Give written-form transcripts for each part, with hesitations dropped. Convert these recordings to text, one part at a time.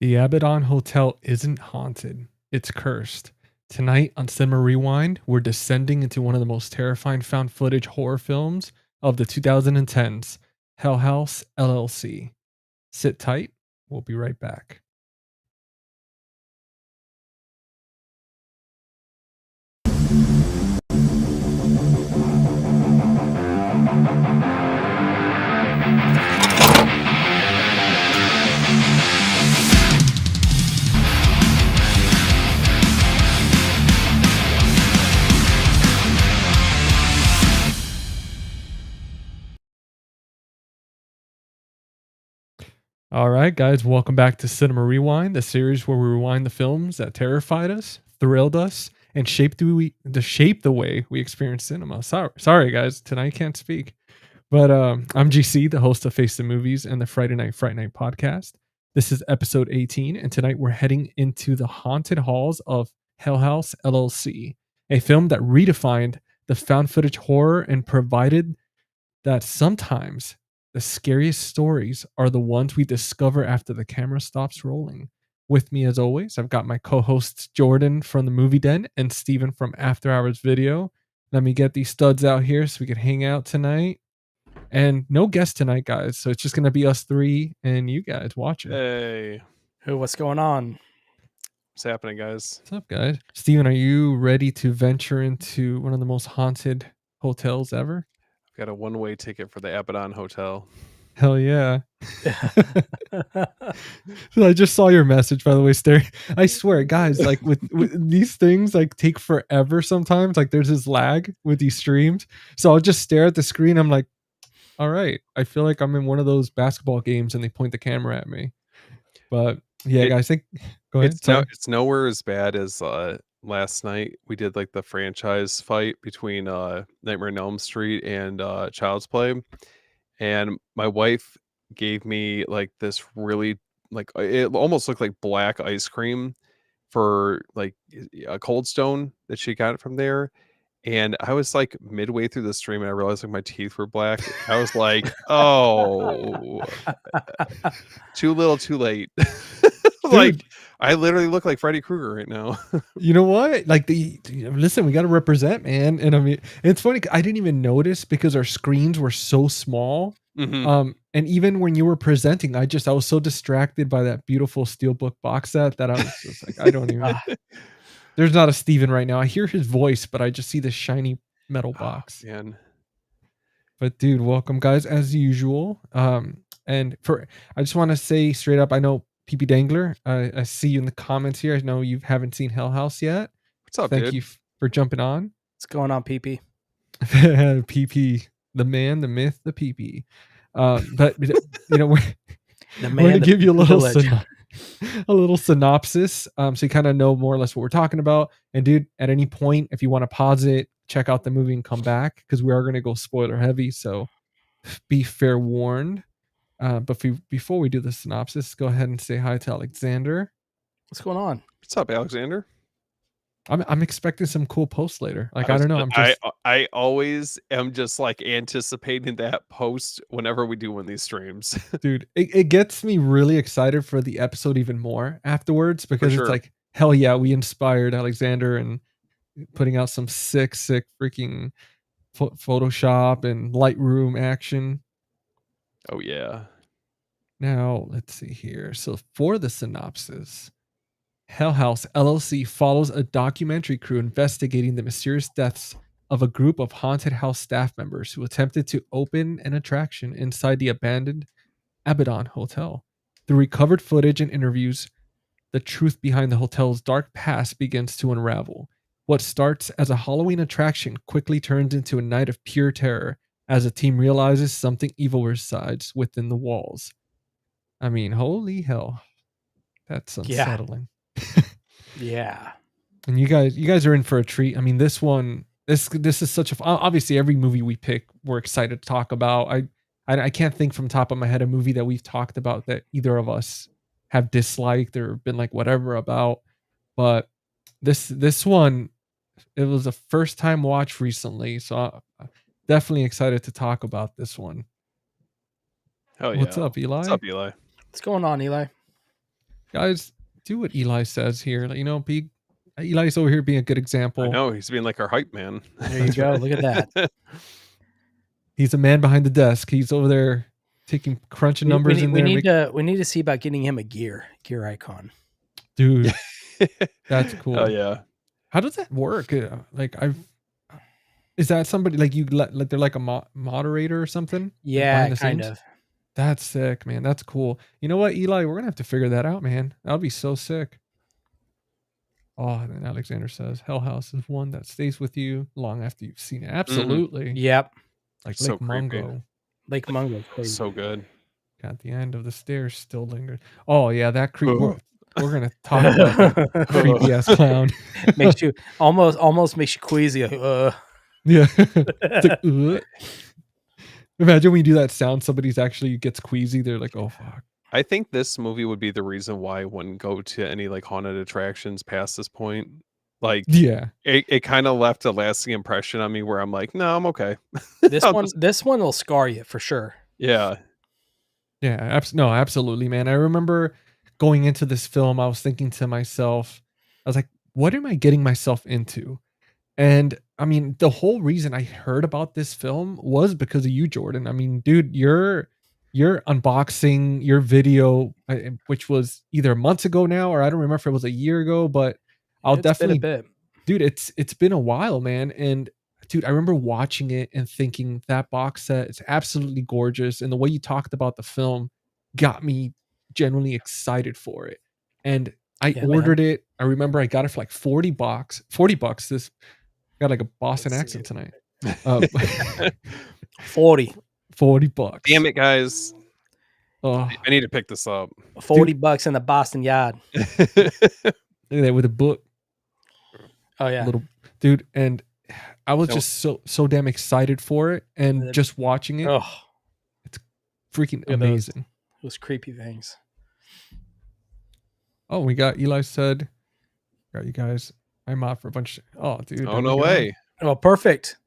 The Abaddon Hotel isn't haunted, it's cursed. Tonight on Cinema Rewind, we're descending into one of the most terrifying found footage horror films of the 2010s, House LLC. Sit tight, we'll be right back. All right, guys, welcome back to Cinema Rewind, the series where we rewind the films that terrified us, thrilled us, and shaped the way we experience cinema. Sorry, guys, tonight I can't speak. But I'm GC, the host of Face the Movies and the Friday Night Fright Night podcast. This is episode 18, and tonight we're heading into the haunted halls of House LLC, a film that redefined the found footage horror and provided that sometimes the scariest stories are the ones we discover after the camera stops rolling. With me, as always, I've got my co-hosts Jordan from the Movie Den and Steven from After Hours Video. Let me get these studs out here so we can hang out tonight. And no guest tonight, guys. So it's just going to be us three and you guys watching. Hey. What's going on? What's happening, guys? What's up, guys? Steven, are you ready to venture into one of the most haunted hotels ever? I've got a one-way ticket for the Abaddon Hotel. Hell yeah. I just saw your message, by the way, Stary. I swear, guys, like with these things like take forever sometimes. Like there's this lag with these streams. So I'll just stare at the screen. I'm like, all right, I feel like I'm in one of those basketball games and they point the camera at me. But yeah, guys, go ahead. It's nowhere as bad as last night. We did like the franchise fight between Nightmare on Elm Street and Child's Play. And my wife gave me like this really like it almost looked like black ice cream for like a Cold Stone that she got from there. And I was like midway through the stream and I realized like my teeth were black. I was like, oh, too little, too late. Like I literally look like Freddy Krueger right now. You know what? Like listen, we got to represent, man. And I mean, it's funny. I didn't even notice because our screens were so small. Mm-hmm. And even when you were presenting, I was so distracted by that beautiful steelbook box set that I was just like, I don't even. There's not a Steven right now. I hear his voice, but I just see this shiny metal box. Man. But dude, welcome, guys, as usual. And I just want to say straight up, I know PP Dangler, I see you in the comments here. I know you haven't seen Hell House yet. What's up, Thank dude? you for jumping on. What's going on, PP? PP, the man, the myth, the PP. But you know, we're going to give you a little synopsis, so you kind of know more or less what we're talking about. And dude, at any point, if you want to pause it, check out the movie and come back because we are going to go spoiler heavy. So be fair warned. But before we do the synopsis, go ahead and say hi to Alexander. What's going on? What's up, Alexander? I'm expecting some cool posts later. Like I don't know. I always am just like anticipating that post whenever we do one of these streams. Dude, it gets me really excited for the episode even more afterwards because it's like, hell yeah, we inspired Alexander and putting out some sick freaking Photoshop and Lightroom action. Oh yeah. Now let's see here. So for the synopsis, House LLC follows a documentary crew investigating the mysterious deaths of a group of haunted house staff members who attempted to open an attraction inside the abandoned Abaddon Hotel. Through recovered footage and interviews, the truth behind the hotel's dark past begins to unravel. What starts as a Halloween attraction quickly turns into a night of pure terror as the team realizes something evil resides within the walls. I mean, holy hell. That's unsettling. Yeah. And you guys are in for a treat. I mean, this is such a obviously every movie we pick we're excited to talk about. I can't think from top of my head a movie that we've talked about that either of us have disliked or been like whatever about. But this one, it was a first time watch recently, so I'm definitely excited to talk about this one. Oh yeah. What's up, Eli? What's up, Eli? What's going on, Eli? Guys, do what Eli says here. Like, be Eli's over here being a good example. I know he's being like our hype man. There you go. Look at that. He's a man behind the desk. He's over there crunching numbers in there. We need to see about getting him a gear icon. Dude, that's cool. Oh yeah. How does that work? Is that somebody like they're like a moderator or something? Yeah, kind of. That's sick, man. That's cool. You know what, Eli? We're gonna have to figure that out, man. That'll be so sick. Oh, and then Alexander says, Hell House is one that stays with you long after you've seen it. Absolutely. Mm-hmm. Yep. Like So Lake Mungo. Lake Mungo. So good. At the end of the stairs still lingers. Oh yeah, that creep. We're gonna talk about that creepy ass clown. Makes you almost makes you queasy. Yeah. It's like, imagine when you do that sound, somebody's actually gets queasy. They're like, oh fuck. I think this movie would be the reason why I wouldn't go to any like haunted attractions past this point. Like, yeah, it kind of left a lasting impression on me where I'm like, no, I'm okay. This one will scar you for sure. Yeah. Yeah. No, absolutely, man. I remember going into this film, I was thinking to myself, I was like, what am I getting myself into? And I mean, the whole reason I heard about this film was because of you, Jordan. I mean, dude, your unboxing, your video, which was either months ago now, or I don't remember if it was a year ago, but It's definitely been a bit. Dude, it's been a while, man. And dude, I remember watching it and thinking that box set is absolutely gorgeous. And the way you talked about the film got me genuinely excited for it. And I ordered it. I remember I got it for like $40. $40. This got like a Boston accent tonight. 40 $40. Damn it, guys. Oh, I need to pick this up. $40 in the Boston Yard. Look at that with a book. Oh yeah. Little dude. And I was just so damn excited for it. And just watching it. It's freaking amazing. Those creepy things. Oh, we got Eli said, got you guys. I'm out for a bunch. Dude. Oh, no way. Oh, perfect.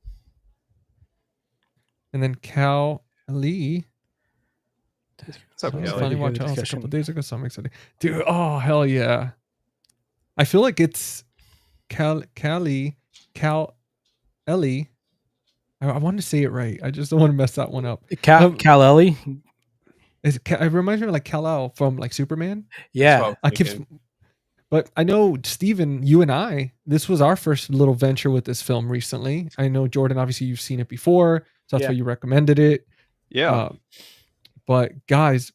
And then Cal Lee. What's up, I Cal? finally watched House a couple days ago, so I'm excited. Dude, oh, hell yeah. I feel like it's Ellie. I want to say it right. I just don't want to mess that one up. Kal-El. It reminds me of like Kal-El from like Superman. Yeah. But I know, Steven, you and I, this was our first little venture with this film recently. I know, Jordan, obviously you've seen it before, so that's why you recommended it. Yeah. But guys,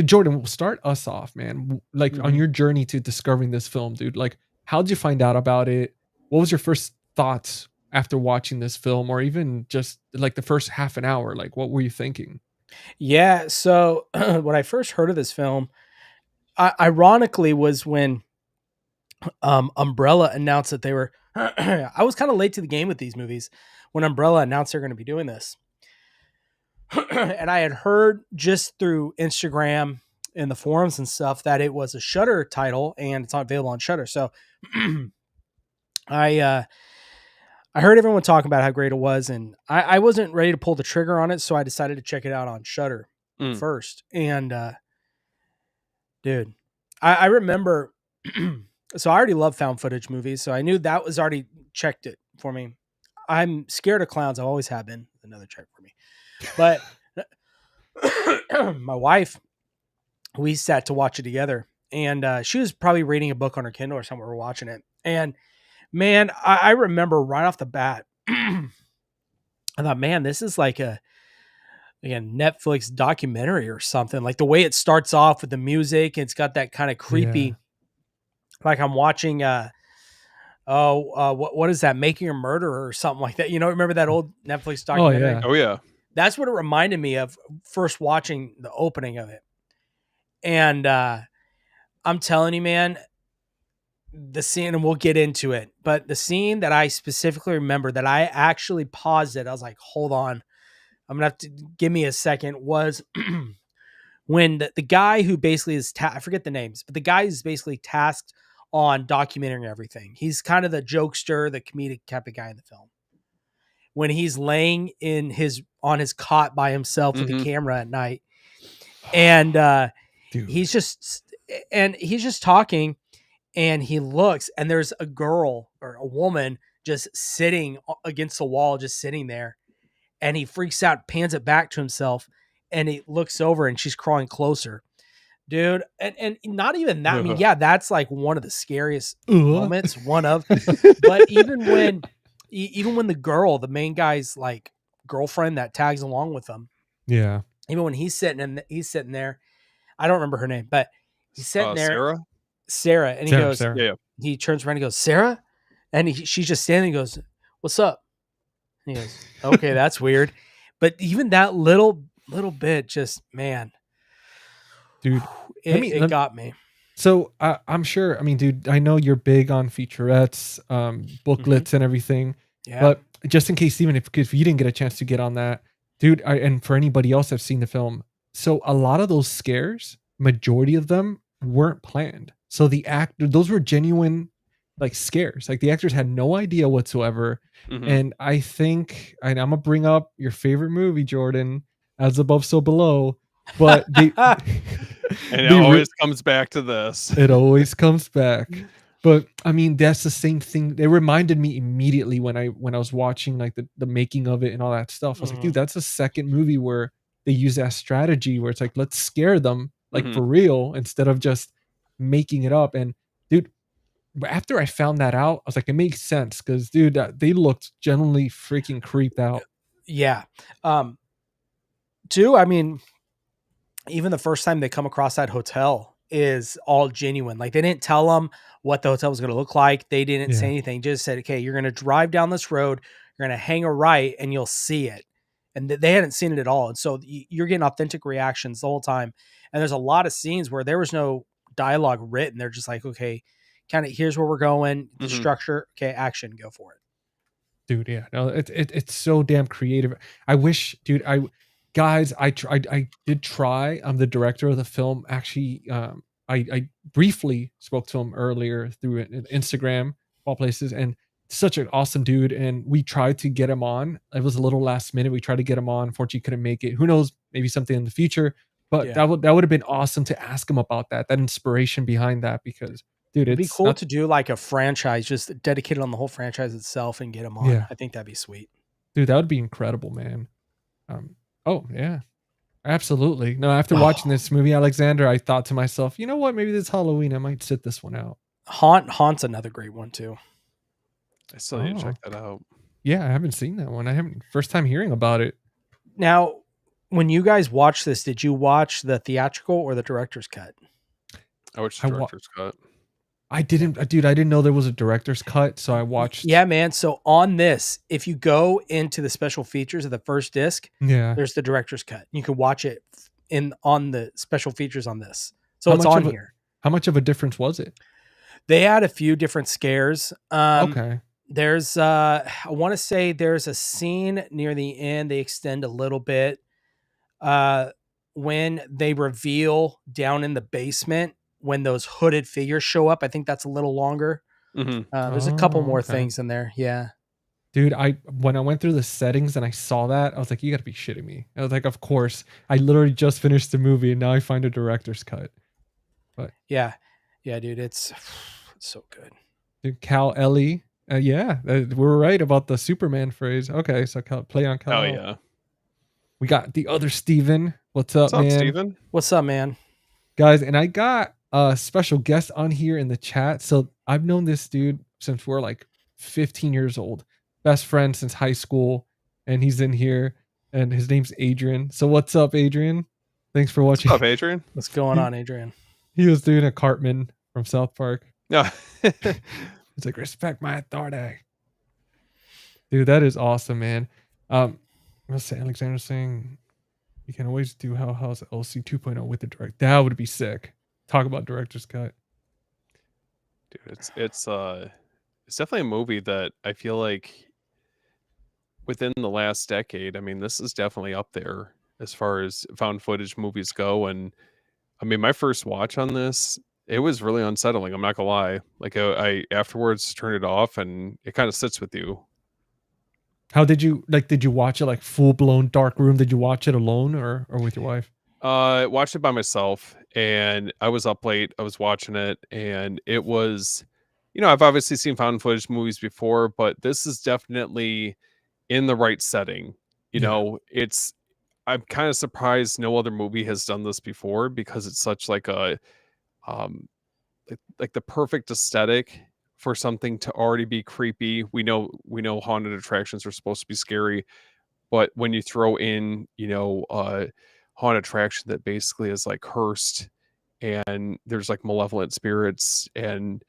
Jordan, we'll start us off, man. Like on your journey to discovering this film, dude, like how'd you find out about it? What was your first thoughts after watching this film, or even just like the first half an hour? Like, what were you thinking? Yeah. So when I first heard of this film, ironically was when Umbrella announced that they were I was kind of late to the game with these movies when Umbrella announced they're going to be doing this. And I had heard just through Instagram and the forums and stuff that it was a Shudder title and it's not available on Shudder. So I heard everyone talking about how great it was, and I wasn't ready to pull the trigger on it, so I decided to check it out on Shudder first. And dude, I remember, so I already love found footage movies, so I knew that was already checked it for me. I'm scared of clowns. I always have been. Another check for me. But my wife, we sat to watch it together, and she was probably reading a book on her Kindle or something. We were watching it, and man, I remember right off the bat, I thought, man, this is like a Netflix documentary or something. Like the way it starts off with the music, it's got that kind of creepy, like I'm watching, what is that? Making a Murderer or something like that. You know, remember that old Netflix documentary? Oh yeah. That's what it reminded me of first watching the opening of it. And I'm telling you, man, the scene, and we'll get into it, but the scene that I specifically remember that I actually paused it, I was like, hold on, I'm gonna have to give me a second, was when the guy who basically is I forget the names, but the guy who's basically tasked on documenting everything. He's kind of the jokester, the comedic type of guy in the film. When he's laying on his cot by himself with the camera at night, and Dude. he's just talking, and he looks, and there's a girl or a woman just sitting against the wall, just sitting there, and he freaks out, pans it back to himself, and he looks over, and she's crawling closer. Dude, and not even that. I mean, yeah, that's like one of the scariest moments. One of, but even when the girl, the main guy's like girlfriend that tags along with him, Yeah. even when he's sitting there, I don't remember her name, but he's sitting there, Sarah, and he goes, Yeah. he turns around and goes, Sarah, and she's just standing. And goes, "What's up?" And he goes, "Okay, that's weird," but even that little bit, just man. Dude, it got me. So I'm sure, I mean, dude, I know you're big on featurettes, booklets and everything, but just in case, even if you didn't get a chance to get on that, dude, and for anybody else that's seen the film, so a lot of those scares, majority of them weren't planned. So those were genuine like scares. Like the actors had no idea whatsoever. And I think, I'm gonna bring up your favorite movie, Jordan, As Above, So Below. But and it always comes back to this. It always comes back. But I mean, that's the same thing. It reminded me immediately when I was watching like the making of it and all that stuff. I was like, dude, that's the second movie where they use that strategy where it's like, let's scare them like for real instead of just making it up. And dude, after I found that out, I was like, it makes sense because dude, they looked genuinely freaking creeped out. Yeah. Two, I mean, even the first time they come across that hotel is all genuine. Like they didn't tell them what the hotel was going to look like. They didn't say anything. Just said, okay, you're going to drive down this road. You're going to hang a right and you'll see it. And they hadn't seen it at all. And so you're getting authentic reactions the whole time. And there's a lot of scenes where there was no dialogue written. They're just like, okay, kind of here's where we're going. The structure. Okay. Action, go for it. Dude. Yeah. No, it's so damn creative. I wish, dude, I did try. I'm the director of the film. Actually, I briefly spoke to him earlier through Instagram, all places, and such an awesome dude. And we tried to get him on. It was a little last minute. We tried to get him on. Unfortunately, couldn't make it. Who knows? Maybe something in the future. But that would have been awesome to ask him about that inspiration behind that. Because, dude, it'd be cool to do like a franchise, just dedicated on the whole franchise itself, and get him on. Yeah. I think that'd be sweet. Dude, that would be incredible, man. Oh, yeah, absolutely. No, after watching this movie, Alexander, I thought to myself, you know what? Maybe this Halloween, I might sit this one out. Haunt's another great one, too. I still need to check that out. Yeah, I haven't seen that one. First time hearing about it. Now, when you guys watched this, did you watch the theatrical or the director's cut? I watched the director's cut. I didn't know there was a director's cut, so I watched. Yeah, man. So on this, if you go into the special features of the first disc, there's the director's cut. You can watch it on the special features on this. So it's on here. How much of a difference was it? They had a few different scares. Okay. There's I want to say there's a scene near the end. They extend a little bit when they reveal down in the basement. When those hooded figures show up, I think that's a little longer. There's a couple more things in there. Yeah. Dude, when I went through the settings and I saw that, I was like, you gotta be shitting me. I was like, of course. I literally just finished the movie and now I find a director's cut. But yeah, dude, it's so good. Dude, Cal Ellie. We're right about the Superman phrase. Okay, so play on Cal. Oh, yeah. We got the other Steven. What's up, man? Steven? What's up, man? Guys, and I got a special guest on here in the chat. So I've known this dude since we're like 15 years old. Best friend since high school. And he's in here. And his name's Adrian. So what's up, Adrian? Thanks for watching. What's up, Adrian? What's going on, Adrian? He was doing a Cartman from South Park. Yeah. He's like, respect my authority. Dude, that is awesome, man. Let's say Alexander's saying you can always do House LLC 2.0 with the direct. That would be sick. Talk about director's cut. Dude, it's definitely a movie that I feel like within the last decade, I mean, this is definitely up there as far as found footage movies go. And I mean, my first watch on this, it was really unsettling. I'm not gonna lie. Like I afterwards turned it off and it kind of sits with you. How did you watch it like full blown dark room? Did you watch it alone or with your wife? I watched it by myself, and I was up late. I was watching it, and it was, I've obviously seen found footage movies before, but this is definitely in the right setting. Yeah. I'm kind of surprised no other movie has done this before, because it's such like a um like the perfect aesthetic for something to already be creepy. We know haunted attractions are supposed to be scary, but when you throw in, haunted attraction that basically is like cursed, and there's like malevolent spirits and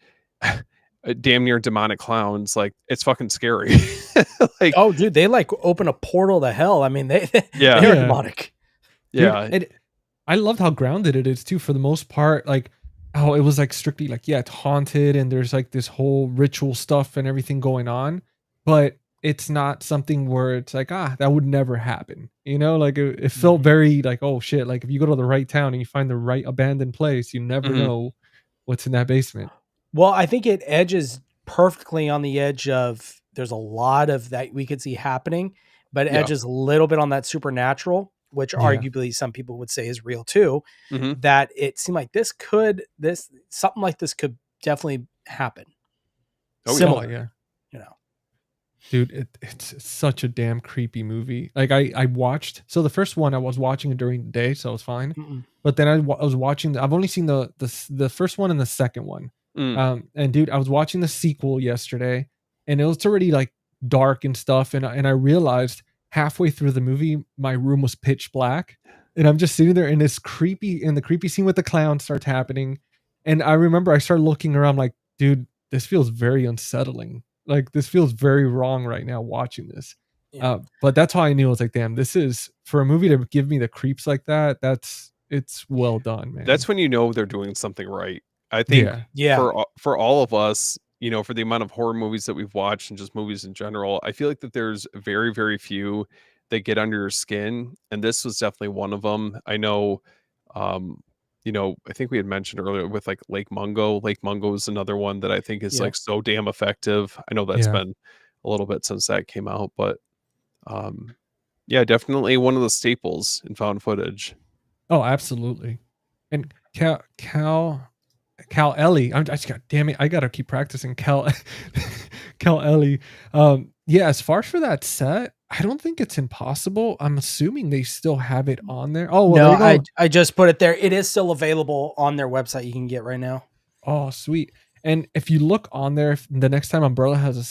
damn near demonic clowns, like it's fucking scary. Like, Oh, dude, they like open a portal to hell. I mean, they yeah, they are Yeah. demonic. Dude, yeah, I loved how grounded it is too, for the most part. Like, oh, it was like strictly like, yeah, it's haunted and there's like this whole ritual stuff and everything going on, but it's not something where it's like, that would never happen. Like it felt Mhm. very like, oh shit, like if you go to the right town and you find the right abandoned place, you never Mhm. know what's in that basement. Well, I think it edges perfectly on the edge of, there's a lot of that we could see happening, but it Yeah. edges a little bit on that supernatural, which Yeah. arguably some people would say is real too. Mhm. That it seemed like something like this could definitely happen. Oh, yeah. Similar, yeah. you know. Dude, it's such a damn creepy movie. Like I watched, so the first one I was watching it during the day, so it was fine. Mm-mm. But then I was watching. I've only seen the first one and the second one. Mm. And dude, I was watching the sequel yesterday, and it was already like dark and stuff. And I realized halfway through the movie, my room was pitch black, and I'm just sitting there, and the creepy scene with the clown starts happening, and I remember I started looking around, like, dude, this feels very unsettling. Like this feels very wrong right now watching this. Yeah. But that's how I knew. I was like, damn, this is, for a movie to give me the creeps like that. It's well done, man. That's when you know they're doing something right. I think Yeah. for all of us, for the amount of horror movies that we've watched and just movies in general, I feel like that there's very, very few that get under your skin, and this was definitely one of them. I know, I think we had mentioned earlier with like Lake Mungo. Lake Mungo is another one that I think is Yeah. like so damn effective. I know that's Yeah. been a little bit since that came out, but yeah, definitely one of the staples in found footage. Oh, absolutely. And Cal Ellie. I just got, damn it, I gotta keep practicing Cal Cal Ellie. Yeah, as far as for that set, I don't think it's impossible. I'm assuming they still have it on there. Oh well, No, there you go. I just put it there. It is still available on their website. You can get right now. Oh, sweet. And if you look on there, the next time Umbrella has a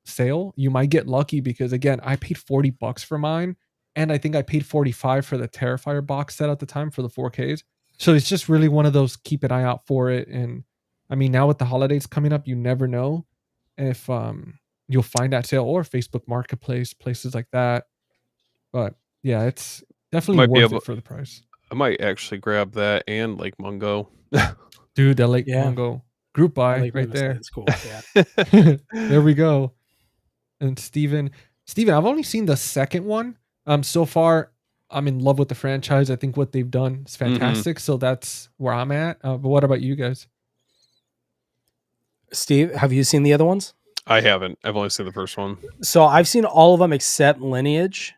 sale, you might get lucky, because again, I paid $40 for mine, and I think I paid 45 for the Terrifier box set at the time for the 4Ks. So it's just really one of those, keep an eye out for it. And I mean, now with the holidays coming up, you never know if you'll find that sale, or Facebook Marketplace, places like that. But yeah, it's definitely Might be worth able. it for the price. I might actually grab that and Lake Mungo. Dude, the Lake Yeah. Mungo group buy Like right there. It's cool. Yeah. There we go. And Steven, I've only seen the second one. So far, I'm in love with the franchise. I think what they've done is fantastic. So that's where I'm at. But what about you guys? Steve, have you seen the other ones? I haven't. I've only seen the first one. So I've seen all of them except Lineage.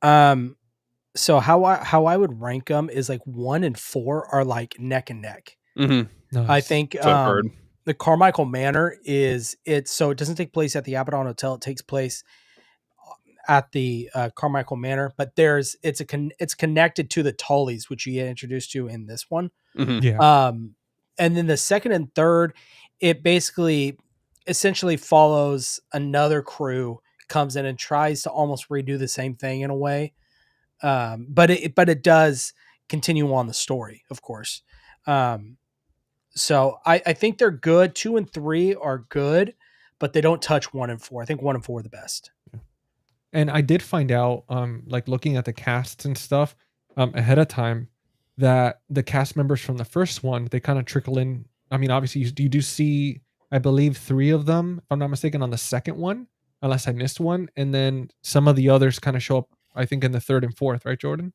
So how I would rank them is like 1 and 4 are like neck and neck. Mm-hmm. Nice. I think So I've heard. the Carmichael Manor so it doesn't take place at the Abaddon Hotel. It takes place at the Carmichael Manor, but it's connected to the Tullys, which you get introduced to in this one. Mm-hmm. Yeah. And then the second and third, it basically essentially follows another crew, comes in and tries to almost redo the same thing in a way. But it does continue on the story, of course. So I think they're good. 2 and 3 are good, but they don't touch 1 and 4. I think 1 and 4 are the best. And I did find out, like looking at the casts and stuff, ahead of time, that the cast members from the first one, they kind of trickle in. I mean, obviously you do see, I believe, 3 of them, if I'm not mistaken, on the second one, unless I missed one. And then some of the others kind of show up, I think, in the third and fourth, right, Jordan?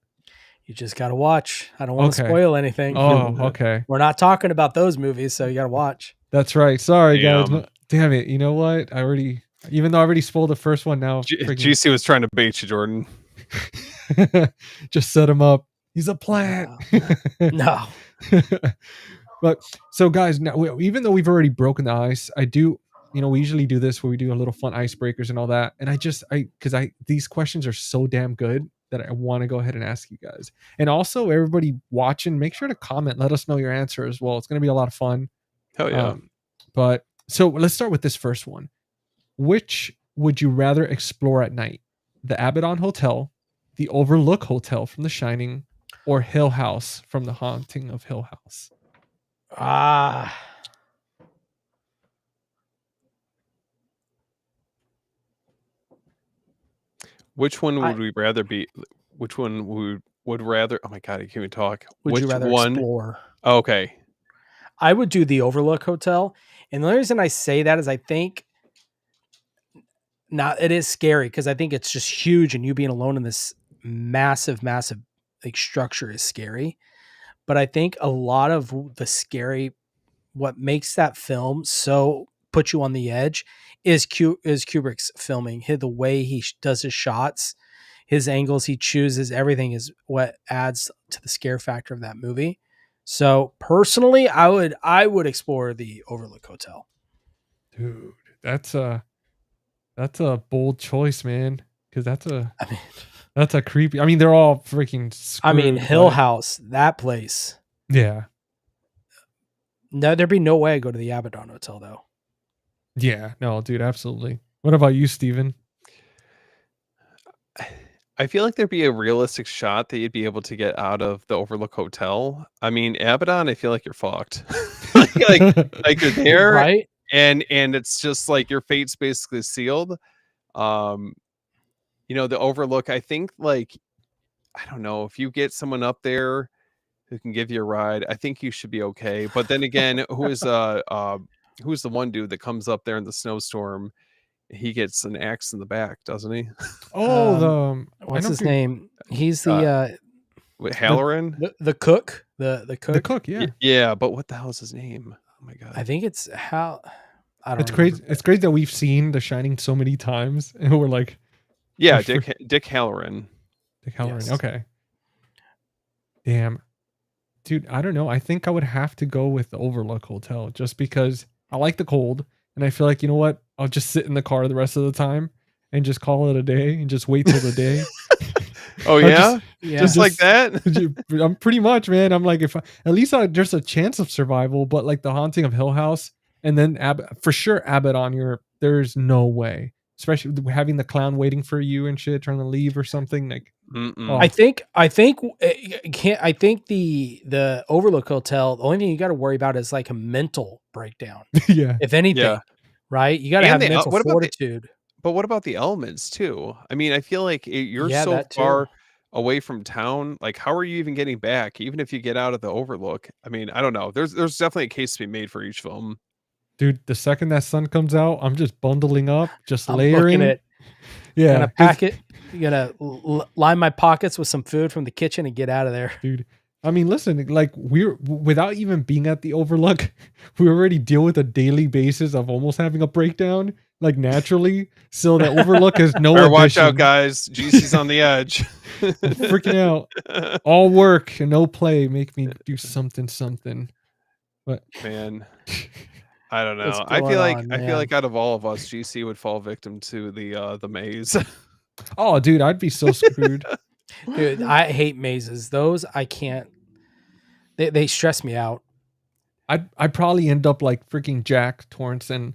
You just got to watch. I don't want to Okay. spoil anything. Oh, okay. We're not talking about those movies, so you got to watch. That's right. Sorry, guys. Damn. Damn it. You know what? Even though I already spoiled the first one now. GC was trying to bait you, Jordan. Just set him up. He's a plant. No. But so guys, now even though we've already broken the ice, I do, we usually do this where we do a little fun icebreakers and all that. And these questions are so damn good that I want to go ahead and ask you guys. And also everybody watching, make sure to comment, let us know your answer as well. It's going to be a lot of fun. Hell yeah. But so let's start with this first one. Which would you rather explore at night? The Abaddon Hotel, the Overlook Hotel from The Shining, or Hill House from The Haunting of Hill House? Which one would we rather be? Which one would rather? Oh my god, I can't even talk. Would you rather explore? Oh, okay. I would do the Overlook Hotel, and the only reason I say that is I think it is scary because I think it's just huge, and you being alone in this massive like structure is scary. But I think a lot of the scary, what makes that film so put you on the edge is Kubrick's filming. The way he does his shots, his angles he chooses, everything is what adds to the scare factor of that movie. So personally, I would explore the Overlook Hotel. Dude, that's a bold choice, man. Because that's a creepy. I mean, they're all freaking screwed, Hill House, that place. Yeah. No, there'd be no way I go to the Abaddon Hotel though. Yeah, no, dude, absolutely. What about you, Steven? I feel like there'd be a realistic shot that you'd be able to get out of the Overlook Hotel. I mean, Abaddon, I feel like you're fucked. like you're there, right? And it's just like your fate's basically sealed. The Overlook, I think, like, I don't know, if you get someone up there who can give you a ride, I think you should be okay. But then again, who's the one dude that comes up there in the snowstorm? He gets an axe in the back, doesn't he? Oh, what's his name? He's the Halloran, the cook, the cook. The cook, yeah. Yeah, but what the hell is his name? Oh my god. I think it's Hal. I don't. It's crazy. It's crazy that we've seen The Shining so many times, and we're like, yeah, Dick Halloran. Dick Halloran. Yes. Okay. Damn, dude. I don't know. I think I would have to go with the Overlook Hotel just because I like the cold, and I feel like, you know what? I'll just sit in the car the rest of the time and just call it a day and just wait till the day. Oh yeah? Just like that? I'm pretty much, man. I'm like, at least there's a chance of survival, but like the Haunting of Hill House and then for sure Abaddon, there's no way, especially having the clown waiting for you and shit, trying to leave or something. Like, I think the Overlook Hotel, the only thing you got to worry about is like a mental breakdown. Yeah. If anything, right? You got to have mental fortitude. But what about the elements too? I mean, I feel like you're so far away from town. Like, how are you even getting back? Even if you get out of the Overlook, I mean, I don't know. There's definitely a case to be made for each film. Dude, the second that sun comes out, I'm just bundling up, just layering it. Yeah, gonna pack it. You gotta line my pockets with some food from the kitchen and get out of there, dude. I mean, listen, like without even being at the Overlook, we already deal with a daily basis of almost having a breakdown, like naturally. So the Overlook is no. Watch out, guys! GC's on the edge. I'm freaking out. All work and no play make me do something. But man, I don't know. I feel like out of all of us, GC would fall victim to the maze. Oh, dude, I'd be so screwed. Dude, I hate mazes. Those I can't. They stress me out. I'd probably end up like freaking Jack Torrance and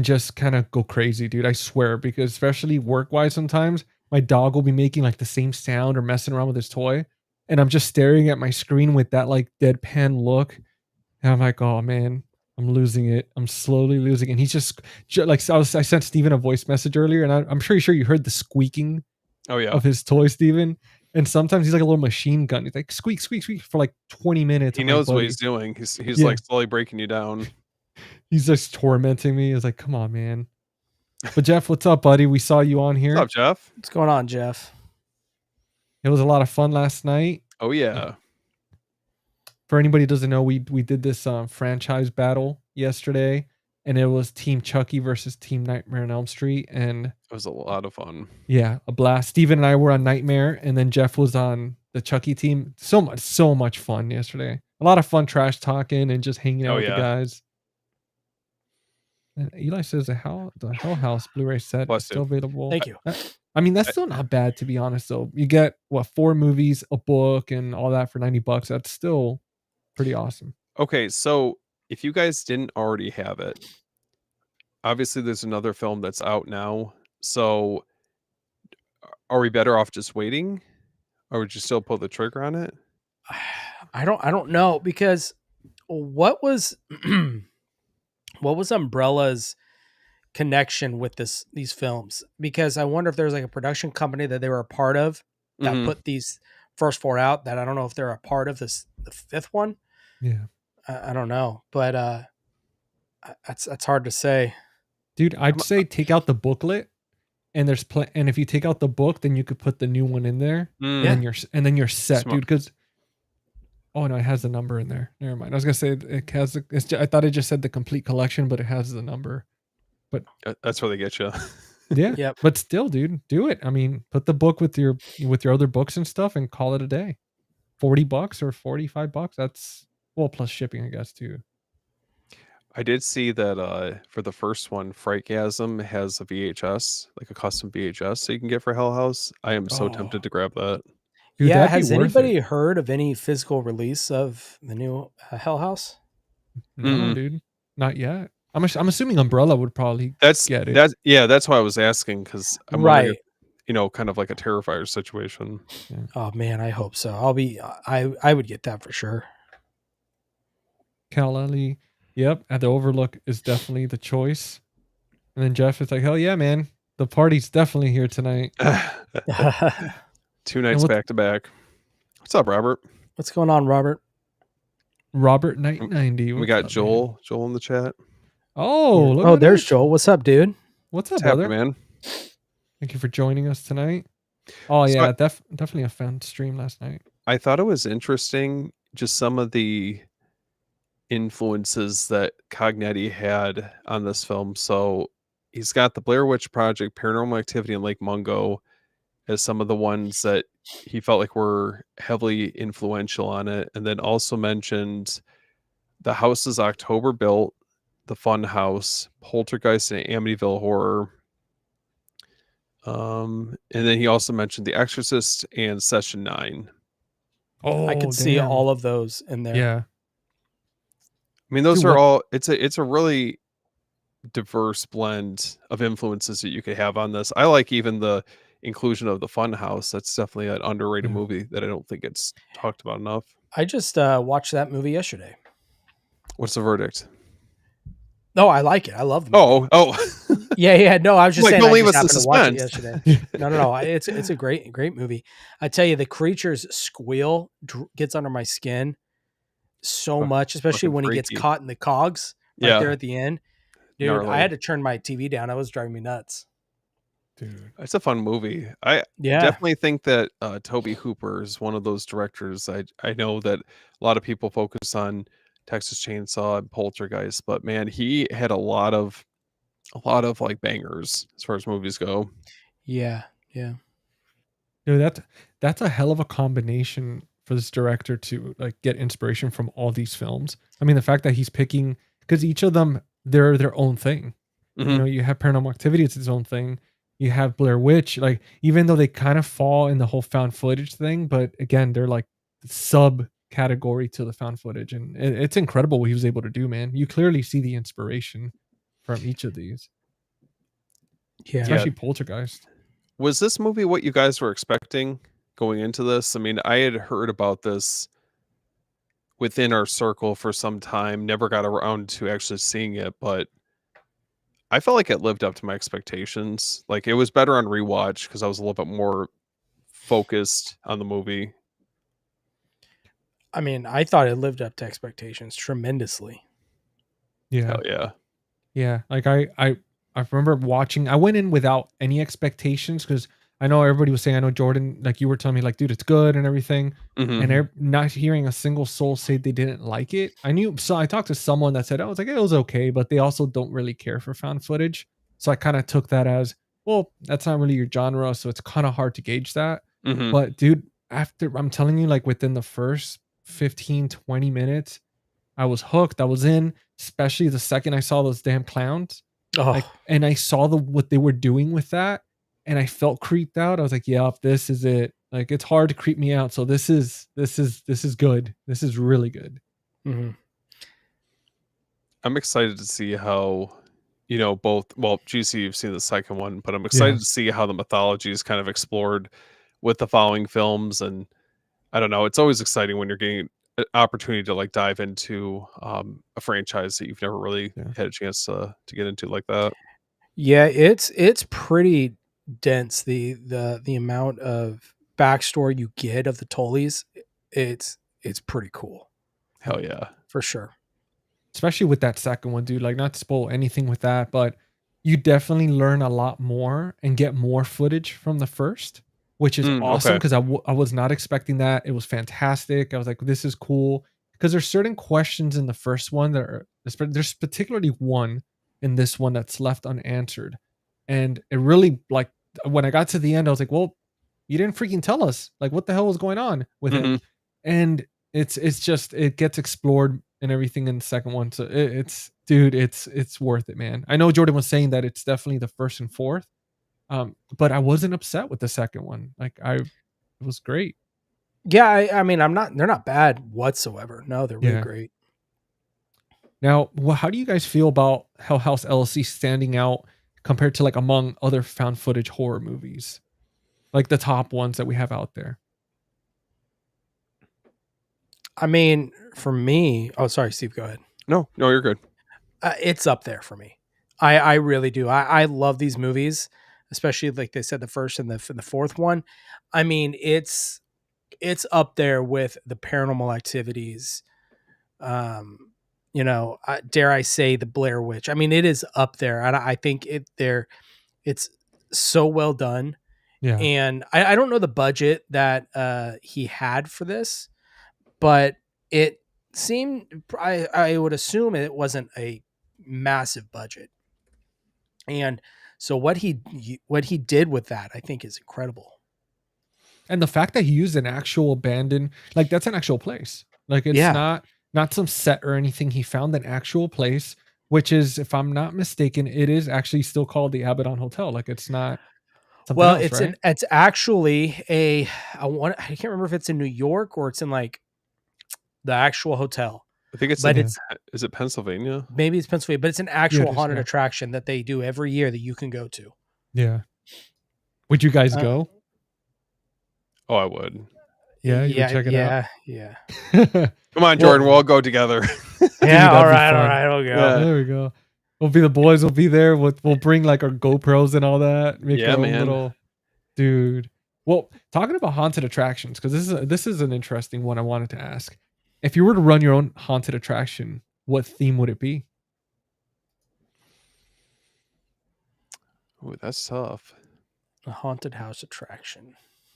just kind of go crazy, dude. I swear, because especially work wise, sometimes my dog will be making like the same sound or messing around with his toy, and I'm just staring at my screen with that like deadpan look, and I'm like, oh man, I'm losing it. I'm slowly losing it. And he's just like, I sent Steven a voice message earlier, and I'm pretty sure you heard the squeaking. Oh yeah, of his toy, Steven. And sometimes he's like a little machine gun. He's like squeak, squeak, squeak for like 20 minutes. He knows what he's doing. He's like slowly breaking you down. He's just tormenting me. It's like, come on, man. But Jeff, what's up, buddy? We saw you on here. What's up, Jeff? What's going on, Jeff? It was a lot of fun last night. Oh yeah. For anybody who doesn't know, we did this franchise battle yesterday, and it was Team Chucky versus Team Nightmare on Elm Street, and it was a lot of fun. Yeah, a blast. Steven and I were on Nightmare, and then Jeff was on the Chucky team. So much fun yesterday. A lot of fun trash talking and just hanging out with the guys. And Eli says the Hell House Blu-ray set is still available. Thank you. I mean, that's still not bad, to be honest, though. You get, 4 movies, a book, and all that for $90. That's still pretty awesome. Okay, so if you guys didn't already have it, obviously there's another film that's out now. So are we better off just waiting? Or would you still pull the trigger on it? I don't know, because what was Umbrella's connection with these films? Because I wonder if there's like a production company that they were a part of that put these first 4 out, that I don't know if they're a part of the 5th one. Yeah. I don't know, but that's hard to say. Dude, I'd say take out the booklet, and and if you take out the book, then you could put the new one in there, and then you're set, Smart. dude. Because oh no, it has the number in there. Never mind. I was gonna say it has. I thought it just said the complete collection, but it has the number. But that's where they get you. Yeah. Yep. But still, dude, do it. I mean, put the book with your other books and stuff, and call it a day. $40 or $45. That's plus shipping, I guess, too. I did see that for the first one, Frightgasm has a VHS, like a custom VHS that you can get for Hell House. I am so tempted to grab that. Dude, yeah, that'd be has worth anybody it. heard of any physical release of the new Hell House? No, dude, not yet. I'm assuming Umbrella would probably get it. That's why I was asking, because I'm wondering if, kind of like a Terrifier situation. Yeah. Oh man, I hope so. I would get that for sure. Cal Ellie, yep, at the Overlook is definitely the choice. And then Jeff is like, hell yeah, man, the party's definitely here tonight. 2 nights back to back. What's up, Robert? What's going on, Robert? Robert Knight 90. We got up, Joel. Man? Joel in the chat. Oh, look there's this. Joel. What's up, dude? What's up, brother? Man? Thank you for joining us tonight. Oh yeah, definitely a fun stream last night. I thought it was interesting, just some of the influences that Cognetti had on this film. So he's got the Blair Witch Project, Paranormal Activity, and Lake Mungo as some of the ones that he felt like were heavily influential on it. And then also mentioned The House is October Built, The Fun House, Poltergeist, and Amityville Horror. And then he also mentioned The Exorcist and Session 9. Oh, I could see all of those in there. Yeah. I mean, those are all, it's a really diverse blend of influences that you could have on this. I like even the inclusion of The Fun House. That's definitely an underrated movie that I don't think it's talked about enough. I just watched that movie yesterday. What's the verdict? No, I like it. I love the movie. Oh. Yeah. No, I was just saying. Don't I leave just us happened to watch it yesterday. No. It's a great movie. I tell you, the creature's squeal gets under my skin so much, especially when he gets caught in the cogs there at the end. Dude, gnarly. I had to turn my TV down. That was driving me nuts. Dude, it's a fun movie. I definitely think that Tobe Hooper is one of those directors. I know that a lot of people focus on Texas Chainsaw and Poltergeist, but man, he had a lot of like bangers as far as movies go. Yeah. Dude, that's a hell of a combination for this director to like get inspiration from all these films. I mean, the fact that he's picking, because each of them, they're their own thing. Mm-hmm. You have Paranormal Activity, it's its own thing. You have Blair Witch, like even though they kind of fall in the whole found footage thing, but again, they're like subcategory to the found footage, and it's incredible what he was able to do, man. You clearly see the inspiration from each of these. Yeah, especially Poltergeist. Was this movie what you guys were expecting going into this? I mean, I had heard about this within our circle for some time, never got around to actually seeing it, but I felt like it lived up to my expectations. Like it was better on rewatch because I was a little bit more focused on the movie. I mean, I thought it lived up to expectations tremendously. Yeah. Hell yeah. Yeah. Like I remember watching, I went in without any expectations because I know everybody was saying, I know Jordan, like you were telling me like, dude, it's good and everything. Mm-hmm. And not hearing a single soul say they didn't like it. So I talked to someone that said, I was like, it was okay, but they also don't really care for found footage. So I kind of took that as, well, that's not really your genre. So it's kind of hard to gauge that. Mm-hmm. But dude, after, I'm telling you, like within the first 15, 20 minutes, I was hooked. I was in, especially the second I saw those damn clowns. Like, Oh, and I saw what they were doing with that, and I felt creeped out. I was like, "Yep, this is it." Like, it's hard to creep me out, so this is good. This is really good. mhm. I'm excited to see how, both. Well, GC, you've seen the second one, but I'm Yeah, excited to see how the mythology is kind of explored with the following films. And I don't know, it's always exciting when you're getting an opportunity to like dive into a franchise that you've never really yeah, had a chance to get into like that. Yeah, it's pretty dense, the amount of backstory you get of the Tullys. It's pretty cool Hell yeah. for sure. especially with that second one, dude. Like, not to spoil anything with that, but you definitely learn a lot more and get more footage from the first, which is awesome Okay. because I was not expecting that. It was fantastic. I was like, this is cool because there's certain questions in the first one that are there's particularly one in this one that's left unanswered, and it really, like, when I got to the end, I was like, well, you didn't freaking tell us, like, what the hell was going on with him, Hmm. and it's just, it gets explored and everything in the second one. So it's, dude, it's worth it, man. I know Jordan was saying that it's definitely the first and fourth, but I wasn't upset with the second one. Like, it was great. Yeah, I mean, they're not bad whatsoever. No, they're really Yeah. great. Now, how do you guys feel about how House LLC standing out compared to, like, among other found footage horror movies, like the top ones that we have out there? I mean, for me, oh, sorry, Steve, go ahead. No, you're good. It's up there for me. I really do. I love these movies, especially like they said, the first and the fourth one. I mean, it's up there with the Paranormal Activities. Dare I say the Blair Witch? I mean, it is up there, and I think it's so well done. Yeah. And I don't know the budget that he had for this, but it seemed, I would assume it wasn't a massive budget. And so what he did with that, I think, is incredible. And the fact that he used an actual abandoned, like, that's an actual place. Like, it's Yeah. not some set or anything. He found an actual place, which is, if I'm not mistaken, it is actually still called the Abaddon Hotel. Like, it's not something Well, else, right? it's actually I can't remember if it's in New York or it's in like the actual hotel, I think it's but in, Yeah. it's is it Pennsylvania? maybe it's Pennsylvania, but it's an Yeah, it actual is. haunted Yeah. attraction that they do every year that you can go to. Yeah. Would you guys Uh, go? Oh, I would. Yeah, you would yeah, check it out. yeah. Come on, Well, Jordan, we'll all go together. dude, Yeah, that'd be all fun. right, we'll go. Yeah. There we go. We'll be the boys. We'll be there. We'll bring, like, our GoPros and all that. Make Yeah, our own man. little, dude. Well, talking about haunted attractions, because this is an interesting one I wanted to ask. If you were to run your own haunted attraction, what theme would it be? Ooh, that's tough. A haunted house attraction.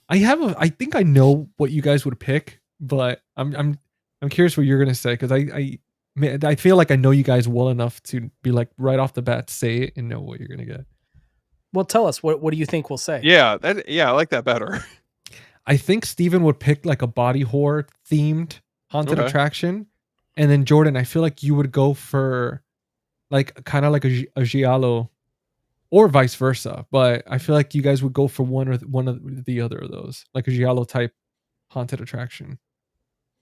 I think I know what you guys would pick, but I'm curious what you're gonna say, because I feel like I know you guys well enough to be like, right off the bat, say it and know what you're gonna get. Well, tell us, what do you think we'll say? Yeah, I like that better. I think Steven would pick like a body horror themed haunted Okay. attraction, and then Jordan, I feel like you would go for like kind of like a giallo, or vice versa. But I feel like you guys would go for one of the other of those, like a giallo type haunted attraction.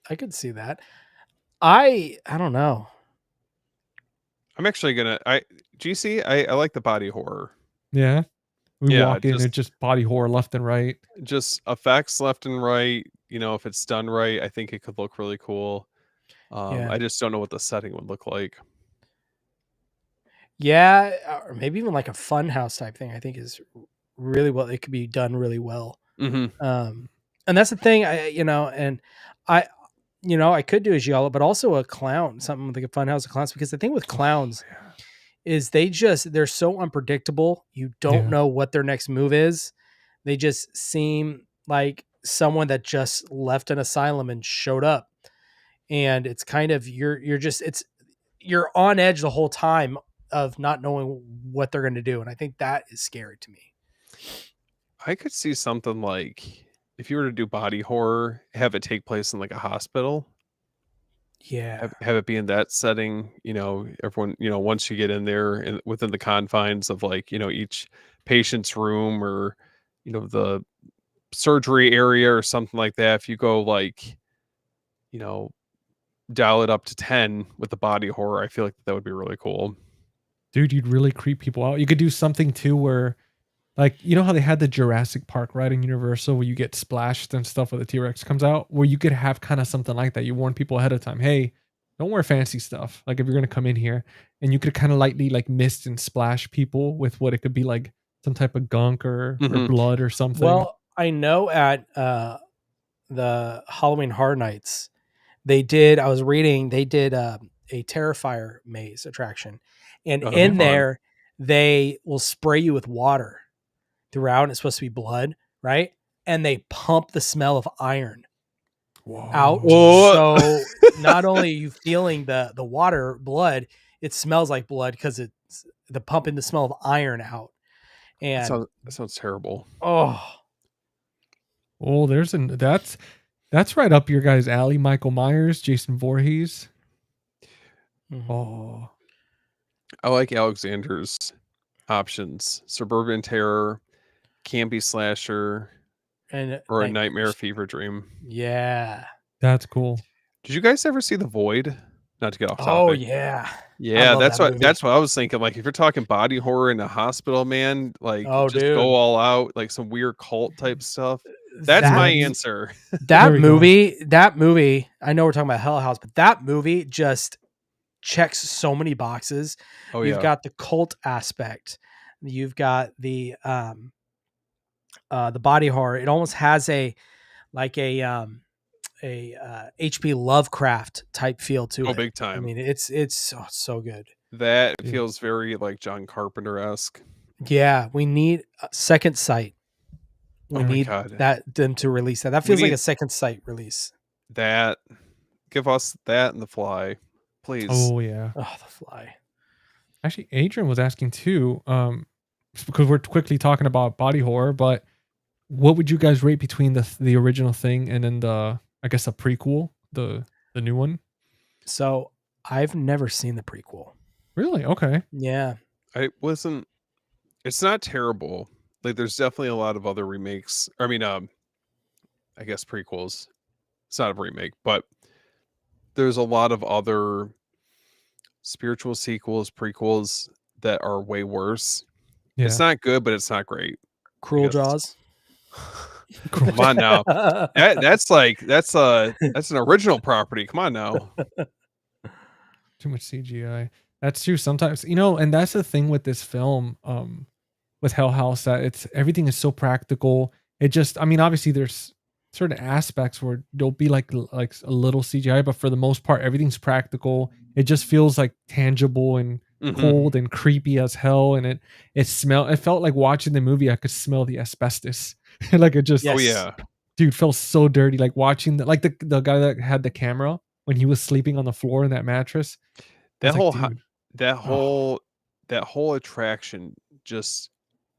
I could see that. I don't know. I'm actually gonna GC, I like the body horror. Yeah, we Yeah, walk in and just body horror left and right. just effects left and right. If it's done right, I think it could look really cool. Yeah. I just don't know what the setting would look like. Yeah, or maybe even like a fun house type thing, I think is really well. It could be done really well. Hmm. And that's the thing, and I, I could do a giallo, but also a clown, something like a fun house of clowns, because the thing with clowns is they're so unpredictable. You don't Yeah. know what their next move is. They just seem like someone that just left an asylum and showed up. And it's kind of, you're on edge the whole time of not knowing what they're going to do. And I think that is scary to me. I could see something like if you were to do body horror, have it take place in like a hospital, Yeah. have it be in that setting, everyone, once you get in there and within the confines of like, each patient's room or, the surgery area or something like that. If you go like, you know, dial it up to 10 with the body horror, I feel like that would be really cool. Dude, you'd really creep people out. You could do something too where, like, you know how they had the Jurassic Park ride in Universal where you get splashed and stuff when the T-Rex comes out, where you could have kind of something like that. You warn people ahead of time, hey, don't wear fancy stuff. Like if you're gonna come in here, and you could kind of lightly like mist and splash people with what it could be like some type of gunk or blood or something. Well, I know at the Halloween Horror Nights, they did a Terrifier maze attraction, and Oh, that'd be in fun. there they will spray you with water throughout, and it's supposed to be blood, right? And they pump the smell of iron out. Whoa. So not only are you feeling the water blood, it smells like blood because it's the pumping the smell of iron out. And that sounds terrible. oh, that's right up your guys' alley. Michael Myers, Jason Voorhees. mhm. Oh, I like Alexander's options: suburban terror, campy slasher, And or a nightmare fever dream. Yeah. that's cool. Did you guys ever see The Void? Not to get off topic. Oh yeah. Yeah, love that's that what movie. that's what I was thinking. Like, if you're talking body horror in a hospital, man, like Oh, just dude. go all out, like some weird cult type stuff. That's my answer. That There we go. movie, I know we're talking about Hell House, but that movie just checks so many boxes. Oh You've yeah. got the cult aspect. You've got the body horror. It almost has a H.P. Lovecraft type feel to it. Oh, big time. I mean, it's so good. That Yeah. feels very like John Carpenter-esque. Yeah, we need a Second Sight. We Oh my need God. them to release that. That feels like a Second Sight release. That give us that and The Fly, please. Oh yeah. Oh, The Fly. Actually, Adrian was asking too, because we're quickly talking about body horror, but what would you guys rate between the original Thing and then I guess a prequel, the new one? So I've never seen the prequel. Really? Okay. Yeah. It's not terrible. Like, there's definitely a lot of other remakes. I mean, I guess prequels. It's not a remake, but there's a lot of other spiritual sequels, prequels that are way worse. Yeah. It's not good, but it's not great. Cruel Jaws. Come on now. That's an original property. Come on now. Too much CGI. That's true. Sometimes, and that's the thing with this film, with Hell House, that everything is so practical. It just, I mean, obviously there's certain aspects where there'll be like a little CGI, but for the most part, everything's practical. It just feels like tangible and cold and creepy as hell. And it felt like watching the movie, I could smell the asbestos. Like it just, Oh yeah. dude, felt so dirty. Like watching the guy that had the camera when he was sleeping on the floor in that mattress. That whole attraction, just,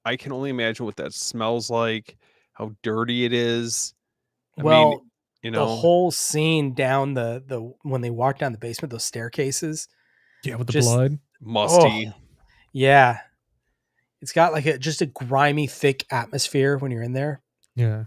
I can only imagine what that smells like, how dirty it is. I mean, the whole scene down the when they walk down the basement, those staircases. Yeah, with the blood. Musty. Oh, yeah. It's got like just a grimy, thick atmosphere when you're in there. Yeah.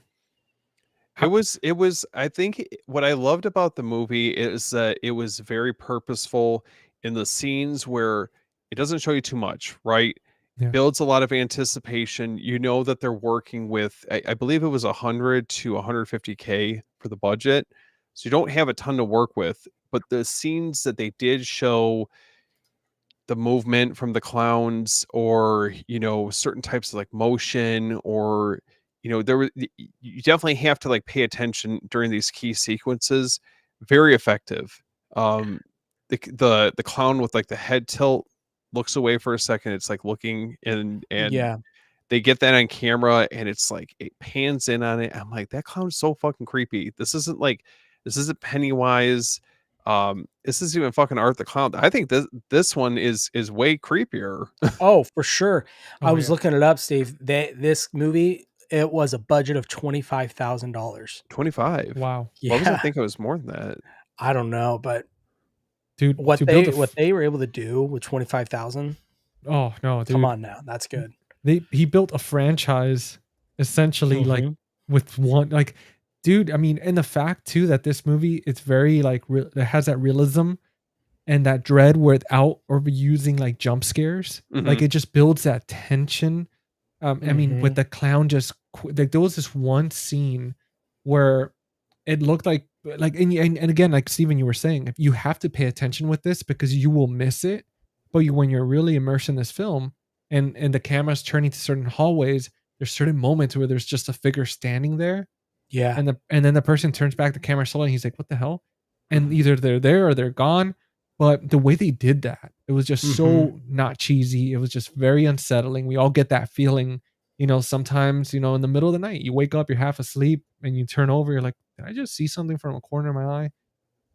It was, I think what I loved about the movie is that it was very purposeful in the scenes where it doesn't show you too much, right? Yeah. Builds a lot of anticipation. You know that they're working with, I believe it was 100 to 150K for the budget. So you don't have a ton to work with, but the scenes that they did show the movement from the clowns, or certain types of like motion, or you definitely have to like pay attention during these key sequences. Very effective. The clown with like the head tilt looks away for a second, it's like looking, and yeah, they get that on camera, and it's like it pans in on it. I'm like, that clown's so fucking creepy. This isn't Pennywise. This is even fucking Art the Clown. I think this one is way creepier. Oh, for sure. Oh, I was yeah. looking it up, Steve. This movie It was a budget of $25,000. 25. Wow, Why was I Yeah, think it was more than that? I don't know, but dude, what to build they a what they were able to do with 25,000, oh no, come dude, on now, that's good. he built a franchise essentially like Mhm. with one like, dude. I mean, and the fact too that this movie it's very like it has that realism and that dread without overusing like jump scares. Like Mhm. it just builds that tension. I mean, with Mhm. the clown just like there was this one scene where it looked like and again, like Steven, you were saying, if you have to pay attention with this because you will miss it. But when you're really immersed in this film and the camera's turning to certain hallways, there's certain moments where there's just a figure standing there Yeah. and then the person turns back the camera slowly and he's like, what the hell? And either they're there or they're gone. But the way they did that, it was just Mhm. so not cheesy. It was just very unsettling. We all get that feeling, sometimes, in the middle of the night, you wake up, you're half asleep, and you turn over, you're like, did I just see something from a corner of my eye?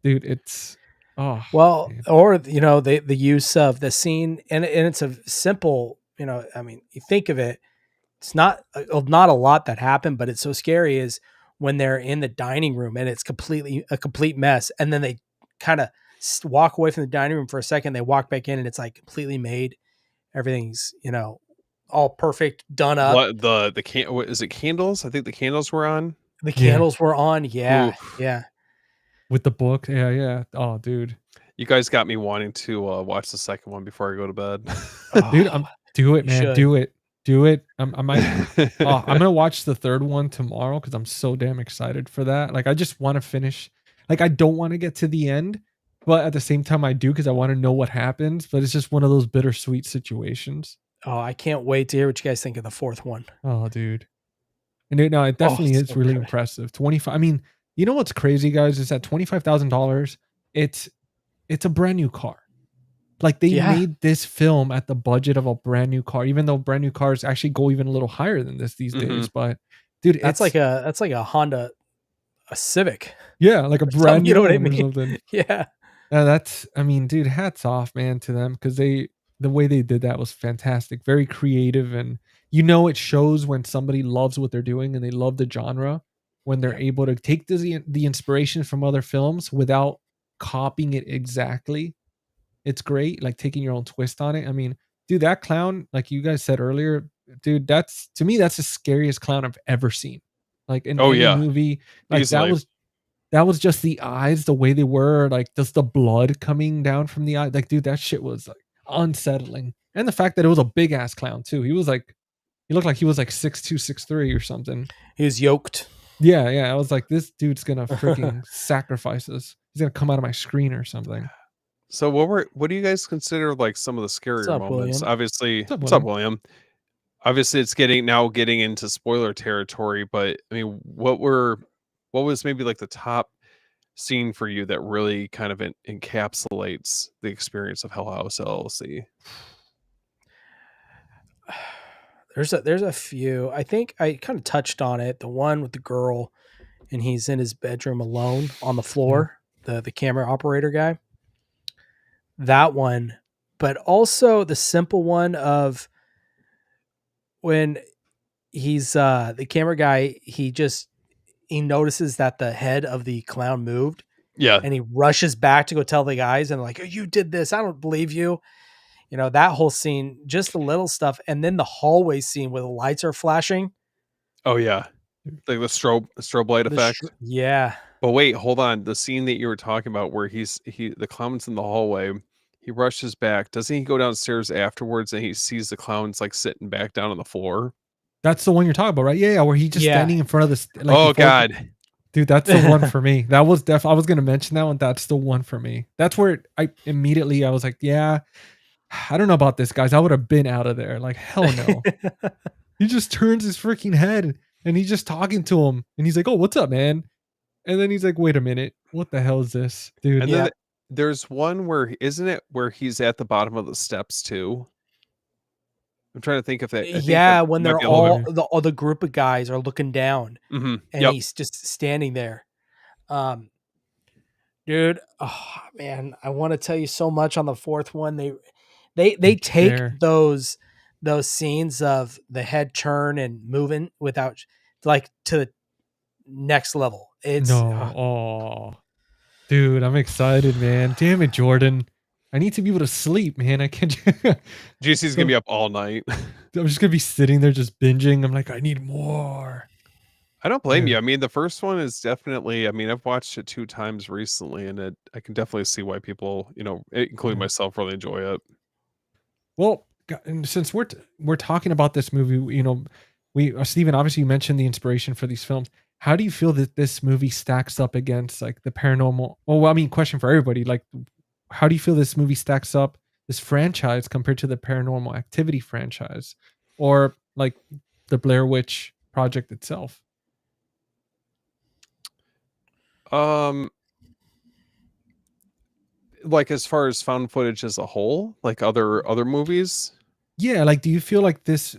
Dude, it's oh Well, man. or the use of the scene, and it's a simple, I mean, you think of it, it's not a lot that happened, but it's so scary is when they're in the dining room and it's completely a complete mess, and then they kind of walk away from the dining room for a second, they walk back in and it's like completely made, everything's all perfect, done up. What the can what is it candles? I think the candles were on. The Yeah. candles were on, yeah, Oof. yeah. With the book. Yeah, yeah. Oh, dude. You guys got me wanting to watch the second one before I go to bed. Dude, Oh, do it, you man. should. Do it. Do it. I might I'm gonna watch the third one tomorrow because I'm so damn excited for that. Like, I just want to finish. Like, I don't want to get to the end, but at the same time, I do because I want to know what happens. But it's just one of those bittersweet situations. Oh, I can't wait to hear what you guys think of the fourth one. Oh, dude. And no, it Oh, definitely is so really good. impressive. 25. I mean, you know what's crazy, guys, is that $25,000. It's a brand new car. Like they Yeah, made this film at the budget of a brand new car, even though brand new cars actually go even a little higher than this these days. Mhm. But dude, that's like a Honda, a Civic yeah, like a or something. brand You new know what I one or mean? something. Yeah. I mean, dude, hats off, man, to them because the way they did that was fantastic, very creative, and it shows when somebody loves what they're doing and they love the genre when they're Yep. able to take the inspiration from other films without copying it exactly. It's great, like taking your own twist on it. I mean, dude, that clown, like you guys said earlier, dude, that's to me, that's the scariest clown I've ever seen. Like in Oh any yeah, movie, like easily. that was just the eyes, the way they were, like just the blood coming down from the eye. Like, dude, that shit was like unsettling. And the fact that it was a big ass clown too. He looked like he was like 6'2", 6'3" or something. He was yoked. Yeah, yeah. I was like, this dude's gonna freaking sacrifice us. He's gonna come out of my screen or something. So what do you guys consider like some of the What's scarier up, moments? William? Obviously, What's up, what's up, William? William? Obviously, it's getting into spoiler territory, but I mean, what was maybe like the top scene for you that really kind of encapsulates the experience of Hell House LLC? There's a few. I think I kind of touched on it. The one with the girl, and he's in his bedroom alone on the Yeah. floor. The camera operator guy. That one, but also the simple one of when he's the camera guy. He notices that the head of the clown moved, Yeah. and he rushes back to go tell the guys and like, oh, you did this. I don't believe you. That whole scene, just the little stuff. And then the hallway scene where the lights are flashing. Oh yeah, like the strobe light effect. Yeah. But wait, hold on. The scene that you were talking about where the clown's in the hallway, he rushes back. Doesn't he go downstairs afterwards and he sees the clowns like sitting back down on the floor? That's the one you're talking about, right? Yeah, yeah, where he just Yeah. standing in front of like Oh before. god. Dude, that's the one for me. That was I was gonna mention that one. That's the one for me. That's where I was like, yeah, I don't know about this, guys. I would have been out of there. Like, hell no. He just turns his freaking head and he's just talking to him, and he's like, "Oh, what's up, man?" And then he's like, "Wait a minute, what the hell is this, dude?" And Yeah. then there's one where isn't it where he's at the bottom of the steps too? I'm trying to think if that I think that Yeah, when might they're be a little bit. all the other group of guys are looking down and Yep. he's just standing there. Um, dude, oh man, I want to tell you so much on the fourth one. They Don't you take dare. those those scenes of the head turn and moving without like to the next level. It's No. Oh, dude, I'm excited, man. Damn it, Jordan. I need to be able to sleep, man. I can't. GC's gonna be up all night. I'm just gonna be sitting there just binging. I'm like, I need more. I don't blame you. Yeah. I mean, the first one is definitely. I mean, I've watched it 2 times recently, and I can definitely see why people, including Yeah. myself, really enjoy it. Well, and since we're talking about this movie, Steven, obviously you mentioned the inspiration for these films. How do you feel that this movie stacks up against like the paranormal? Well, I mean, question for everybody: like, how do you feel this movie stacks up, this franchise, compared to the Paranormal Activity franchise, or like the Blair Witch Project itself? Um, like as far as found footage as a whole, like other movies. Yeah, like, do you feel like this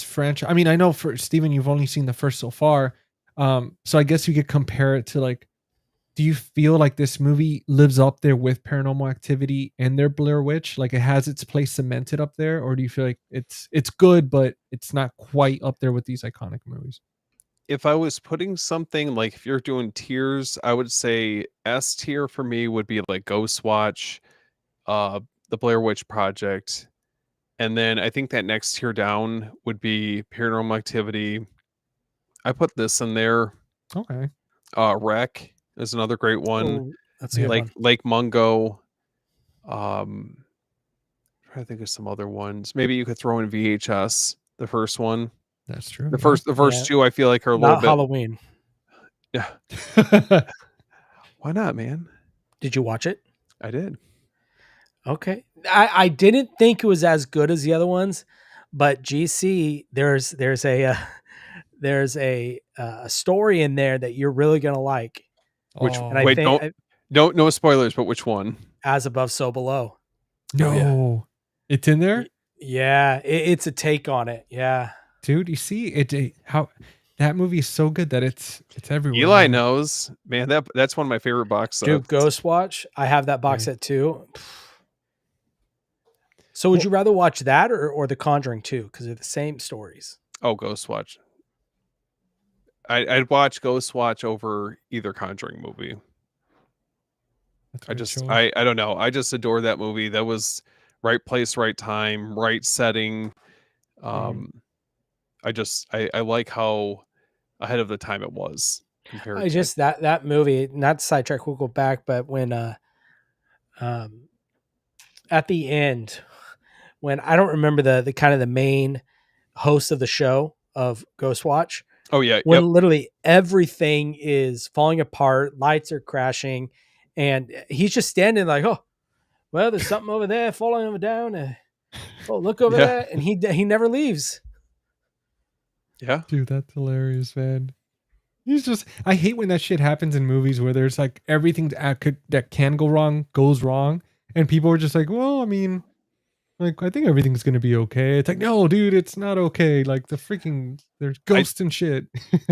franchise? I mean, I know for Steven, you've only seen the first so far, so I guess you could compare it to like. Do you feel like this movie lives up there with Paranormal Activity and their Blair Witch? Like it has its place cemented up there, or do you feel like it's good, but it's not quite up there with these iconic movies? If I was putting something like if you're doing tiers, I would say S tier for me would be like Ghost Watch, the Blair Witch Project, and then I think that next tier down would be Paranormal Activity. I put this in there. Okay, Wreck is another great one. oh, that's a Yeah. good Like one. Lake Mungo. Trying to think of some other ones. Maybe you could throw in VHS, the first one. that's true. The first Yeah. two I feel like are a little Not bit. Halloween. Yeah. Yeah. Why not, man? Did you watch it? I did. Okay. I didn't think it was as good as the other ones, but GC, there's a story in there that you're really gonna like. Which And I wait, think no spoilers, but which one? As Above, So Below. No, it's in there, Yeah, it's a take on it. Yeah. dude. You see how that movie is so good that it's everywhere. Eli man. knows, man. That's one of my favorite box sets. Dude, Ghost Watch. I have that box Yeah. set too. So would you rather watch that or The Conjuring 2? Because they're the same stories. Oh, Ghost Watch. I'd watch Ghost Watch over either Conjuring movie. That's a I good just choice. I don't know. I just adore that movie. That was right place, right time, right setting. I like how ahead of the time it was compared I to just that movie, not to sidetrack, we'll go back, but when at the end, when I don't remember the kind of the main host of the show of Ghost Watch, Oh yeah, when yep. literally everything is falling apart, lights are crashing, and he's just standing like, oh, well, there's something over there falling over down. Oh, look over Yeah. there, and he never leaves. Yeah. Dude, that's hilarious, man. He's just I hate when that shit happens in movies where there's like everything that can go wrong goes wrong, and people are just like, well, I mean, like I think everything's gonna be okay. It's like, no, dude, it's not okay. Like there's ghosts and shit.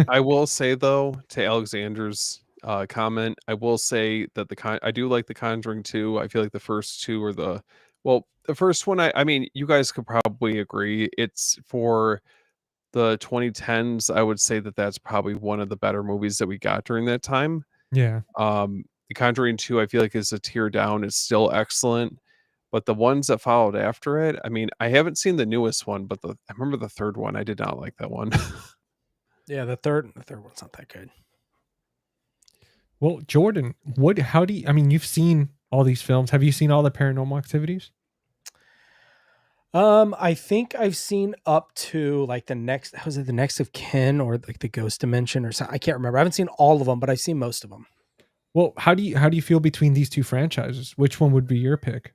I will say though, to Alexander's comment, I will say that I do like the Conjuring 2. I feel like the first two are the first one. I mean, you guys could probably agree. It's for the 2010s. I would say that that's probably one of the better movies that we got during that time. Yeah. The Conjuring 2, I feel like is a tier down. It's still excellent. But the ones that followed after it, I mean, I haven't seen the newest one, but I remember the third one. I did not like that one. Yeah, the third one's not that good. Well, Jordan, I mean, you've seen all these films. Have you seen all the Paranormal Activities? I think I've seen up to like the next of kin or like the Ghost Dimension or something. I can't remember. I haven't seen all of them, but I've seen most of them. Well, how do you feel between these two franchises? Which one would be your pick?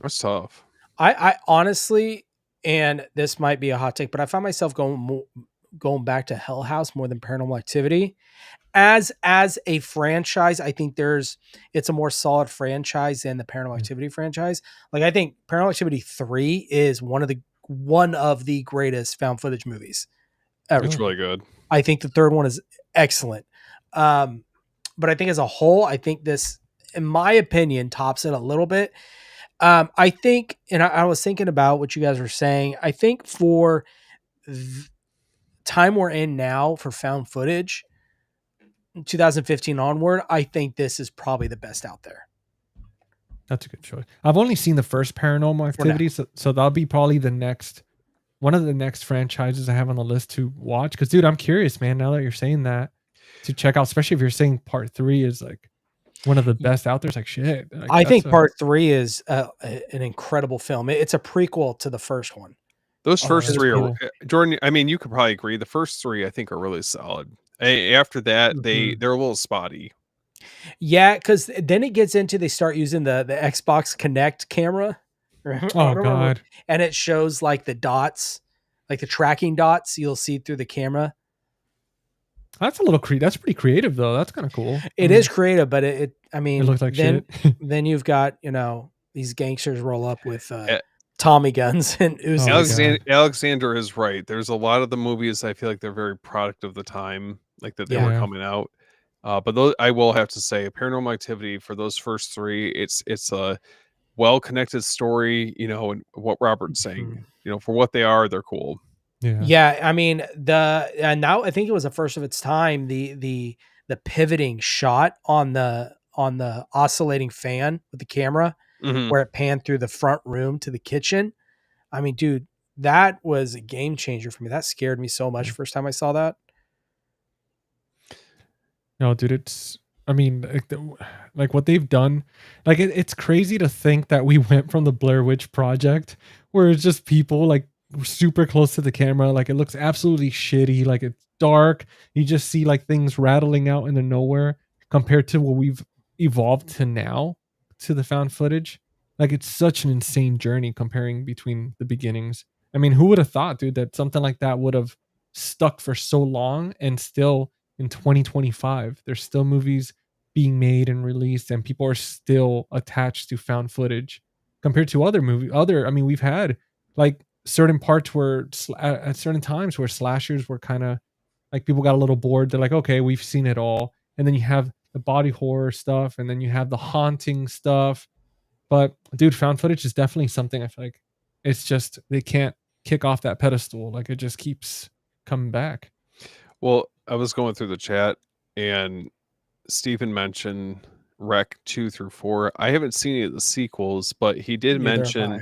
That's tough. I honestly, and this might be a hot take, but I find myself going back to Hell House more than Paranormal Activity. As a franchise, I think it's a more solid franchise than the Paranormal Activity franchise. Like I think Paranormal Activity 3 is one of the greatest found footage movies ever. It's really good. I think the third one is excellent. But I think as a whole, I think this, in my opinion, tops it a little bit. I think, and I was thinking about what you guys were saying. I think for the time we're in now for found footage, 2015 onward, I think this is probably the best out there. That's a good choice. I've only seen the first Paranormal Activity, so that'll be probably one of the next franchises I have on the list to watch. Because, dude, I'm curious, man. Now that you're saying that, to check out, especially if you're saying part 3 is like one of the best out there. It's like shit. Like, I think part 3 is an incredible film. It's a prequel to the first one. Those first 3 cool. are Jordan. I mean, you could probably agree. The first 3, I think, are really solid. After that, they're a little spotty. Yeah, because then it gets into they start using the Xbox Connect camera. Oh god! And it shows like the dots, like the tracking dots you'll see through the camera. That's a little that's pretty creative though. That's kind of cool. It is creative, but it looks like then, shit. Then you've got, these gangsters roll up with Tommy guns and Uzis. Alexander is right. There's a lot of the movies I feel like they're very product of the time, like that they were coming out. But those, I will have to say, Paranormal Activity, for those first 3, it's a well-connected story, and what Robert's saying, for what they are, they're cool. Yeah. I mean, now I think it was the first of its time, the pivoting shot on the oscillating fan with the camera, where it panned through the front room to the kitchen. I mean, dude, that was a game changer for me. That scared me so much first time I saw that. No, dude, like what they've done, like it's crazy to think that we went from the Blair Witch Project, where it's just people like super close to the camera, like it looks absolutely shitty, like it's dark, you just see like things rattling out into nowhere, compared to what we've evolved to now, to the found footage. Like it's such an insane journey comparing between the beginnings. I mean, who would have thought, dude, that something like that would have stuck for so long, and still in 2025 there's still movies being made and released, and people are still attached to found footage compared to other I mean, we've had like certain parts where at certain times where slashers were kind of like, people got a little bored, they're like, okay, we've seen it all. And then you have the body horror stuff, and then you have the haunting stuff. But dude, found footage is definitely something I feel like it's just, they can't kick off that pedestal. Like it just keeps coming back. Well, I was going through the chat and Stephen mentioned Rec 2 through 4. I haven't seen any of the sequels, but he did mention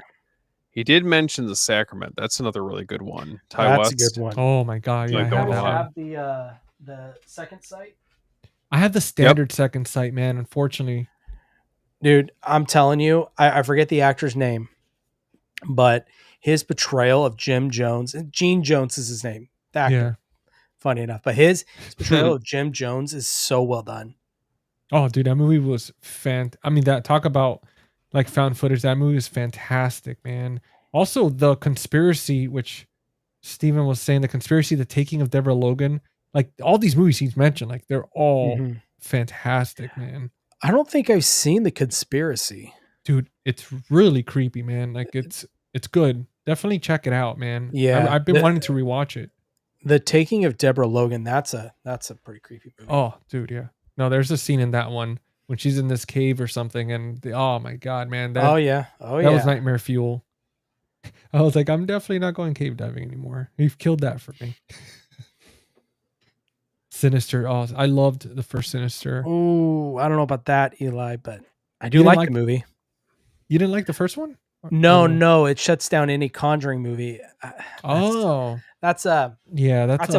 The Sacrament. That's another really good one. That's a good one. Oh my god, yeah. Like, I have the second sight. I have the standard second sight, man, unfortunately. Dude, I'm telling you, I forget the actor's name, but his portrayal of Jim Jones, and Gene Jones is his name, the actor. Yeah. Funny enough, but his portrayal of Jim Jones is so well done. Oh, dude, that movie was I mean, that talk about like found footage. That movie is fantastic, man. Also, the conspiracy, which Steven was saying, the conspiracy, the taking of Deborah Logan, like all these movies he's mentioned, like they're all fantastic, man. I don't think I've seen The Conspiracy. Dude, it's really creepy, man. Like it's good. Definitely check it out, man. Yeah, I've been wanting to rewatch it. The Taking of Deborah Logan, that's a pretty creepy movie. Oh, dude, yeah. No, there's a scene in that one when she's in this cave or something, and oh my god, man. That was nightmare fuel. I was like, I'm definitely not going cave diving anymore. You've killed that for me. Sinister. Oh, I loved the first Sinister. Oh, I don't know about that, Eli, but I do like the movie. You didn't like the first one? No, it shuts down any Conjuring movie. That's a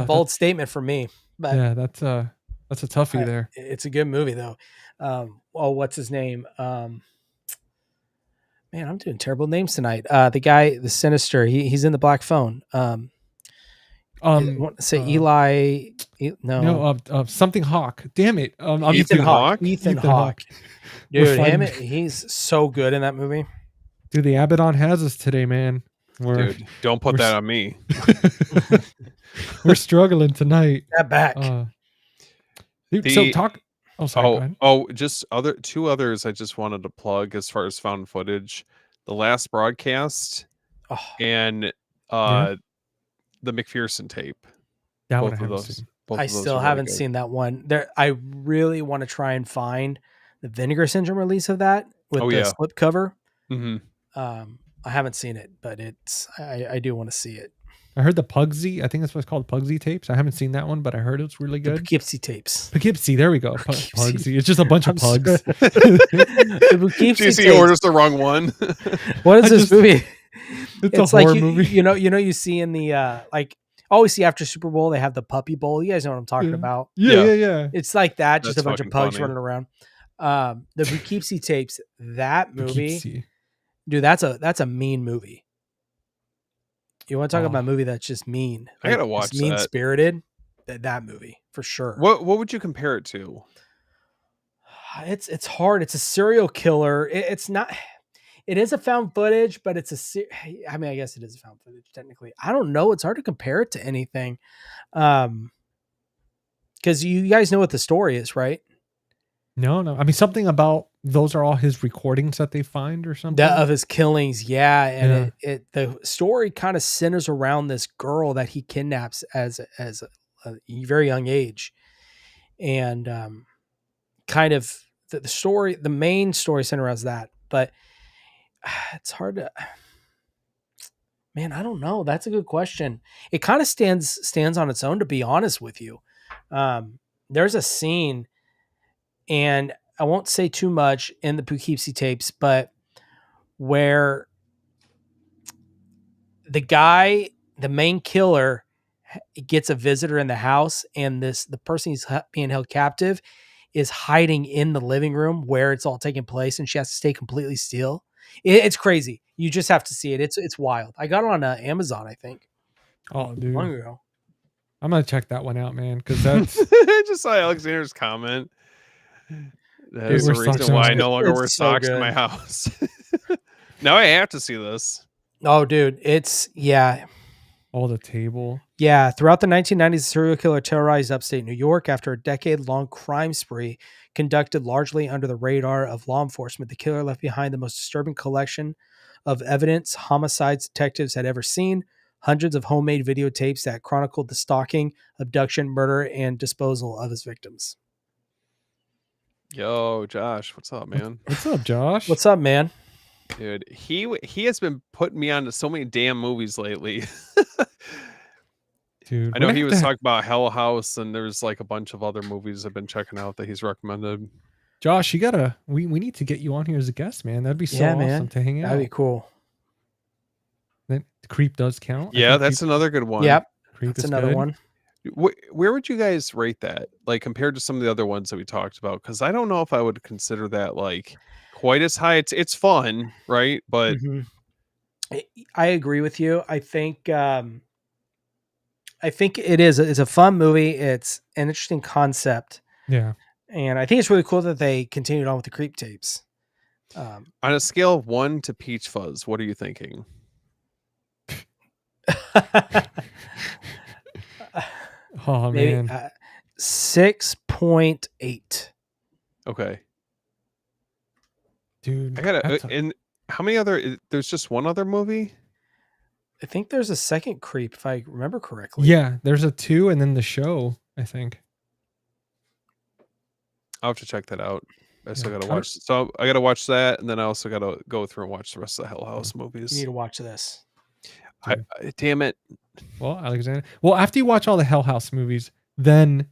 bold statement for me. But yeah, that's a toughie there. It's a good movie though. What's his name? Man, I'm doing terrible names tonight. The guy, the Sinister, he's in the Black Phone. Eli. Something Hawk. Damn it. Ethan Hawke. Dude, he's so good in that movie. Dude, the Abaddon has us today, man. Dude, don't put that on me. We're struggling tonight. That back. Just two others I just wanted to plug as far as found footage. The Last Broadcast and the McPherson tape. That one I haven't seen. I still haven't seen that one. I really want to try and find the Vinegar Syndrome release of that with the slip cover. I haven't seen it, but I do want to see it. I heard the Pugsy. I think that's what's called Pugsy tapes. I haven't seen that one, but I heard it's really The good. Poughkeepsie tapes. Poughkeepsie. There we go. Poughkeepsie. Pugsy. It's just a bunch of I'm sorry. pugs. The Poughkeepsie JC tapes. orders the wrong one. What is I this just- movie? It's a like horror movie. you see in the like always see after Super Bowl they have the puppy bowl. You guys know what I'm talking Yeah. about. Yeah. It's like that, just That's a bunch of fucking pugs funny. running around. The Poughkeepsie tapes, that movie, Poughkeepsie. dude, that's a mean movie. You want to talk Oh. about a movie that's just mean? I gotta watch mean that. spirited. That movie for sure. What would you compare it to? It's hard. It's a serial killer. It's not. It is a found footage, but it's I mean, I guess it is a found footage technically. I don't know. It's hard to compare it to anything, because you guys know what the story is, right? No. I mean, something about those are all his recordings that they find or something. Of his killings, yeah. And the story kind of centers around this girl that he kidnaps as a very young age, and kind of the story, the main story centers around that, but it's hard to, man, I don't know. That's a good question. It kind of stands on its own, to be honest with you. There's a scene, and I won't say too much in the Poughkeepsie tapes, but where the main killer gets a visitor in the house, and the person he's being held captive is hiding in the living room where it's all taking place, and she has to stay completely still. It's crazy. You just have to see it. It's wild. I got it on Amazon, I think. Oh, dude. Long ago. I'm gonna check that one out, man, because that's I just saw Alexander's comment. That's we're the reason sucking why I on no longer It's wear so socks in good. my house. Now I have to see this. Oh, dude. all the table. Yeah, throughout the 1990s, the serial killer terrorized upstate New York after a decade-long crime spree conducted largely under the radar of law enforcement. The killer left behind the most disturbing collection of evidence homicides detectives had ever seen, hundreds of homemade videotapes that chronicled the stalking, abduction, murder, and disposal of his victims. Yo, Josh, what's up, man? What's up, Josh? What's up, man? Dude, he has been putting me onto so many damn movies lately. Dude, I know we're he gonna was have to- talking about Hell House, and there's like a bunch of other movies I've been checking out that he's recommended. Josh, we need to get you on here as a guest, man. That'd be so Yeah, awesome man. to hang out. That'd be cool. That Creep does count. I Yeah, think that's another good one. Yep, Creep that's is another good. one. Where would you guys rate that, like compared to some of the other ones that we talked about? Because I don't know if I would consider that like quite as high. It's fun, right? But Mhm. I agree with you. I think it is. It's a fun movie. It's an interesting concept, Yeah. and I think it's really cool that they continued on with the creep tapes. on a scale of 1 to Peach Fuzz, what are you thinking? Oh Maybe man. 6.8. Okay, Dude. I gotta. that's a- And how many other? There's just one other movie. I think there's a second creep, if I remember correctly. yeah, there's a 2 and then the show, I think. I'll have to check that out. I still Yeah, gotta kinda- watch. So I gotta watch that, and then I also gotta go through and watch the rest of the Hell House You movies. need to watch this. Damn it! Well, Alexander. Well, after you watch all the Hell House movies, then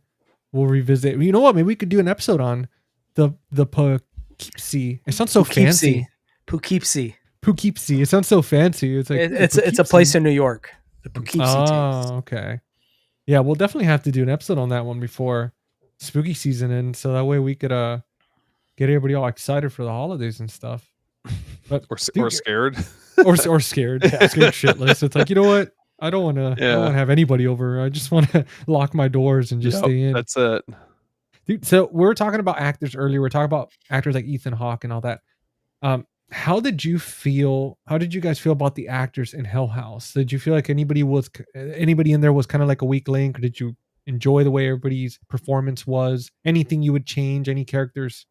we'll revisit. You know what? Maybe we could do an episode on the Poughkeepsie. It sounds so fancy. Poughkeepsie. Poughkeepsie. It sounds so fancy. It's like It's a place in New York. The Poughkeepsie tapes. Oh, okay. Yeah, we'll definitely have to do an episode on that one before spooky season ends, so that way we could get everybody all excited for the holidays and stuff. But Or dude, scared. or scared, scared shitless. It's like, you know what? I don't want to. I don't want to have anybody over. I just want to lock my doors and just Yep, stay in. That's it. Dude, so we were talking about actors earlier. We're talking about actors like Ethan Hawke and all that. How did you feel? How did you guys feel about the actors in Hell House? Did you feel like anybody in there was kind of like a weak link, or did you enjoy the way everybody's performance was? Anything you would change? Any characters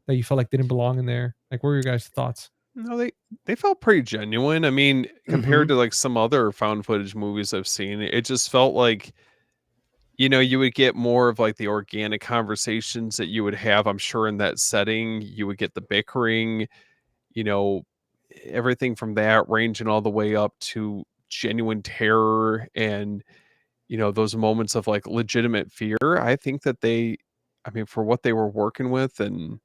that you felt like didn't belong in there? Like, what were your guys' thoughts? No, they felt pretty genuine. I mean, compared to like some other found footage movies I've seen, it just felt like, you know, you would get more of like the organic conversations that you would have, I'm sure, in that setting. You would get the bickering, you know, everything from that ranging all the way up to genuine terror and, those moments of like legitimate fear. I think that I mean, for what they were working with, and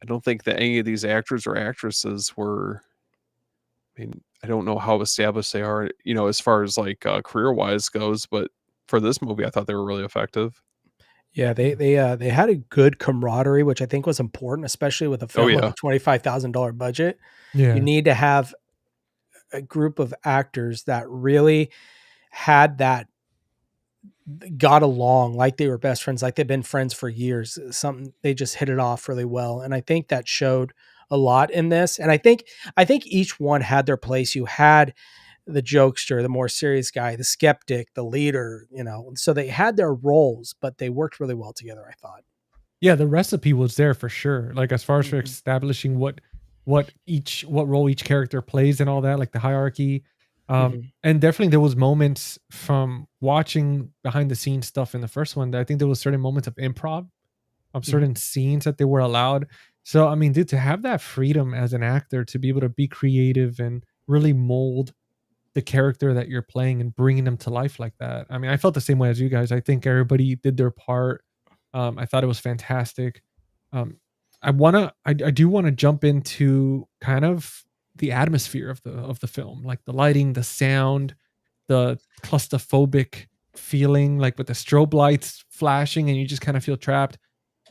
I don't think that any of these actors or actresses were, I mean, I don't know how established they are, as far as like career wise goes, but for this movie, I thought they were really effective. Yeah, they had a good camaraderie, which I think was important, especially with a Oh film with yeah. a $25,000 budget. You Yeah. need to have a group of actors that really had that got along like they were best friends, like they've been friends for years. Something they just hit it off really well, and I think that showed a lot in this. And I think each one had their place. You had the jokester, the more serious guy, the skeptic, the leader, so they had their roles, but they worked really well together, I thought. Yeah, the recipe was there for sure. Like as far as for Mhm. establishing what role each character plays and all that, like the hierarchy. Mhm. And definitely there was moments from watching behind the scenes stuff in the first one that I think there was certain moments of improv of Mhm. certain scenes that they were allowed. So I mean, dude, to have that freedom as an actor to be able to be creative and really mold the character that you're playing and bringing them to life like that. I mean, I felt the same way as you guys. I think everybody did their part. I thought it was fantastic. Um, I do want to jump into kind of the atmosphere of the film, like the lighting, the sound, the claustrophobic feeling, like with the strobe lights flashing, and you just kind of feel trapped.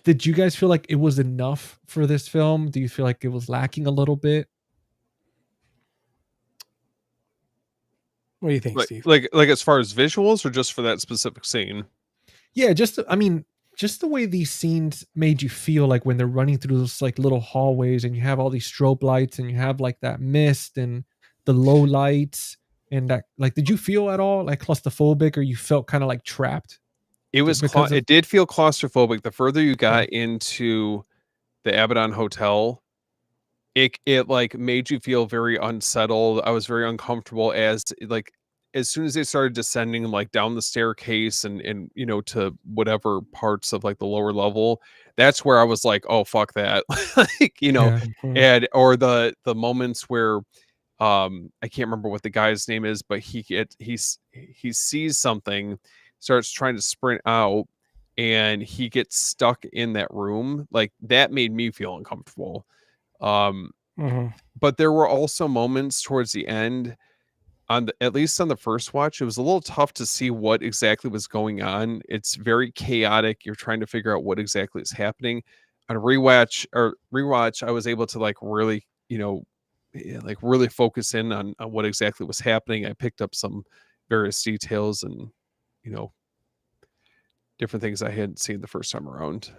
Did you guys feel like it was enough for this film? Do you feel like it was lacking a little bit? What do you think, Like Steve? like as far as visuals or just for that specific scene? Yeah, I mean, just the way these scenes made you feel like when they're running through those like little hallways and you have all these strobe lights and you have like that mist and the low lights and that like did you feel at all like claustrophobic or you felt kind of like trapped because of It did feel claustrophobic. The further you yeah. got into the Abaddon Hotel, it like made you feel very unsettled. I was very uncomfortable as soon as they started descending like down the staircase and to whatever parts of like the lower level, that's where I was like, oh fuck that. like, Yeah. Mhm. and or the moments where I can't remember what the guy's name is, but he sees something, starts trying to sprint out, and he gets stuck in that room. Like that made me feel uncomfortable. Um, Mhm. but there were also moments towards the end at least on the first watch, it was a little tough to see what exactly was going on. It's very chaotic. You're trying to figure out what exactly is happening. On a rewatch, I was able to like really, like really focus in on what exactly was happening. I picked up some various details and, you know, different things I hadn't seen the first time around.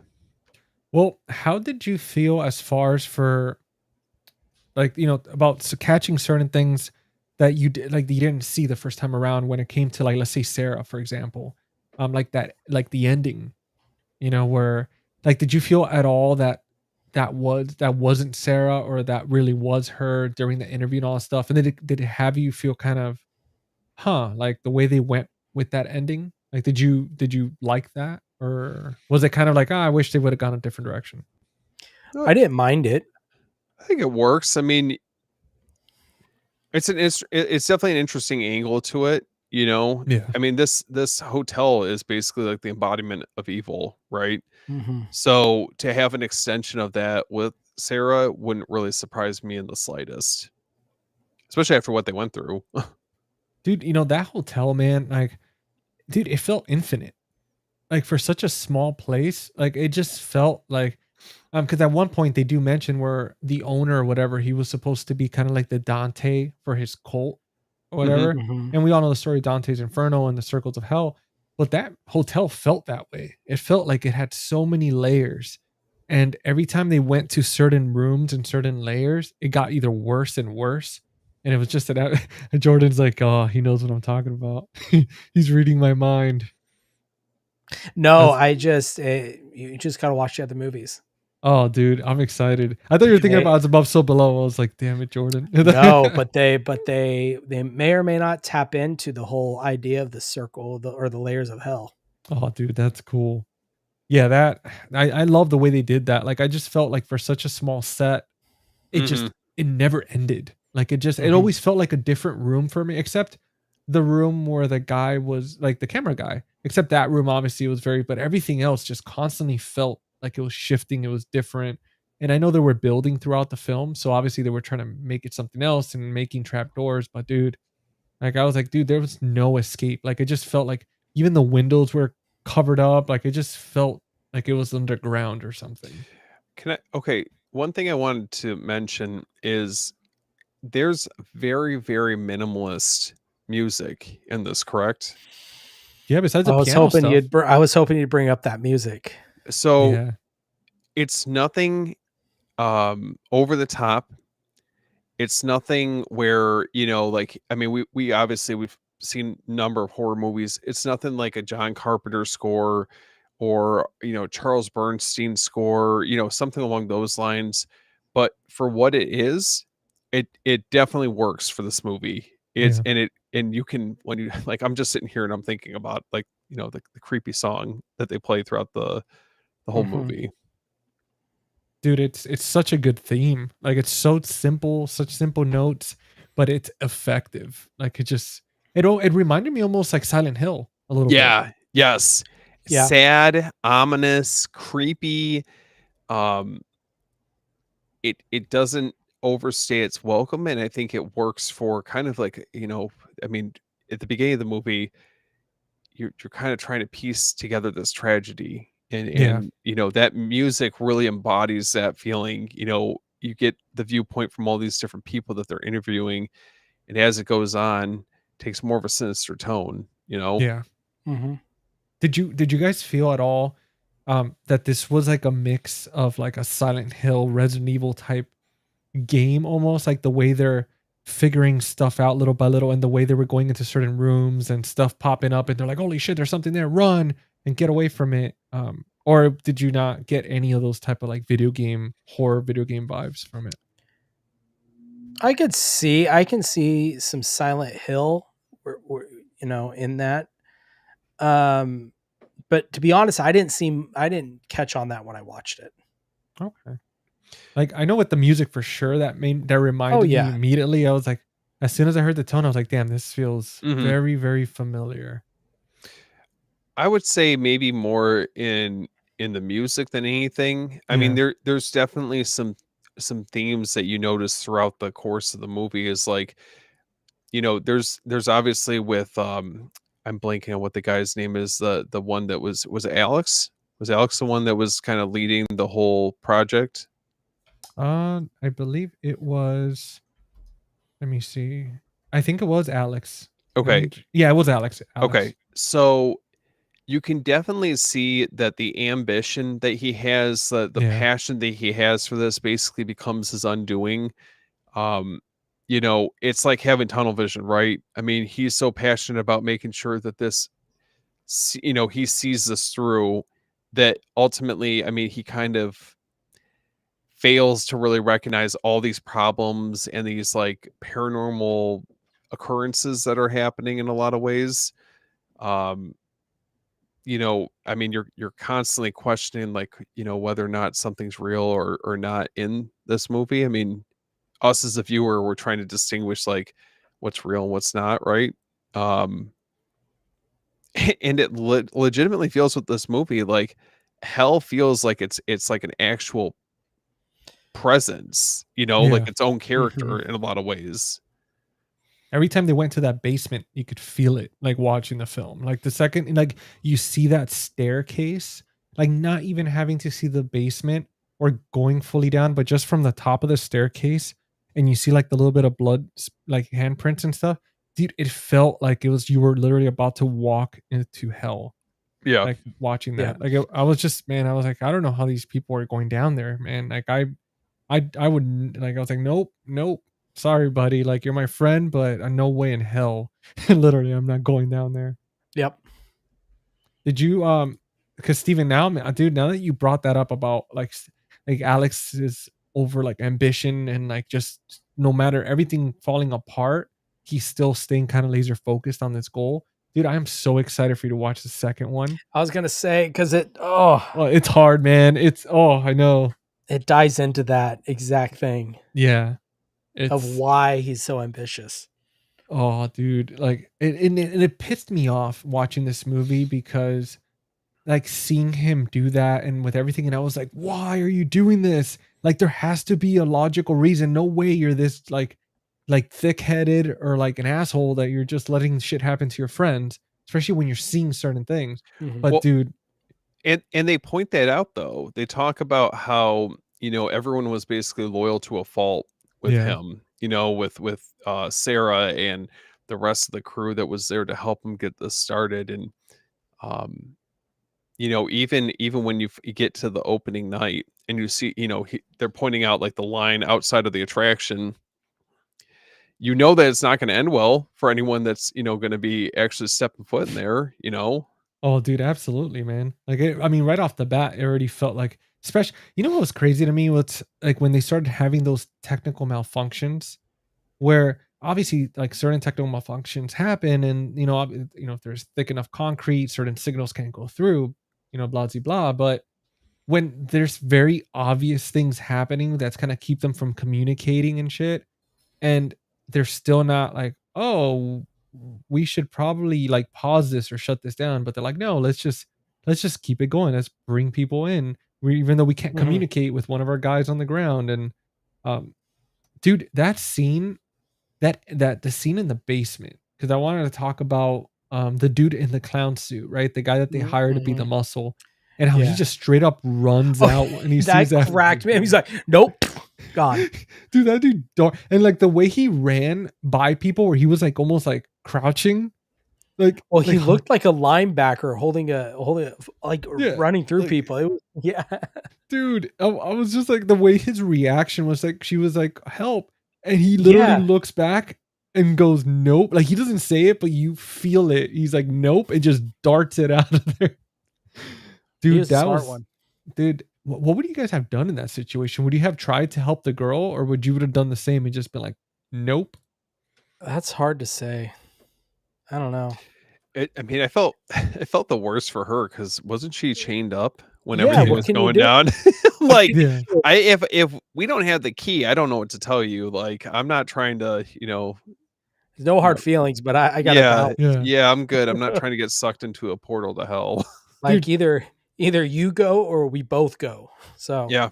Well, how did you feel as far as for like about catching certain things that you did like that you didn't see the first time around when it came to like let's say Sarah for example, like that like the ending, where like did you feel at all that that wasn't Sarah or that really was her during the interview and all that stuff, and did it have you feel kind of like the way they went with that ending, like did you like that or was it kind of like I wish they would have gone a different direction? Uh, I didn't mind it. I think it works. I mean, it's definitely an interesting angle to it, you know? Yeah. I mean, this hotel is basically like the embodiment of evil, right? Mhm. So to have an extension of that with Sarah wouldn't really surprise me in the slightest, especially after what they went through. Dude, that hotel, man, like, dude, it felt infinite. Like for such a small place, like it just felt like because at one point they do mention where the owner or whatever, he was supposed to be kind of like the Dante for his cult or Mhm. whatever. Mhm. And we all know the story of Dante's Inferno and the Circles of Hell. But that hotel felt that way. It felt like it had so many layers. And every time they went to certain rooms and certain layers, it got either worse and worse. And it was just that Jordan's like, oh, he knows what I'm talking about. He's reading my mind. No, That's I just you just gotta watch the other movies. oh, dude, I'm excited. I thought you were thinking They about It's Above So Below. I was like, damn it, Jordan. no, but they may or may not tap into the whole idea of the circle or the layers of hell. Oh, dude, that's cool. Yeah, I love the way they did that. Like I just felt like for such a small set, it just Mhm. it never ended. Like it Mhm. always felt like a different room for me, except the room where the guy was like the camera guy. Except that room obviously was but everything else just constantly felt like it was shifting, it was different. And I know they were building throughout the film, so obviously they were trying to make it something else and making trapdoors. But dude, like I was like, dude, there was no escape. Like it just felt like even the windows were covered up. Like it just felt like it was underground or something. Okay, one thing I wanted to mention is there's very, very minimalist music in this, correct? Yeah, besides I the was piano hoping stuff. I was hoping you'd bring up that music. So Yeah. it's nothing over the top. It's nothing where, like, I mean, we obviously we've seen a number of horror movies. It's nothing like a John Carpenter score or, Charles Bernstein score, something along those lines. But for what it is, it definitely works for this movie. Yeah. And you can, when you like, I'm just sitting here and I'm thinking about, like, the creepy song that they play throughout the whole Mhm. movie. Dude, it's such a good theme. Like it's so simple, such simple notes, but it's effective. Like it reminded me almost like Silent Hill a little bit. Yeah. Yes. Yeah. Sad, ominous, creepy. Um, it doesn't overstay its welcome, and I think it works for kind of like, I mean, at the beginning of the movie, you're kind of trying to piece together this tragedy, and Yeah. that music really embodies that feeling. You get the viewpoint from all these different people that they're interviewing, and as it goes on, takes more of a sinister tone. Yeah. Mhm. Did you guys feel at all that this was like a mix of like a Silent Hill, Resident Evil type game, almost like the way they're figuring stuff out little by little and the way they were going into certain rooms and stuff popping up and they're like, holy shit, there's something there, run and get away from it. Or did you not get any of those type of like horror video game vibes from it? I can see some Silent Hill, in that. Um, but to be honest, I didn't catch on that when I watched it. Okay. Like I know with the music for sure that Oh reminded me yeah, immediately. I was like, as soon as I heard the tone, I was like, damn, this feels Mhm. very, very familiar. I would say maybe more in the music than anything. I mean, Yeah. there's definitely some themes that you notice throughout the course of the movie is like, there's obviously with I'm blanking on what the guy's name is, the one that was it Alex? Was Alex the one that was kind of leading the whole project? I believe it was. Let me see. I think it was Alex. Okay. Yeah, it was Alex. Alex. Okay. So you can definitely see that the ambition that he has, the Yeah. passion that he has for this basically becomes his undoing. Um, it's like having tunnel vision, right? I mean, he's so passionate about making sure that he sees this through that ultimately, I mean, he kind of fails to really recognize all these problems and these like paranormal occurrences that are happening in a lot of ways. Um, I mean, you're constantly questioning, like, whether or not something's real or not in this movie. I mean, us as a viewer, we're trying to distinguish like what's real and what's not, right? Um, and it legitimately feels with this movie like hell feels like it's like an actual presence, like Yeah. its own character Mhm. in a lot of ways. Every time they went to that basement, you could feel it like watching the film. Like the second like you see that staircase, like not even having to see the basement or going fully down, but just from the top of the staircase and you see like the little bit of blood like handprints and stuff. Dude, it felt like it was you were literally about to walk into hell. Yeah. Like watching Yeah. that. Like I was just man, I was like, I don't know how these people are going down there, man. Like I wouldn't like I was like, nope, nope. Sorry, buddy. Like you're my friend, but no way in hell. Literally, I'm not going down there. Yep. Did you because Steven now, man, dude, now that you brought that up about like Alex's over like ambition and like just no matter everything falling apart, he's still staying kind of laser focused on this goal. Dude, I am so excited for you to watch the second one. I was gonna say because Well, it's hard, man. I know. it dives into that exact thing. Yeah. of It's why he's so ambitious. oh, dude, like it pissed me off watching this movie because like seeing him do that and with everything, and I was like, why are you doing this? Like there has to be a logical reason. No way you're this like thick-headed or like an asshole that you're just letting shit happen to your friends, especially when you're seeing certain things. Mhm. But Well, dude, and they point that out though. They talk about how, everyone was basically loyal to a fault with yeah. him, with Sarah and the rest of the crew that was there to help him get this started. And um, even when you get to the opening night and you see, they're pointing out like the line outside of the attraction, that it's not going to end well for anyone that's, going to be actually stepping foot in there. Oh, dude, absolutely, man. Like, I mean, right off the bat, it already felt like, especially, what was crazy to me was like when they started having those technical malfunctions, where obviously, like certain technical malfunctions happen, and if there's thick enough concrete, certain signals can't go through, blah blah blah. But when there's very obvious things happening that's kind of keep them from communicating and shit, and they're still not like, oh, we should probably like pause this or shut this down, but they're like, no, let's just keep it going, let's bring people in, even though we can't Mhm. communicate with one of our guys on the ground. And um dude, that scene, that the scene in the basement, because I wanted to talk about the dude in the clown suit, right, the guy that they Mhm, hired to be the mhm. muscle, and how he Yeah. just straight up runs Oh, out when he sees that that. cracked me. He's like, nope, gone. Dude, that dude dark, and like the way he ran by people, where he was like almost like crouching, like Well, like he looked like a linebacker holding like yeah, running through like people. It was, yeah. dude, I was just like the way his reaction was, like she was like help, and he literally Yeah. looks back and goes nope, like he doesn't say it, but you feel it. He's like nope, and just darts it out of there. He Dude, was a that smart was one. dude. What would you guys have done in that situation? Would you have tried to help the girl, or would you would have done the same and just been like nope? That's hard to say. I don't know. I mean, I felt the worst for her because wasn't she chained up when Yeah, everything Yeah, what was can you going do? down? What can Like, yeah. you do? if we don't have the key, I don't know what to tell you. Like, I'm not trying to, There's no you hard know, feelings, but I gotta yeah, bounce. Yeah. yeah, I'm good. I'm not trying to get sucked into a portal to hell. Like Dude, either you go or we both go. So Yeah,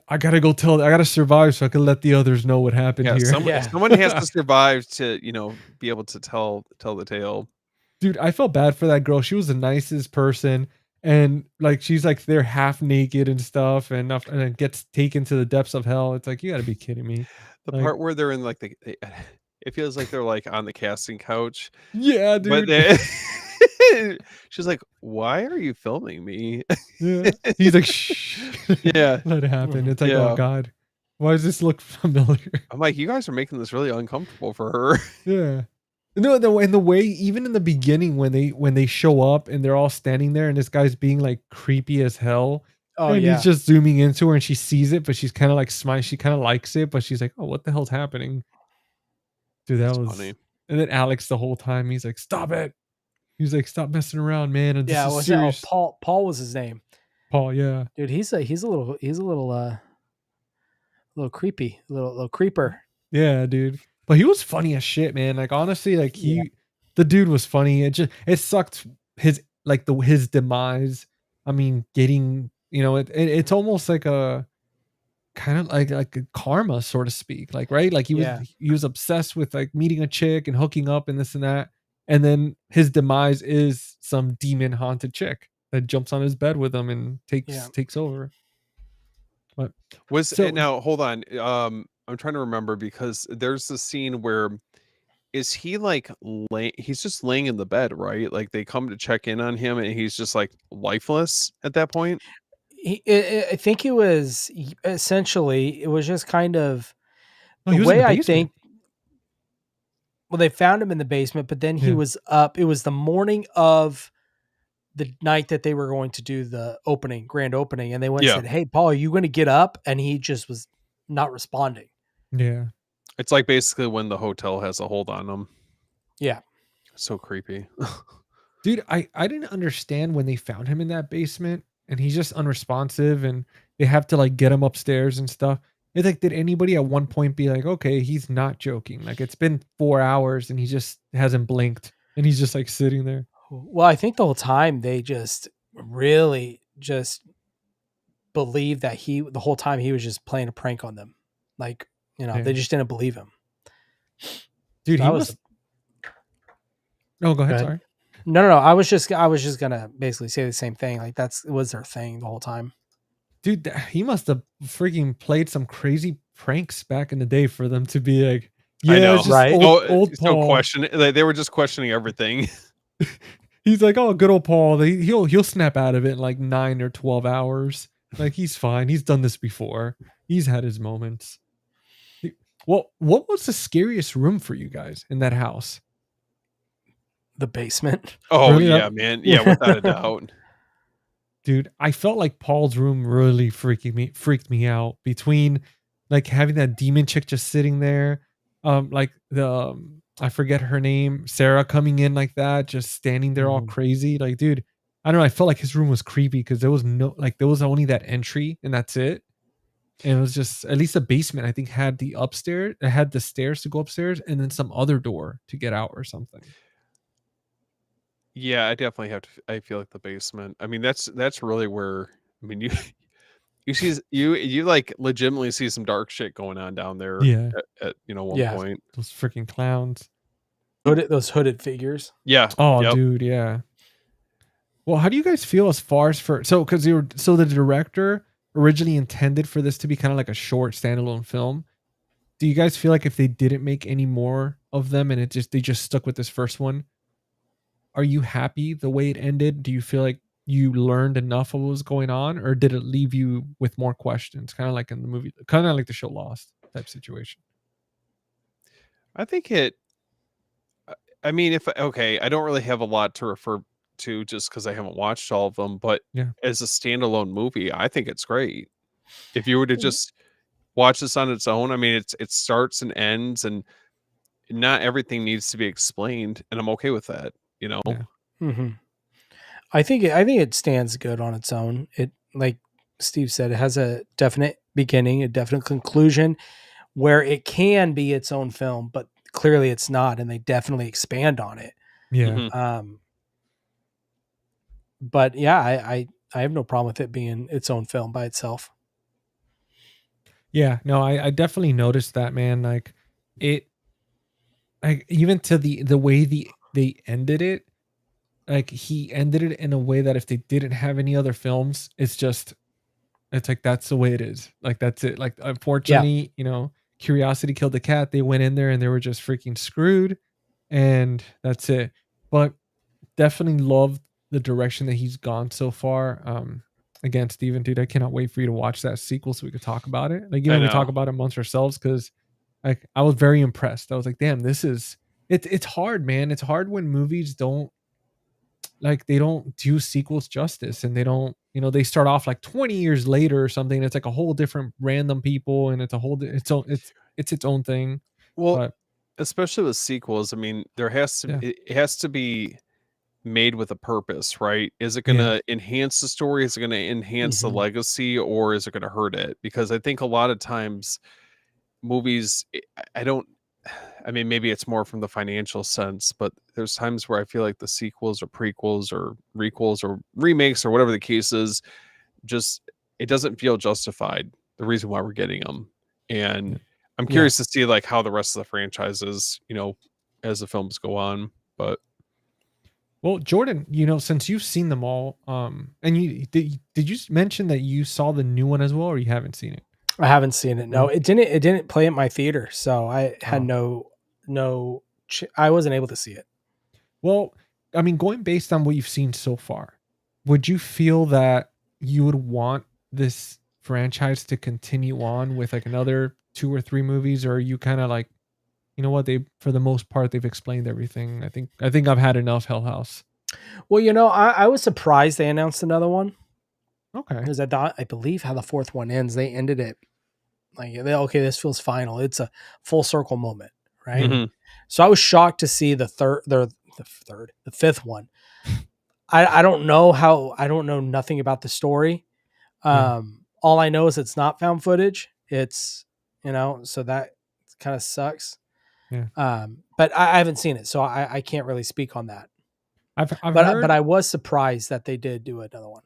I gotta go tell. I gotta survive so I can let the others know what happened yeah. here. yeah. Someone has to survive to, be able to tell the tale. Dude, I felt bad for that girl. She was the nicest person, and like she's like they're half naked and stuff, and it gets taken to the depths of hell. It's like you gotta be kidding me. The Like, part where they're in like it feels like they're like on the casting couch. yeah, But dude. then she's like, "Why are you filming me?" Yeah. He's like, shh, Yeah, let it happen. Mhm. It's like, oh yeah. God, why does this look familiar? I'm like, "You guys are making this really uncomfortable for her." Yeah. No, the way even in the beginning when they show up and they're all standing there and this guy's being like creepy as hell, Oh and he's yeah. just zooming into her and she sees it, but she's kind of like smiling. She kind of likes it, but she's like, oh, what the hell's happening? Dude, that That's was. funny. And then Alex the whole time he's like, stop it. He's like, stop messing around, man. And this Yeah. is Was that? Oh, serious. Paul was his name. Paul, yeah. Dude, he's a little creepy, little creeper. Yeah, dude. But he was funny as shit, man. Like honestly, like Yeah. the dude was funny. It sucked his demise. I mean, getting it's almost like a kind of like a karma, so to speak. Like right, like Yeah. he was obsessed with like meeting a chick and hooking up and this and that, and then his demise is some demon haunted chick that jumps on his bed with him and Yeah. takes over. But Was so now hold on. I'm trying to remember because there's the scene where is he like he's just laying in the bed, right? Like they come to check in on him and he's just like lifeless at that point. I think it was essentially it was just kind of no, the he was in the way I basement. think. Well, they found him in the basement, but then he Yeah, was up. It was the morning of the night that they were going to do the grand opening, and they went and Yeah. said, "Hey, Paul, are you going to get up?" And he just was not responding. yeah. It's like basically when the hotel has a hold on him. Yeah. So creepy. Dude, I didn't understand when they found him in that basement and he's just unresponsive and they have to like get him upstairs and stuff. It's like, did anybody at one point be like, okay, he's not joking? Like, it's been 4 hours and he just hasn't blinked and he's just like sitting there. Well, I think the whole time they just really just believed that the whole time he was just playing a prank on them. Like, Yeah. they just didn't believe him. Dude, So he that was must. Oh, go ahead. Go ahead. Sorry. No. I was just gonna basically say the same thing. Like was their thing the whole time. Dude, he must have freaking played some crazy pranks back in the day for them to be like, I yeah, know. it's just Right. old So Paul. they were just questioning everything. He's like, oh, good old Paul. He'll snap out of it in like 9 or 12 hours. Like, he's fine. He's done this before. He's had his moments. Well, what was the scariest room for you guys in that house? The basement. Oh Really? yeah, man. Yeah, without a doubt. Dude, I felt like Paul's room really freaked me out, between like having that demon chick just sitting there, like I forget her name, Sarah, coming in like that, just standing there all Mhm. crazy. Like, dude, I don't know. I felt like his room was creepy because there was there was only that entry and that's it. And it was just, at least the basement, I think, had the upstairs, it had the stairs to go upstairs and then some other door to get out or something. Yeah, I definitely have to. I feel like the basement. I mean, that's really where. I mean, you you like legitimately see some dark shit going on down there. Yeah. At one Yeah. point. Those freaking clowns. Those hooded figures. Yeah. Oh, Yep. dude, yeah. Well, how do you guys feel as far as because the director originally intended for this to be kind of like a short standalone film. Do you guys feel like if they didn't make any more of them and they just stuck with this first one, are you happy the way it ended? Do you feel like you learned enough of what was going on, or did it leave you with more questions? Kind of like in the movie, kind of like the show Lost type situation. I think it. I mean, I don't really have a lot to refer to just because I haven't watched all of them, but Yeah. as a standalone movie, I think it's great. If you were to just watch this on its own, I mean, it starts and ends, and not everything needs to be explained, and I'm okay with that. Yeah. Mm-hmm. I think it stands good on its own. It, like Steve said, it has a definite beginning, a definite conclusion, where it can be its own film, but clearly it's not, and they definitely expand on it. Yeah. Mhm. But yeah, I have no problem with it being its own film by itself. Yeah. No, I definitely noticed that, man. Like, it, like, even to the way they ended it, like, he ended it in a way that if they didn't have any other films, it's like, that's the way it is. Like, that's it. Like, unfortunately, curiosity killed the cat. They went in there and they were just freaking screwed, and that's it. But definitely love the direction that he's gone so far. Again, Steven, dude, I cannot wait for you to watch that sequel so we could talk about it. Like, I even we talk know. about it amongst ourselves, because like, I was very impressed. I was like, damn, this is it's hard, man. It's hard when movies don't, like, they don't do sequels justice, and they don't, they start off like 20 years later or something. It's like a whole different random people, and it's a whole it's its own thing. Well, But especially with sequels, I mean, there has to yeah, it has to be made with a purpose, right? Is it going yeah, to enhance the story? Is it going to enhance the Mhm. legacy, or is it going to hurt it? Because I think a lot of times movies, I don't. I mean, maybe it's more from the financial sense, but there's times where I feel like the sequels or prequels or requels or remakes or whatever the case is, just it doesn't feel justified. The reason why we're getting them, and yeah. I'm Yeah. curious to see like how the rest of the franchises, as the films go on. But Well, Jordan, since you've seen them all, and did you mention that you saw the new one as well, or you haven't seen it? I haven't seen it. No, No? it didn't play at my theater, so I had Oh. I wasn't able to see it. Well, I mean, going based on what you've seen so far, would you feel that you would want this franchise to continue on with like another 2 or 3 movies, or are you kind of like, you know what, they, for the most part, they've explained everything. I think I've had enough, Hell House. Well, I was surprised they announced another one, Okay. because I believe how the fourth one ends, they ended it like, okay, this feels final. It's a full circle moment, right? Yeah. mhm. So I was shocked to see the fifth one. I don't know I don't know nothing about the story. Yeah. All I know is it's not found footage. It's so that kind of sucks. Yeah. But I haven't seen it, so I can't really speak on that. I've But heard, I was surprised that they did do another one.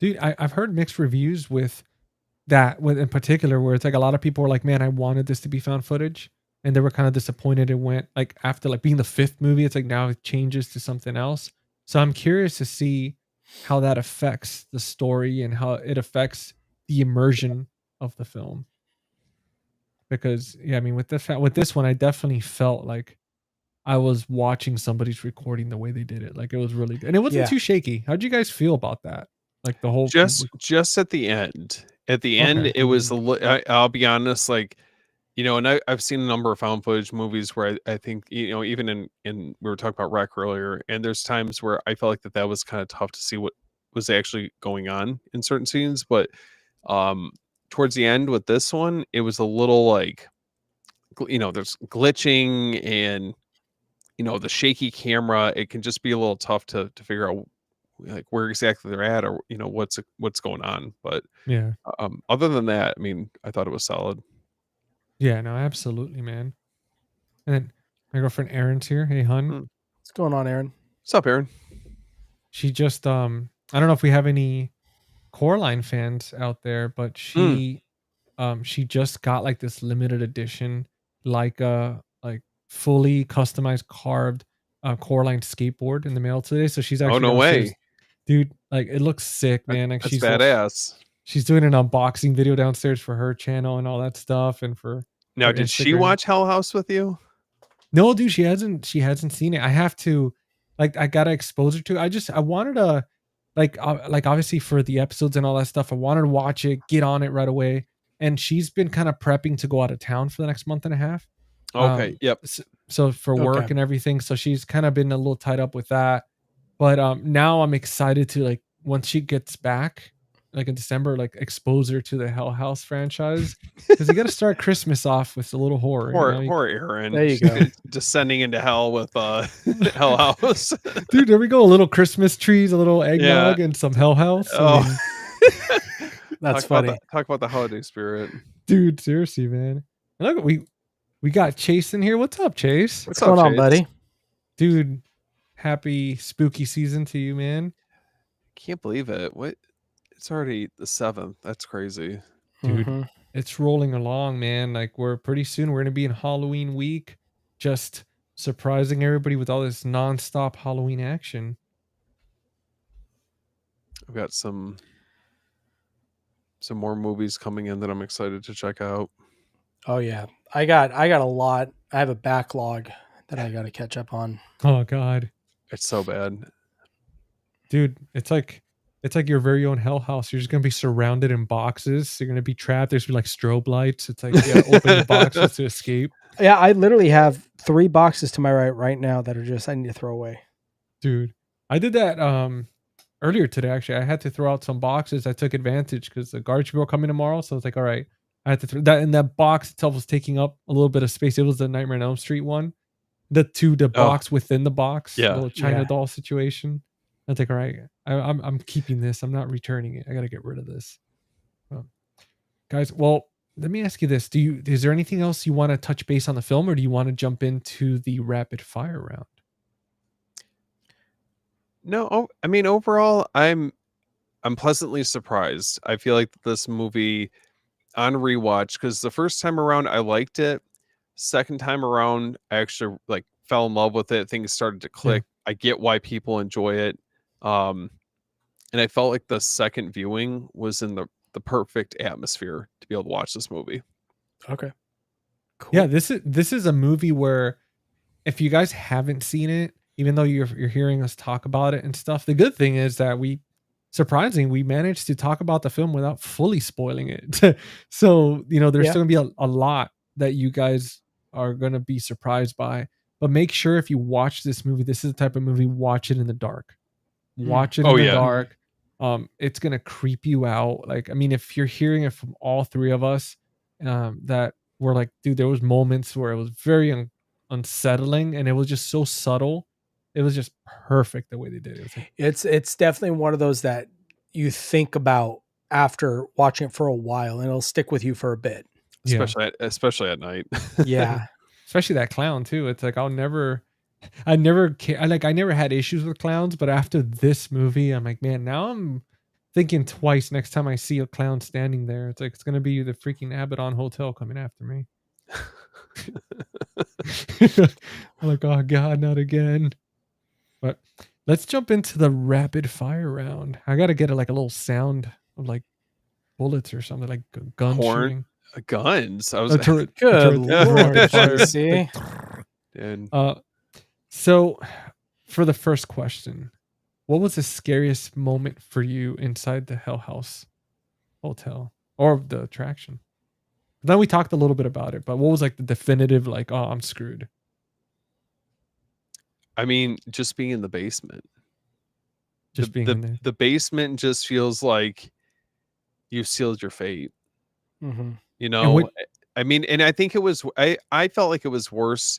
dude, I've heard mixed reviews with that, with in particular, where it's like a lot of people were like, man, I wanted this to be found footage, and they were kind of disappointed it went like after like being the fifth movie, it's like now it changes to something else. So I'm curious to see how that affects the story and how it affects the immersion of the film. Because yeah, I mean with this one, I definitely felt like I was watching somebody's recording the way they did it. Like it was really good. And it wasn't Yeah. too shaky. How'd you guys feel about that? Like the whole Just at the end. At the end, Okay. it was I'll be honest, like, and I've seen a number of found footage movies where I think, even in we were talking about Wreck earlier, and there's times where I felt like that was kind of tough to see what was actually going on in certain scenes. But towards the end with this one, it was a little like, there's glitching and, the shaky camera. It can just be a little tough to figure out like where exactly they're at, or what's going on. But Yeah. other than that, I mean, I thought it was solid. Yeah, no, absolutely, man. And then my girlfriend Erin's here. Hey, hun. What's going on, Aaron? What's up, Aaron? She just I don't know if we have any Coraline fans out there, but she just got like this limited edition, like fully customized carved Coraline skateboard in the mail today. So she's actually no downstairs. way. Dude, like it looks sick, man. Like That's she's badass. She's doing an unboxing video downstairs for her channel and all that stuff, and for Now, her did she Instagram. watch Hell House with you? No, dude, she hasn't seen it. I have to, like, I gotta expose her to. I wanted to, like obviously for the episodes and all that stuff, I wanted to watch it, get on it right away. And she's been kind of prepping to go out of town for the next month and a half. Okay. Yep. So for work and everything, so she's kind of been a little tied up with that. But now I'm excited to, like, once she gets back, like in December, like expose her to the Hell House franchise, because you got to start Christmas off with a little horror. Poor Aaron. There you go. Descending into hell with Hell House. Dude, there we go. A little Christmas trees, a little eggnog, and some Hell House. Oh. That's funny. Talk about the holiday spirit. Dude, seriously, man. And look, we got Chase in here. What's up, Chase? What's going on, Chase? buddy? Dude, happy spooky season to you, man. Can't believe it. What? It's already the 7th. That's crazy. Dude, it's rolling along, man. Like we're pretty soon we're gonna be in Halloween week, just surprising everybody with all this nonstop Halloween action. I've got some more movies coming in that I'm excited to check out. Oh yeah, I got a lot. I have a backlog that I got to catch up on. Oh God, it's so bad, dude. It's like your very own Hell House. You're just gonna be surrounded in boxes. You're gonna be trapped. There's gonna be like strobe lights. It's like you gotta open the boxes to escape. Yeah, I literally have 3 boxes to my right now that are just I need to throw away. Dude, I did that earlier today. Actually, I had to throw out some boxes. I took advantage because the garbage people are coming tomorrow. So I was like, all right, I had to throw that. And that box itself was taking up a little bit of space. It was the Nightmare on Elm Street one. The box within the box, little China doll situation. I was like, all right, I'm keeping this. I'm not returning it. I got to get rid of this. Guys, well, let me ask you this. Is there anything else you want to touch base on the film, or do you want to jump into the rapid fire round? No, I mean, overall, I'm pleasantly surprised. I feel like this movie on rewatch, because the first time around I liked it. Second time around, I actually like fell in love with it. Things started to click. I get why people enjoy it. And I felt like the second viewing was in the perfect atmosphere to be able to watch this movie. Okay. Cool. Yeah, this is a movie where if you guys haven't seen it, even though you're hearing us talk about it and stuff, the good thing is that we managed to talk about the film without fully spoiling it. So, there's still gonna be a lot that you guys are gonna be surprised by. But make sure if you watch this movie, this is the type of movie, watch it in the dark. Watch it in the dark. It's gonna creep you out. Like, I mean, if you're hearing it from all three of us, that we're like, dude, there was moments where it was very unsettling, and it was just so subtle. It was just perfect the way they did it. It's definitely one of those that you think about after watching it for a while, and it'll stick with you for a bit. Yeah. especially at night. Yeah. Especially that clown too. It's like I never I never had issues with clowns, but after this movie, I'm like, man, now I'm thinking twice next time I see a clown standing there. It's like it's gonna be the freaking Abaddon Hotel coming after me. I'm like, oh god, not again. But let's jump into the rapid fire round. I gotta get a little sound of like bullets or something, like gun Horn, shooting. guns. I was A turret, Good Lord, rapid fire. JC. and So for the first question, what was the scariest moment for you inside the Hell House Hotel or the attraction? Then we talked a little bit about it, but what was like the definitive, like, oh, I'm screwed? I mean, just being in the basement. Just being in there. The basement just feels like you've sealed your fate. Mm-hmm. You And know, I mean, and I think I felt like it was worse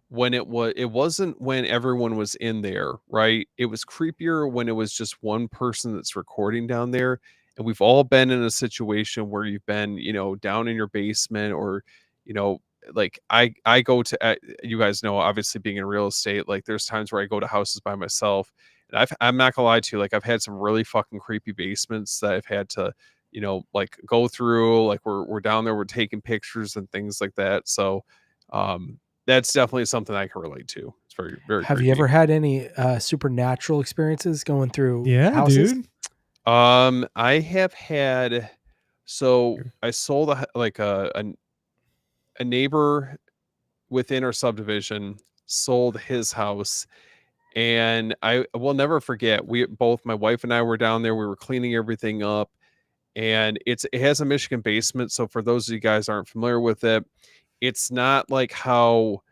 when it wasn't when everyone was in there, right? It was creepier when it was just one person that's recording down there. And we've all been in a situation where you've been, down in your basement or, you know, like I go to, you guys know, obviously being in real estate, like there's times where I go to houses by myself and I'm not gonna lie to you, like I've had some really fucking creepy basements that I've had to, like go through, like we're down there, we're taking pictures and things like that. So, that's definitely something I can relate to. It's very, very Have creepy. you ever had any supernatural experiences going through yeah, houses? dude. I have had, so I sold a neighbor within our subdivision sold his house, and I will never forget. My wife and I were down there. We were cleaning everything up, and it has a Michigan basement. So for those of you guys aren't familiar with it, it's not like how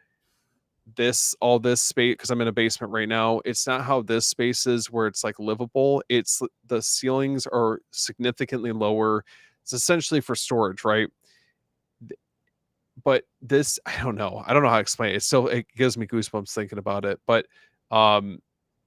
all this space, because I'm in a basement right now, it's not how this space is where it's like livable. It's the ceilings are significantly lower. It's essentially for storage, right? But this, I don't know how to explain it. It gives me goosebumps thinking about it. But um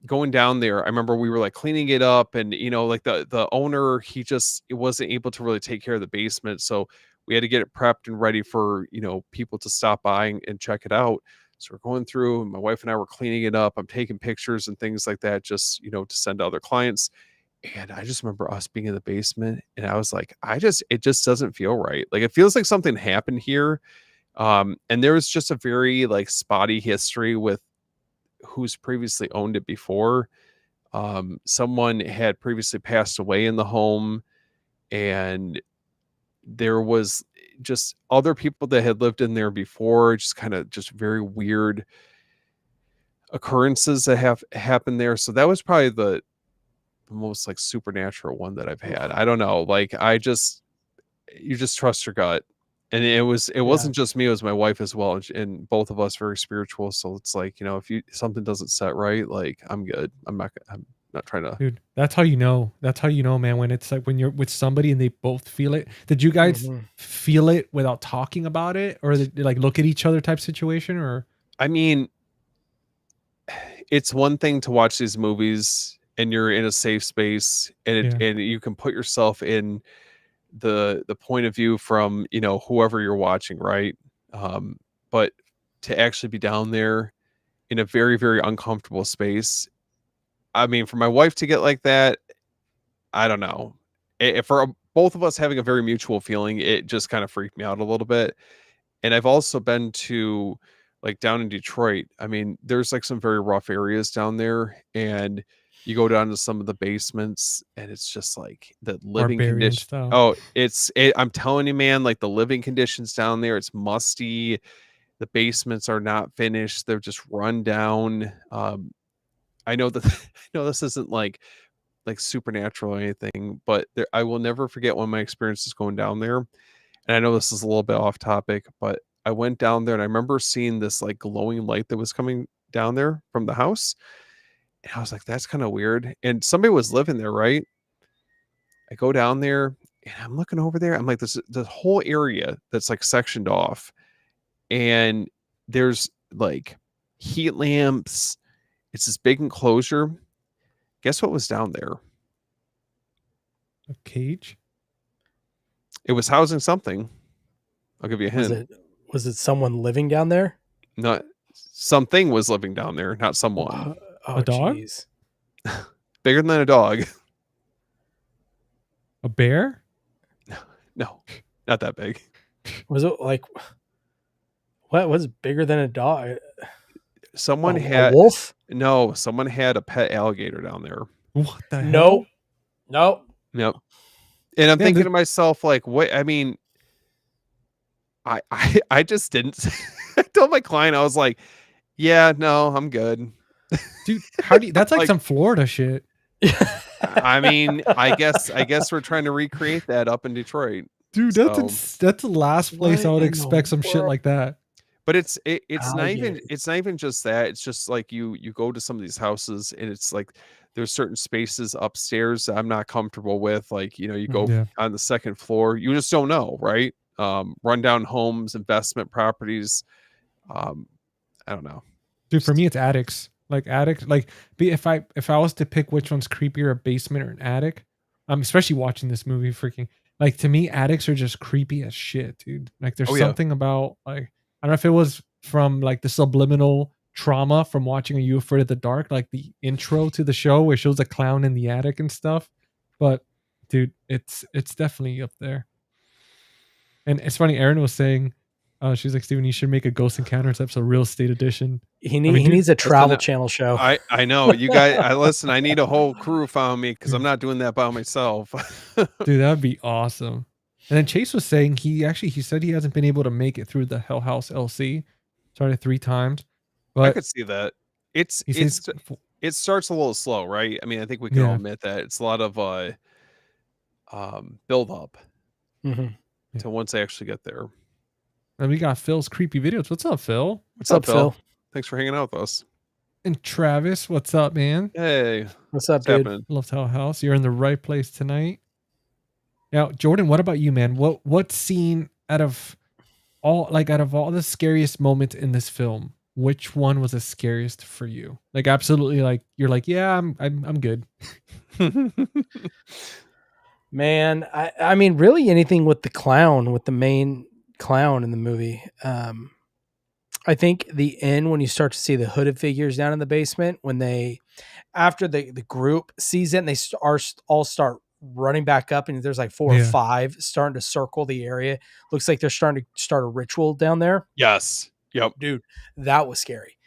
going down there, I remember we were like cleaning it up, and like the owner, it wasn't able to really take care of the basement, so we had to get it prepped and ready for people to stop by and check it out. So we're going through, and my wife and I were cleaning it up. I'm taking pictures and things like that, just to send to other clients. And I just remember us being in the basement, and I was like, it just doesn't feel right. Like it feels like something happened here. And there was just a very like spotty history with who's previously owned it before. Someone had previously passed away in the home, and there was just other people that had lived in there before, just kind of just very weird occurrences that have happened there. So that was probably the most like supernatural one that I've had. I don't know. Like you just trust your gut. And it wasn't just me, it was my wife as well. And both of us very spiritual. So it's like, if something doesn't set right, like I'm good. I'm not trying to. Dude, that's how you know. That's how you know, man, when it's like when you're with somebody and they both feel it. Did you guys feel it without talking about it, or did they, like look at each other type situation? Or I mean, it's one thing to watch these movies and you're in a safe space, and you can put yourself in the point of view from whoever you're watching, right? But to actually be down there in a very, very uncomfortable space, I mean, for my wife to get like that, I don't know. For both of us having a very mutual feeling, it just kind of freaked me out a little bit. And I've also been to like down in Detroit. I mean, there's like some very rough areas down there, and you go down to some of the basements, and it's just like the living barbarian condition. style. Oh, I'm telling you, man, like the living conditions down there, it's musty. The basements are not finished. They're just run down. I know that I know this isn't like supernatural or anything, but I will never forget one of my experiences going down there. And I know this is a little bit off topic, but I went down there and I remember seeing this like glowing light that was coming down there from the house. And I was like, that's kind of weird. And somebody was living there, right? I go down there and I'm looking over there. I'm like, this whole area that's like sectioned off. And there's like heat lamps. It's this big enclosure. Guess what was down there? a cage. It was housing something. I'll give you a Was hint. it someone living down there? Not something was living down there, not someone. Oh, dog? jeez. Bigger than a dog. A bear? No, not that big. Was it like what was bigger than a dog? Someone A had wolf? no. Someone had a pet alligator down there. What the Nope. hell? Nope. Yep. And I'm Yeah, thinking to myself, like, what? I mean, I just didn't. I told my client, I was like, yeah, no, I'm good. Dude, how do you, that's like Like- some Florida shit. I mean, I guess we're trying to recreate that up in Detroit. Dude, So- that's the last place I What would in the expect some shit world? like that. But it's not even Alligator. it's not even just that. It's just like you go to some of these houses and it's like there's certain spaces upstairs that I'm not comfortable with. Like, you go Yeah. on the second floor, you just don't know, right? Rundown homes, investment properties. I don't know. Dude, for me it's attics. Like attic, like if I was to pick which one's creepier, a basement or an attic, especially watching this movie, freaking like to me, attics are just creepy as shit, dude. Like there's Oh, yeah. something about like I don't know if it was from like the subliminal trauma from watching Are You Afraid of the Dark, like the intro to the show where it shows a clown in the attic and stuff. But dude, it's definitely up there. And it's funny, Erin was saying, she's like, Steven, you should make a Ghost Encounters episode, Real Estate Edition. He mean, dude, needs a Travel listen, Channel show. I know you guys. Listen. I need a whole crew following me because I'm not doing that by myself. Dude, that'd be awesome. And then Chase was saying he said he hasn't been able to make it through the House LLC. Tried it 3 times. I But could see that. he says It starts a little slow, right? I mean, I think we can all Yeah. admit that it's a lot of build up Mhm. to once I actually get there. and we got Phil's creepy videos. What's up, Phil? What's up, Phil? Thanks for hanging out with us. And Travis, what's up, man? Hey, What's up, what's dude? happening? Love Tell House. You're in the right place tonight. Now, Jordan, what about you, man? What scene out of all the scariest moments in this film, which one was the scariest for you? Like absolutely, like you're like, yeah, I'm good. Man, I mean, really anything with the main clown in the movie. I think the end when you start to see the hooded figures down in the basement, when after the group sees it and they all start running back up, and there's like 4 or Yeah. 5 starting to circle the area. Looks like they're starting to start a ritual down there. Yes. Yep. Dude, that was scary.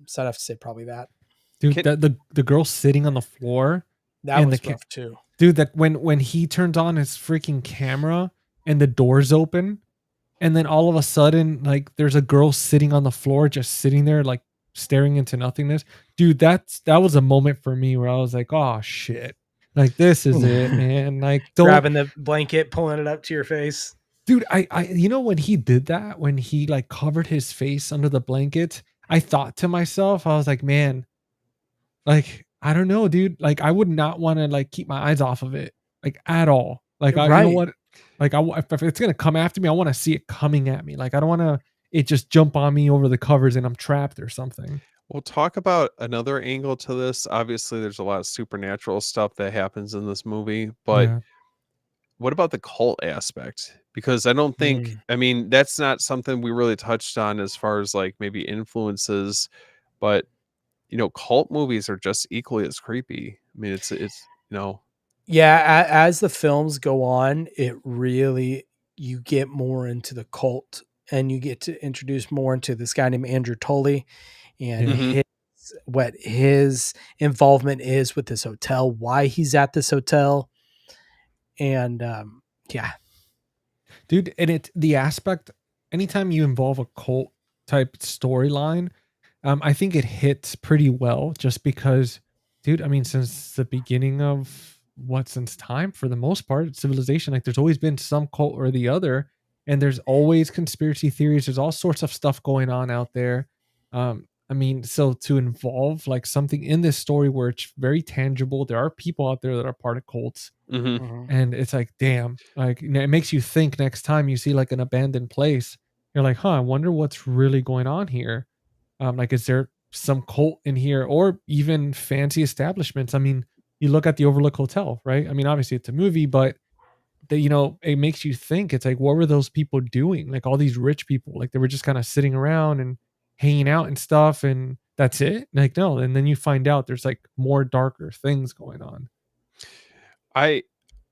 So I'd have to say probably that. Dude, Can- the girl sitting on the floor. That And was the rough too. Dude, that when he turns on his freaking camera and the doors open, and then all of a sudden, like there's a girl sitting on the floor, just sitting there, like staring into nothingness. Dude, that was a moment for me where I was like, oh shit. Like this is it, man. Like Grabbing the blanket, pulling it up to your face. dude, I when he did that, when he like covered his face under the blanket, I thought to myself, I was like, man, like I don't know, dude. Like I would not want to like keep my eyes off of it, like at all. Like you know Right. what? Like if it's gonna come after me, I want to see it coming at me. Like I don't want to it just jump on me over the covers and I'm trapped or something. We'll talk about another angle to this. Obviously, there's a lot of supernatural stuff that happens in this movie, but Yeah. what about the cult aspect? Because I don't think, I mean, that's not something we really touched on as far as like maybe influences, but cult movies are just equally as creepy. I mean, it's Yeah, as the films go on, it really you get more into the cult, and you get to introduce more into this guy named Andrew Tully and Mhm. what his involvement is with this hotel, why he's at this hotel, and yeah, Dude, and the aspect anytime you involve a cult type storyline, I think it hits pretty well just because, dude, I mean, since the beginning of since time for the most part, civilization, like there's always been some cult or the other, and there's always conspiracy theories, there's all sorts of stuff going on out there. I mean, so to involve like something in this story where it's very tangible, there are people out there that are part of cults. Mhm. And it's like, damn, like it makes you think next time you see like an abandoned place, you're like, huh, I wonder what's really going on here. Like, is there some cult in here or even fancy establishments? I mean, you look at the Overlook Hotel, right? I mean, obviously it's a movie, but that, it makes you think. It's like, what were those people doing? Like all these rich people, like they were just kind of sitting around and hanging out and stuff, and that's it. Like, no. And then you find out there's like more darker things going on. I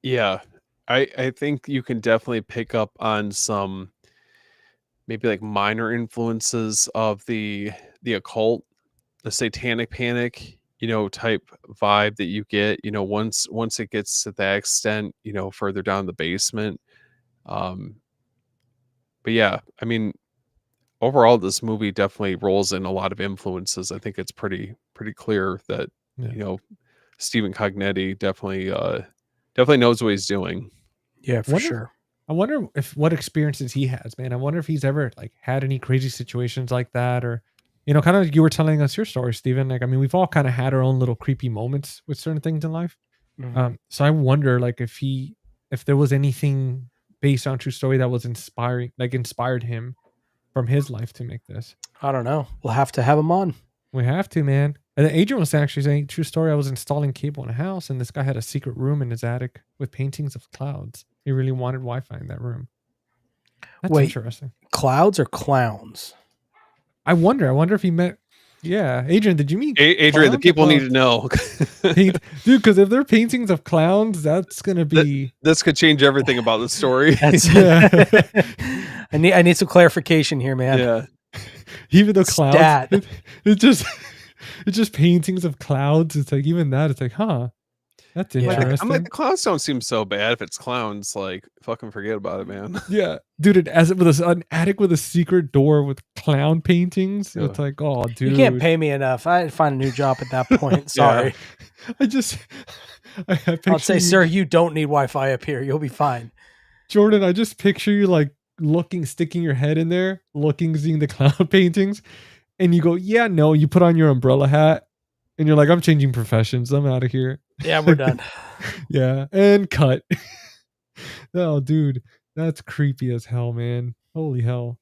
yeah. I think you can definitely pick up on some maybe like minor influences of the occult, the satanic panic, type vibe that you get, once it gets to that extent, further down the basement. But yeah, I mean, overall, this movie definitely rolls in a lot of influences. I think it's pretty clear that Yeah. Stephen Cognetti definitely knows what he's doing. Yeah, for sure. I wonder if what experiences he has, man. I wonder if he's ever like had any crazy situations like that, or kind of like you were telling us your story, Steven. Like, I mean, we've all kind of had our own little creepy moments with certain things in life. So I wonder, like, if there was anything based on true story that was inspired him from his life to make this. I don't know. We'll have to have him on. We have to, man. And then Adrian was actually saying, true story. I was installing cable in a house, and this guy had a secret room in his attic with paintings of clouds. He really wanted Wi-Fi in that room. That's interesting. Clouds or clowns? I wonder if he met. Yeah, Adrian, did you meet Adrian? The people need to know, dude. Because if they're paintings of clowns, that's gonna be. This could change everything about the story. Yeah. I need some clarification here, man. Yeah. Even though clouds, it's just paintings of clouds. It's like even that. It's like, huh. That's interesting. I'm like, the clowns don't seem so bad. If it's clowns, like, fucking forget about it, man. Yeah, dude. With an attic with a secret door with clown paintings, it's like, oh, dude, you can't pay me enough. I'd find a new job at that point. Sorry. I'll say, sir, you don't need Wi-Fi up here. You'll be fine. Jordan, I just picture you like sticking your head in there, seeing the clown paintings, and you go, yeah, no. You put on your umbrella hat, and you're like, I'm changing professions. I'm out of here. Yeah, we're done. Yeah, and cut. Oh, dude, that's creepy as hell, man. Holy hell.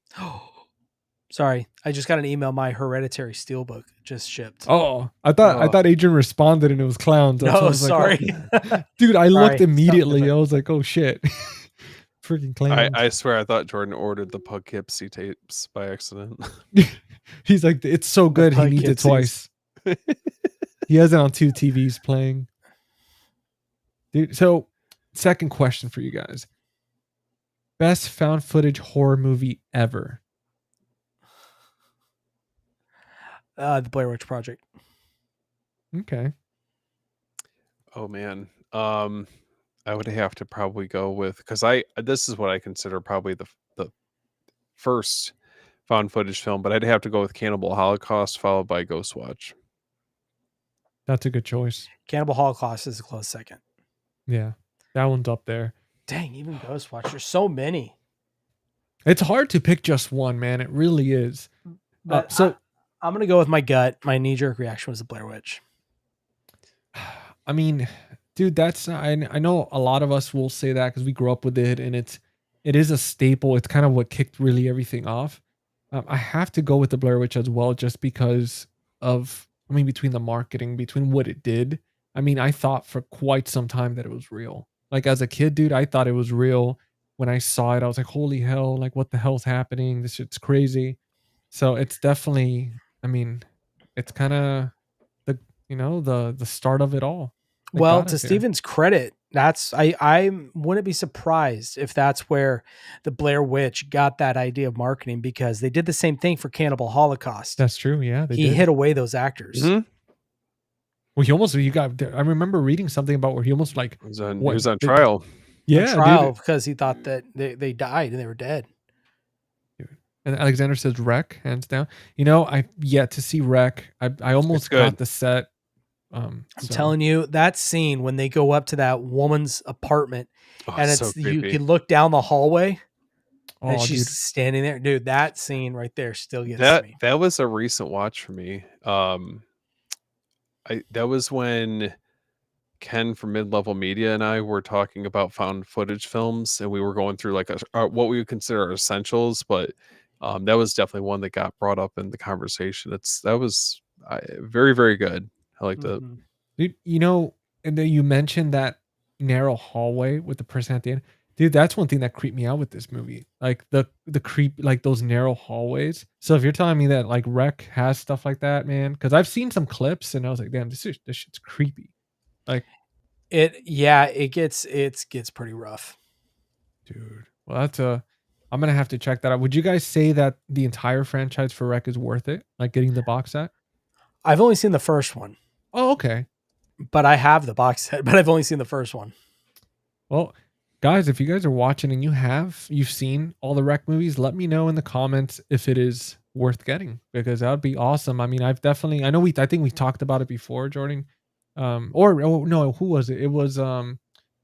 Sorry, I just got an email. My Hereditary Steelbook just shipped. Oh, I thought Adrian responded and it was clowns. No, sorry. Like, dude, I looked immediately. I was like, oh shit. Freaking clowns. I swear I thought Jordan ordered the Poughkeepsie tapes by accident. He's like, it's so good he needs it twice. He has it on 2 TVs playing. Dude, so second question for you guys. Best found footage horror movie ever? The Blair Witch Project. Okay. Oh man. I would have to probably go with, because this is what I consider probably the first found footage film, but I'd have to go with Cannibal Holocaust followed by Ghostwatch. That's a good choice. Cannibal Holocaust is a close second. Yeah, that one's up there. Dang, even Ghostwatch. There's so many. It's hard to pick just one, man. It really is. But I'm going to go with my gut. My knee-jerk reaction was the Blair Witch. I mean, dude, I know a lot of us will say that because we grew up with it, and it is a staple. It's kind of what kicked really everything off. I have to go with the Blair Witch as well, just because of, between the marketing, between what it did. I thought for quite some time that it was real. Like as a kid, dude, I thought it was real. When I saw it, I was like, holy hell, like what the hell's happening? This shit's crazy. So it's definitely, it's kind of the start of it all. Well, to Steven's credit, I wouldn't be surprised if that's where the Blair Witch got that idea of marketing, because they did the same thing for Cannibal Holocaust. That's true. Yeah. He hid away those actors. Mm-hmm. Well, I remember reading something about where he almost like he was on trial. Yeah. On trial because he thought that they died and they were dead. And Alexander says Wreck, hands down. I've yet to see Wreck. I almost got the set. I'm telling you, that scene when they go up to that woman's apartment and it's so you can look down the hallway and she's standing there. Dude, that scene right there still gets me. That was a recent watch for me. That was when Ken from Mid-Level Media and I were talking about found footage films, and we were going through like what we would consider essentials, but that was definitely one that got brought up in the conversation. That was very, very good. I like that. Dude, and then you mentioned that narrow hallway with the person at the end. Dude, that's one thing that creeped me out with this movie. Like the creep, like those narrow hallways. So if you're telling me that like Rec has stuff like that, man, because I've seen some clips and I was like, damn, this shit's creepy. Like, It gets pretty rough. dude, well, I'm gonna have to check that out. Would you guys say that the entire franchise for Rec is worth it? Like getting the box set? I've only seen the first one, Oh, okay. but I have the box set, but I've only seen the first one. Well, guys, if you guys are watching and you've seen all the Rec movies, let me know in the comments if it is worth getting, because that would be awesome. I mean, I think we talked about it before, Jordan. No, who was it? It was I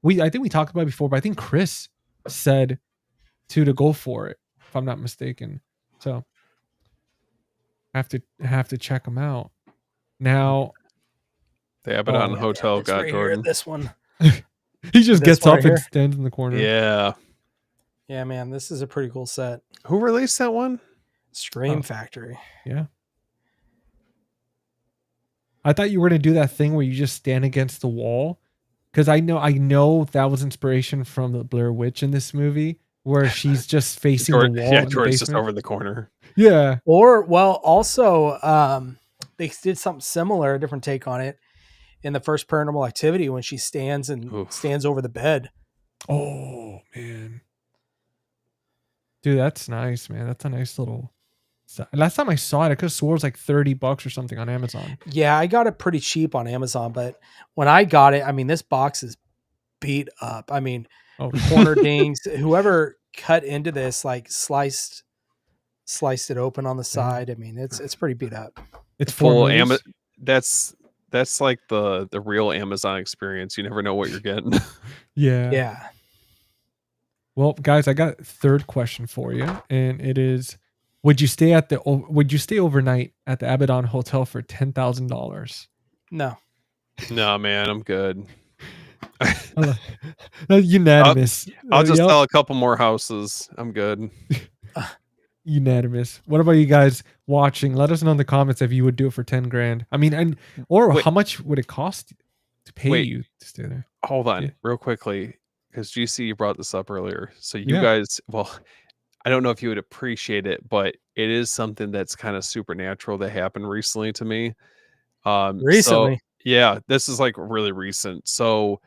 think we talked about it before, but I think Chris said to go for it, if I'm not mistaken. So have to check them out. Now The Abaddon Oh. Hotel It's got right Jordan. here, this one. he just This gets one up right and here? stands in the corner. Yeah. Yeah, man, this is a pretty cool set. Who released that one? Scream Oh. Factory. Yeah. I thought you were gonna do that thing where you just stand against the wall, because I know that was inspiration from the Blair Witch in this movie, where she's just facing the wall. Yeah, in the Jordan's just basement. over in the corner. Yeah. Or, well, also, they did something similar, a different take on it, in the first Paranormal Activity when she stands over the bed. Oh man, dude, that's nice, man. That's a nice little. Last time I saw it, I could have swore it was like $30 or something on Amazon. Yeah, I got it pretty cheap on Amazon, but when I got it, I mean, this box is beat up. I mean, Oh, corner dings. Whoever cut into this, like sliced it open on the side. I mean, it's pretty beat up. It's Full full Amazon. That's like the real Amazon experience. You never know what you're getting. Yeah. Yeah. Well, guys, I got a third question for you, and it is: Would you stay overnight at the Abaddon Hotel for $10,000? No. No, man, I'm good. Unanimous. I'll just Yep. sell a couple more houses. I'm good. Unanimous. What about you guys watching? Let us know in the comments if you would do it for 10 grand. I mean, Wait. how much would it cost to pay Wait. you to stay there? Hold on, Yeah. real quickly, because GC, you brought this up earlier. So you Yeah. guys, well, I don't know if you would appreciate it, but it is something that's kind of supernatural that happened recently to me. Recently. So, yeah, this is like really recent. So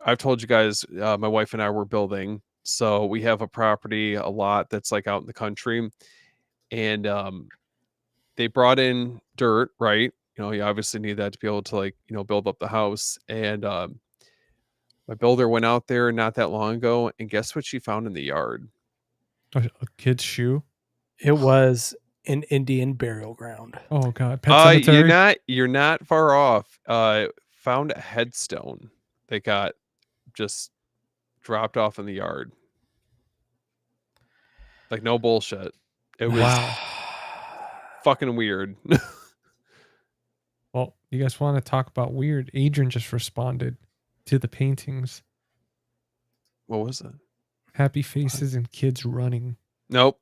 I've told you guys, my wife and I were building. So we have a property, a lot that's like out in the country, and they brought in dirt, right? You know, you obviously need that to be able to like, build up the house. And my builder went out there not that long ago, and guess what she found in the yard? A kid's shoe. It was an Indian burial ground. Oh God, Pet Cemetery. You're not far off. Found a headstone that got just dropped off in the yard. Like, no bullshit. It was Wow. fucking weird. Well, you guys want to talk about weird? Adrian just responded to the paintings. What was it? Happy faces and kids running. Nope.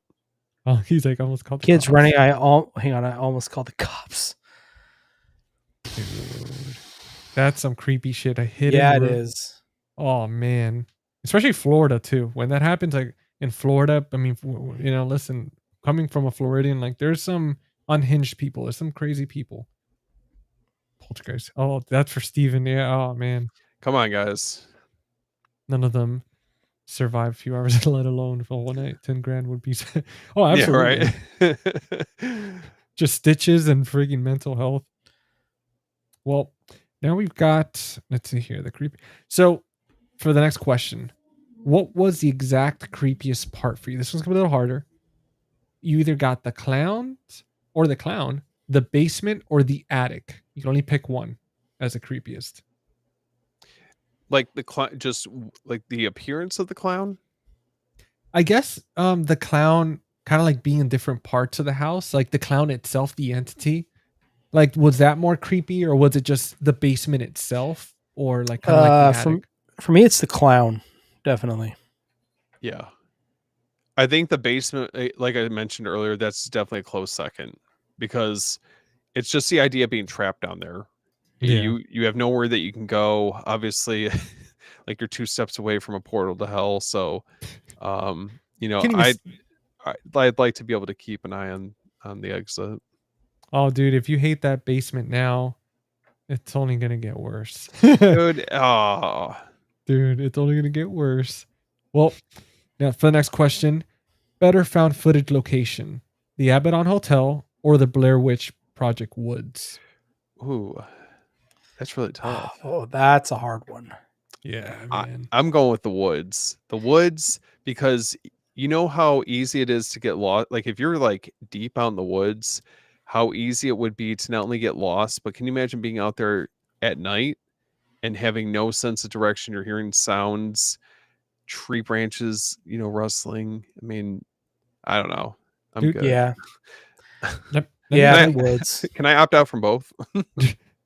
Oh, he's like, I almost called the Kids cops. running. I almost called the cops. Dude, that's some creepy shit. I hit Yeah, it is. Oh man, especially Florida too. When that happens, like in Florida, I mean, listen, coming from a Floridian, like there's some unhinged people. There's some crazy people. Poltergeist. Oh, that's for Steven. Yeah. Oh man, Come on, guys. none of them survive a few hours, let alone for one night. 10 grand would be. Oh, absolutely. Yeah, right. Just stitches and freaking mental health. Well, now we've got, let's see here, the creepy. So for the next question, what was the exact creepiest part for you? This one's gonna be a little harder. You either got the clown, the basement, or the attic. You can only pick one as the creepiest. Like just like the appearance of the clown. I guess the clown kind of like being in different parts of the house, like the clown itself, the entity. Like, was that more creepy, or was it just the basement itself, or like kind of like the attic? For me, it's the clown, definitely. Yeah. I think the basement, like I mentioned earlier, that's definitely a close second, because it's just the idea of being trapped down there. Yeah. You have nowhere that you can go. Obviously, like you're 2 steps away from a portal to hell. So, you know, Can't even. I'd like to be able to keep an eye on the exit. Oh, dude, if you hate that basement now, it's only gonna get worse. Dude, oh, Dude, it's only gonna get worse. Well, now for the next question, better found footage location: the Abaddon Hotel or the Blair Witch Project Woods? ooh, that's really tough. Oh, that's a hard one. Yeah, I, man. I'm going with the woods. The woods, because you know how easy it is to get lost. Like if you're like deep out in the woods, how easy it would be to not only get lost, but can you imagine being out there at night and having no sense of direction? You're hearing sounds, tree branches, rustling. I mean, I don't know. I'm Dude, good. Yeah. Let me Yeah, tell the you, woods. Can I opt out from both?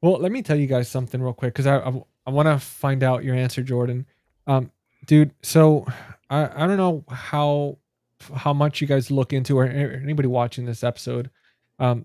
well, let me tell you guys something real quick because I want to find out your answer, Jordan. Um, dude, so I don't know how much you guys look into, or anybody watching this episode,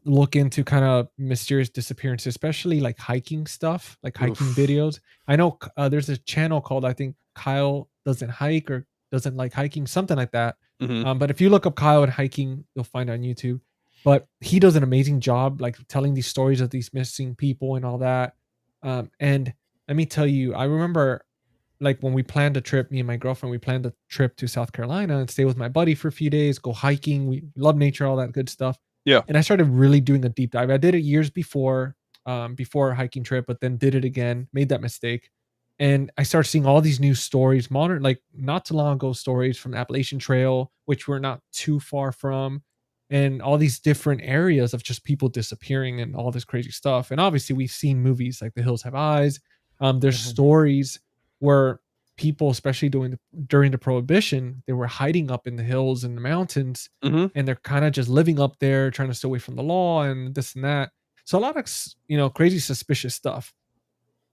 look into kind of mysterious disappearances, especially like hiking stuff, like hiking Oof. videos. I know there's a channel called, I think, Kyle doesn't hike or doesn't like hiking, something like that. Mhm. But if you look up Kyle and hiking, you'll find it on YouTube. But he does an amazing job like telling these stories of these missing people and all that. And let me tell you, I remember like when we planned a trip, me and my girlfriend, we planned a trip to South Carolina and stay with my buddy for a few days, go hiking. We love nature, all that good stuff. Yeah. And I started really doing a deep dive. I did it years before a hiking trip, but then did it again, made that mistake. And I started seeing all these new stories, modern, like not too long ago stories from the Appalachian Trail, which we're not too far from, and all these different areas of just people disappearing and all this crazy stuff. And obviously we've seen movies like The Hills Have Eyes. There's Mhm. stories where people, especially during the prohibition, they were hiding up in the hills and the mountains, Mhm. and they're kind of just living up there trying to stay away from the law and this and that. So a lot of crazy suspicious stuff.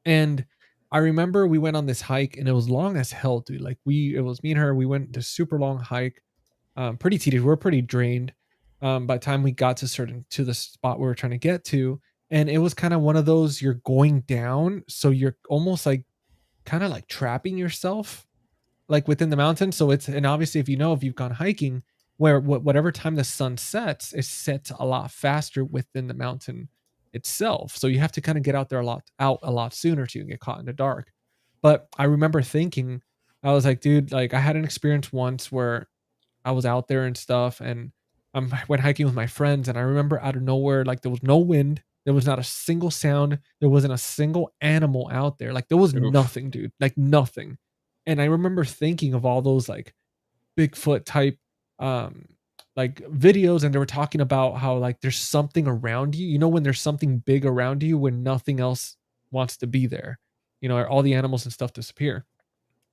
And I remember we went on this hike and it was long as hell, dude. Like it was me and her, we went this super long hike, pretty tedious. We are pretty drained by the time we got to the spot we were trying to get to. And it was kind of one of those, you're going down, so you're almost like kind of like trapping yourself like within the mountains. So and obviously if you've gone hiking, where whatever time the sun sets, it sets a lot faster within the mountain itself. So you have to kind of get out a lot sooner to get caught in the dark. But I remember thinking, I was like, dude, like I had an experience once where I was out there and stuff, and I went hiking with my friends, and I remember out of nowhere, like there was no wind, there was not a single sound, there wasn't a single animal out there, like there was Oof. nothing, dude, like nothing. And I remember thinking of all those like Bigfoot type um like videos, and they were talking about how like there's something around you, when there's something big around you when nothing else wants to be there, all the animals and stuff disappear.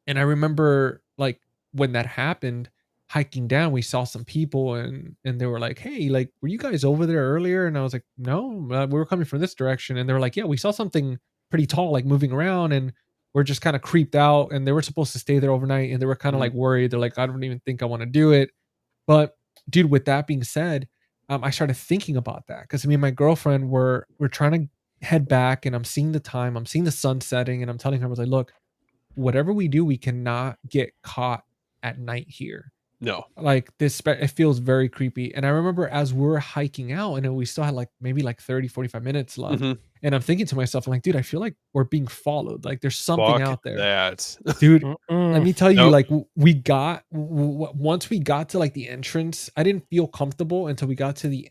And I remember like when that happened, hiking down, we saw some people, and they were like, "Hey, like, were you guys over there earlier?" And I was like, "No, we were coming from this direction." And they were like, "Yeah, we saw something pretty tall, like moving around, and we're just kind of creeped out." And they were supposed to stay there overnight, and they were kind of Mhm. like worried. They're like, "I don't even think I want to do it." But dude, with that being said, I started thinking about that because me and my girlfriend were trying to head back, and I'm seeing the time, I'm seeing the sun setting, and I'm telling her, I was like, "Look, whatever we do, we cannot get caught at night here." No. Like it feels very creepy. And I remember as we're hiking out, and then we still had like maybe like 30, 45 minutes left. Mhm. And I'm thinking to myself, I'm like, dude, I feel like we're being followed. Like there's something Fuck out there. that. Dude, let Mm-mm. me tell you, Nope. like once we got to like the entrance, I didn't feel comfortable until we got to the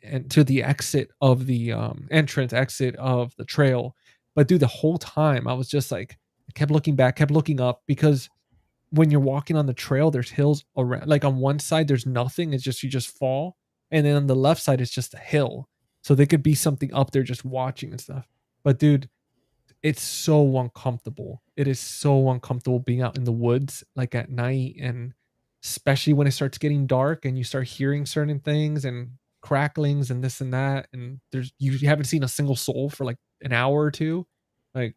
exit of the entrance exit of the trail. But dude, the whole time I was just like, I kept looking back, kept looking up, because when you're walking on the trail, there's hills around. Like on one side, there's nothing. It's just you just fall, and then on the left side, it's just a hill. So there could be something up there just watching and stuff. But dude, it's so uncomfortable. It is so uncomfortable being out in the woods like at night, and especially when it starts getting dark and you start hearing certain things and cracklings and this and that, and you haven't seen a single soul for like an hour or two. Like,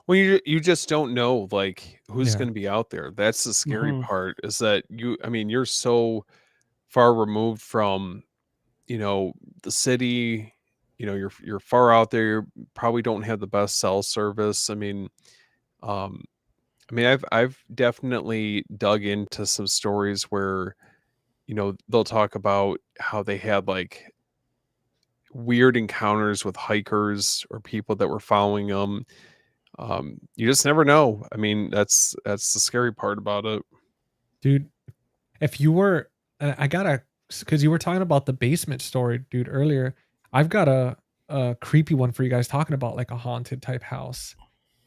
Well, you just don't know like who's yeah. going to be out there. That's the scary Mhm. part, is that I mean, you're so far removed from, you know, the city, you're far out there, you probably don't have the best cell service. I mean, um I mean, I've definitely dug into some stories where, they'll talk about how they had like weird encounters with hikers or people that were following them. You just never know. I mean, that's the scary part about it. Dude, if you were, I gotta, because you were talking about the basement story, dude, earlier. I've got a creepy one for you guys talking about like a haunted type house.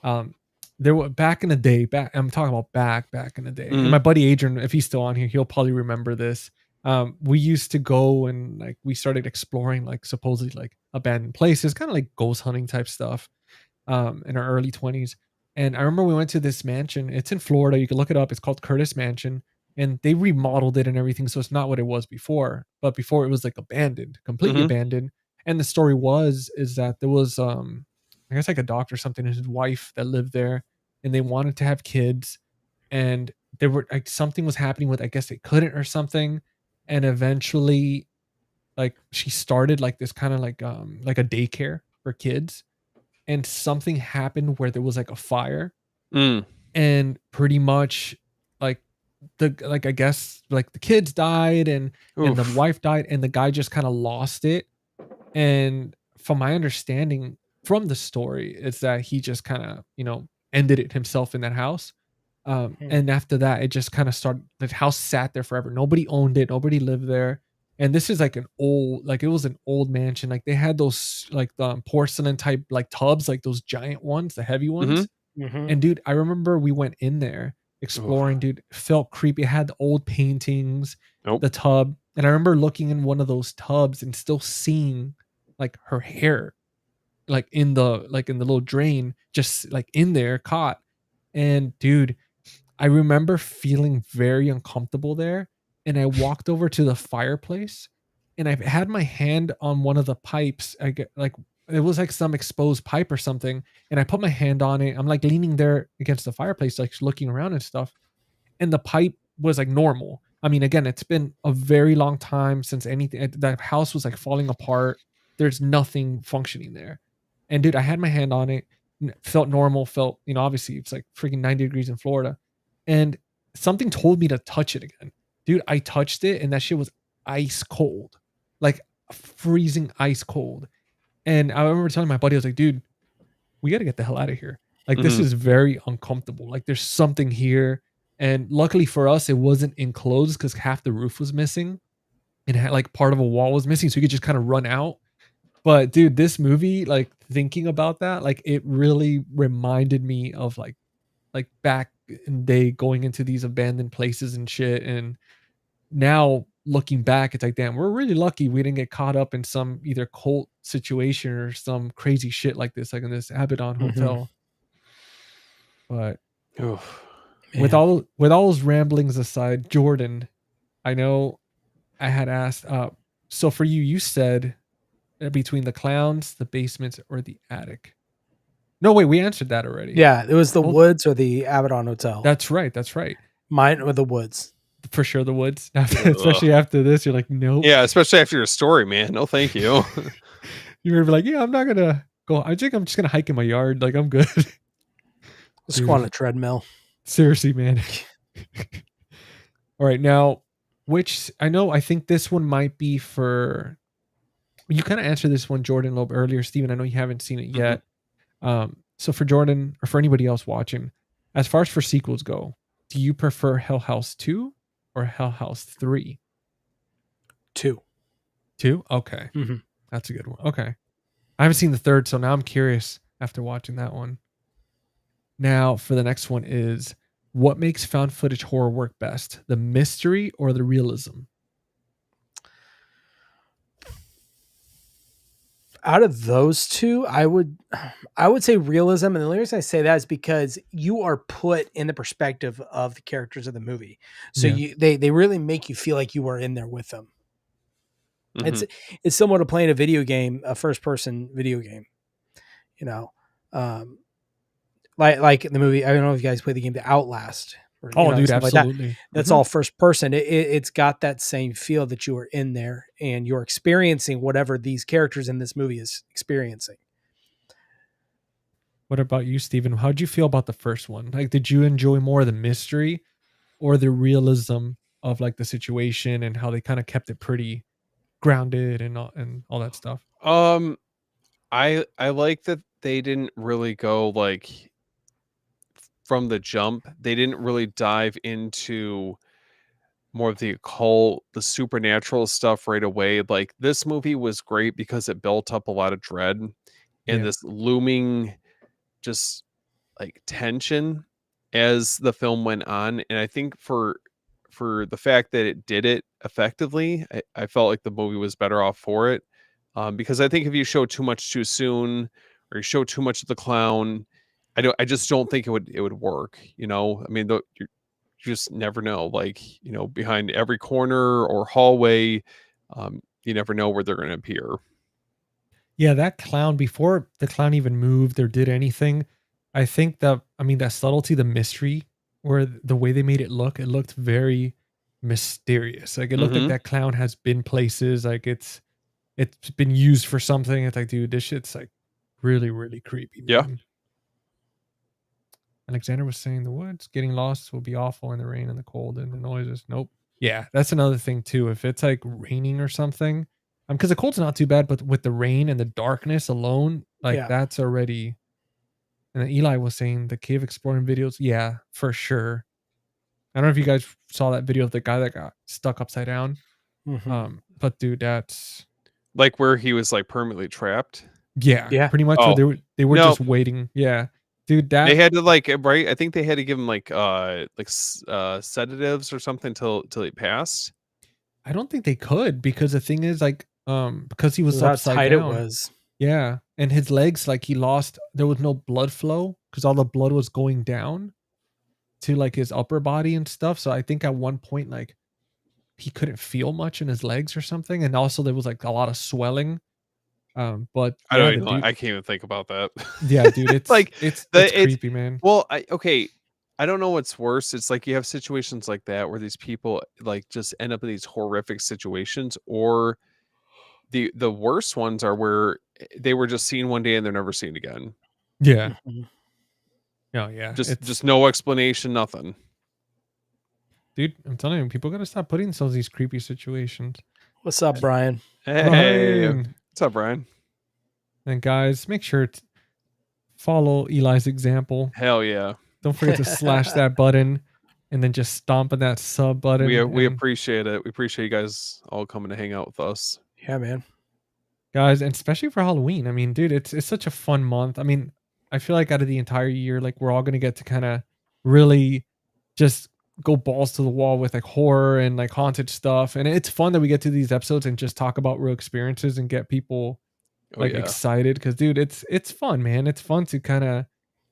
Um, there were back in the day, I'm talking about back in the day. And Mhm. my buddy Adrian, if he's still on here, he'll probably remember this. We used to go and like we started exploring like supposedly like abandoned places, kind of like ghost hunting type stuff. In our early 20s. And I remember we went to this mansion. It's in Florida. You can look it up. It's called Curtis Mansion. And they remodeled it and everything. So it's not what it was before. But before it was like abandoned, completely Mhm. abandoned. And the story is that there was I guess like a doctor or something and his wife that lived there and they wanted to have kids. And there were like something was happening with I guess they couldn't or something. And eventually like she started like this kind of like a daycare for kids and something happened where there was like a fire Mm. and pretty much like like I guess like the kids died and the Oof. wife died and the guy just kind of lost it. And from my understanding from the story is that he just kind of ended it himself in that house. And after that it just kind of started, the house sat there forever, nobody owned it, nobody lived there. And this is like an old, like it was an old mansion, like they had those like the porcelain type like tubs, like those giant ones, the heavy Mhm. ones. Mhm. And dude, I remember we went in there exploring, Oof. dude. It felt creepy. It had the old paintings, Nope. the tub. And I remember looking in one of those tubs and still seeing like her hair, like in the little drain, just like in there caught. And dude, I remember feeling very uncomfortable there. And I walked over to the fireplace and I had my hand on one of the pipes. I get like it was like some exposed pipe or something. And I put my hand on it. I'm like leaning there against the fireplace, like looking around and stuff. And the pipe was like normal. I mean, again, it's been a very long time since anything. That house was like falling apart. There's nothing functioning there. And dude, I had my hand on it, felt normal, felt, obviously it's like freaking 90 degrees in Florida. And something told me to touch it again. Dude, I touched it and that shit was ice cold, like freezing ice cold. And I remember telling my buddy, I was like, dude, we got to get the hell out of here. Like, this Mhm. is very uncomfortable. Like, there's something here. And luckily for us, it wasn't enclosed because half the roof was missing and had like part of a wall was missing. So you could just kind of run out. But dude, this movie, like thinking about that, like it really reminded me of like back in the day going into these abandoned places and shit. And now looking back, it's like, damn, we're really lucky we didn't get caught up in some either cult situation or some crazy shit like this, like in this Abaddon Mhm. Hotel. But Oof. Man. with all those ramblings aside, Jordan, I know I had asked. So for you, you said between the clowns, the basements, or the attic. No, wait, we answered that already. Yeah, it was the Hold, woods or the Abaddon Hotel. that's right. That's right. Mine were the woods. For sure, the woods. Ugh. Especially after this, you're like, nope. Yeah, especially after your story, man. No, thank you. You're like, yeah, I'm not gonna go. I think I'm just gonna hike in my yard. Like I'm good. Let's go on a Dude, treadmill. seriously, man. All right, now, which I think this one might be for you. Kind of answered this one, Jordan, a little bit earlier, Steven. I know you haven't seen it Mhm. yet. So for Jordan or for anybody else watching, as far as for sequels go, do you prefer Hell House 2 or Hell House 3? 2. 2? Okay. Mhm. That's a good one. Okay. I haven't seen the third, so now I'm curious after watching that one. Now, for the next one is what makes found footage horror work best? The mystery or the realism? Out of those two, I would say realism, and the reason I say that is because you are put in the perspective of the characters of the movie, so Yeah. they really make you feel like you are in there with them. It's Mhm. it's similar to playing a video game, a first person video game. You know, um, like the movie. I don't know if you guys play the game The Outlast, or Oh, dude, stuff like that. absolutely. That's Mhm. all first person. It's got that same feel that you are in there and you're experiencing whatever these characters in this movie is experiencing. What about you, Steven? How'd you feel about the first one? Like, did you enjoy more of the mystery or the realism of like the situation and how they kind of kept it pretty grounded and all that stuff? Um, I like that they didn't really go like from the jump. They didn't really dive into more of the occult, the supernatural stuff right away. Like this movie was great because it built up a lot of dread and Yeah. this looming just like tension as the film went on. And I think for the fact that it did it effectively, I felt like the movie was better off for it. Because I think if you show too much too soon or you show too much of the clown, I just don't think it would work. I mean, you just never know. Like, behind every corner or hallway, you never know where they're going to appear. Yeah, that clown, before the clown even moved or did anything, I think that, I mean, that subtlety, the mystery, or the way they made it looked very mysterious. Like, it looked like Mm-hmm. that clown has been places, like it's been used for something. It's like, dude, this shit's like really, really creepy, Yeah. man. Alexander was saying the woods getting lost will be awful in the rain and the cold and the noises. Nope. Yeah, that's another thing too. If it's like raining or something, because the cold's not too bad, but with the rain and the darkness alone, like Yeah. that's already. And then Eli was saying the cave exploring videos. Yeah, for sure. I don't know if you guys saw that video of the guy that got stuck upside down. But dude, that's Like where he was like permanently trapped. yeah, Yeah. pretty much where Oh, they were no. just waiting. Yeah, dude, They that had to like right. I think they had to give him like sedatives or something till he passed. I don't think they could, because the thing is like because he was How upside tight it down. was. Yeah, and his legs, like he lost, there was no blood flow because all the blood was going down to like his upper body and stuff. So I think at one point like he couldn't feel much in his legs or something, and also there was like a lot of swelling. But I yeah, don't the even. dude, I can't even think about that. yeah, dude, it's Like it's creepy, man. well, okay. I don't know what's worse. It's like you have situations like that where these people like just end up in these horrific situations, or the worst ones are where they were just seen one day and they're never seen again. Yeah, Mhm. oh yeah, Just no explanation, nothing. dude, I'm telling you, people gotta stop putting themselves in these creepy situations. What's up, Brian? Hey, Brian. what's up, Brian? And guys, make sure to follow Eli's example. Hell yeah. Don't forget to slash that button and then just stomp on that sub button. We And appreciate it. We appreciate you guys all coming to hang out with us. Yeah, man. guys, and especially for Halloween. I mean, dude, it's such a fun month. I mean, I feel like out of the entire year, like we're all gonna get to kind of really just go balls to the wall with like horror and like haunted stuff. And it's fun that we get to these episodes and just talk about real experiences and get people Oh like yeah. excited. Because dude, it's fun, man. It's fun to kind of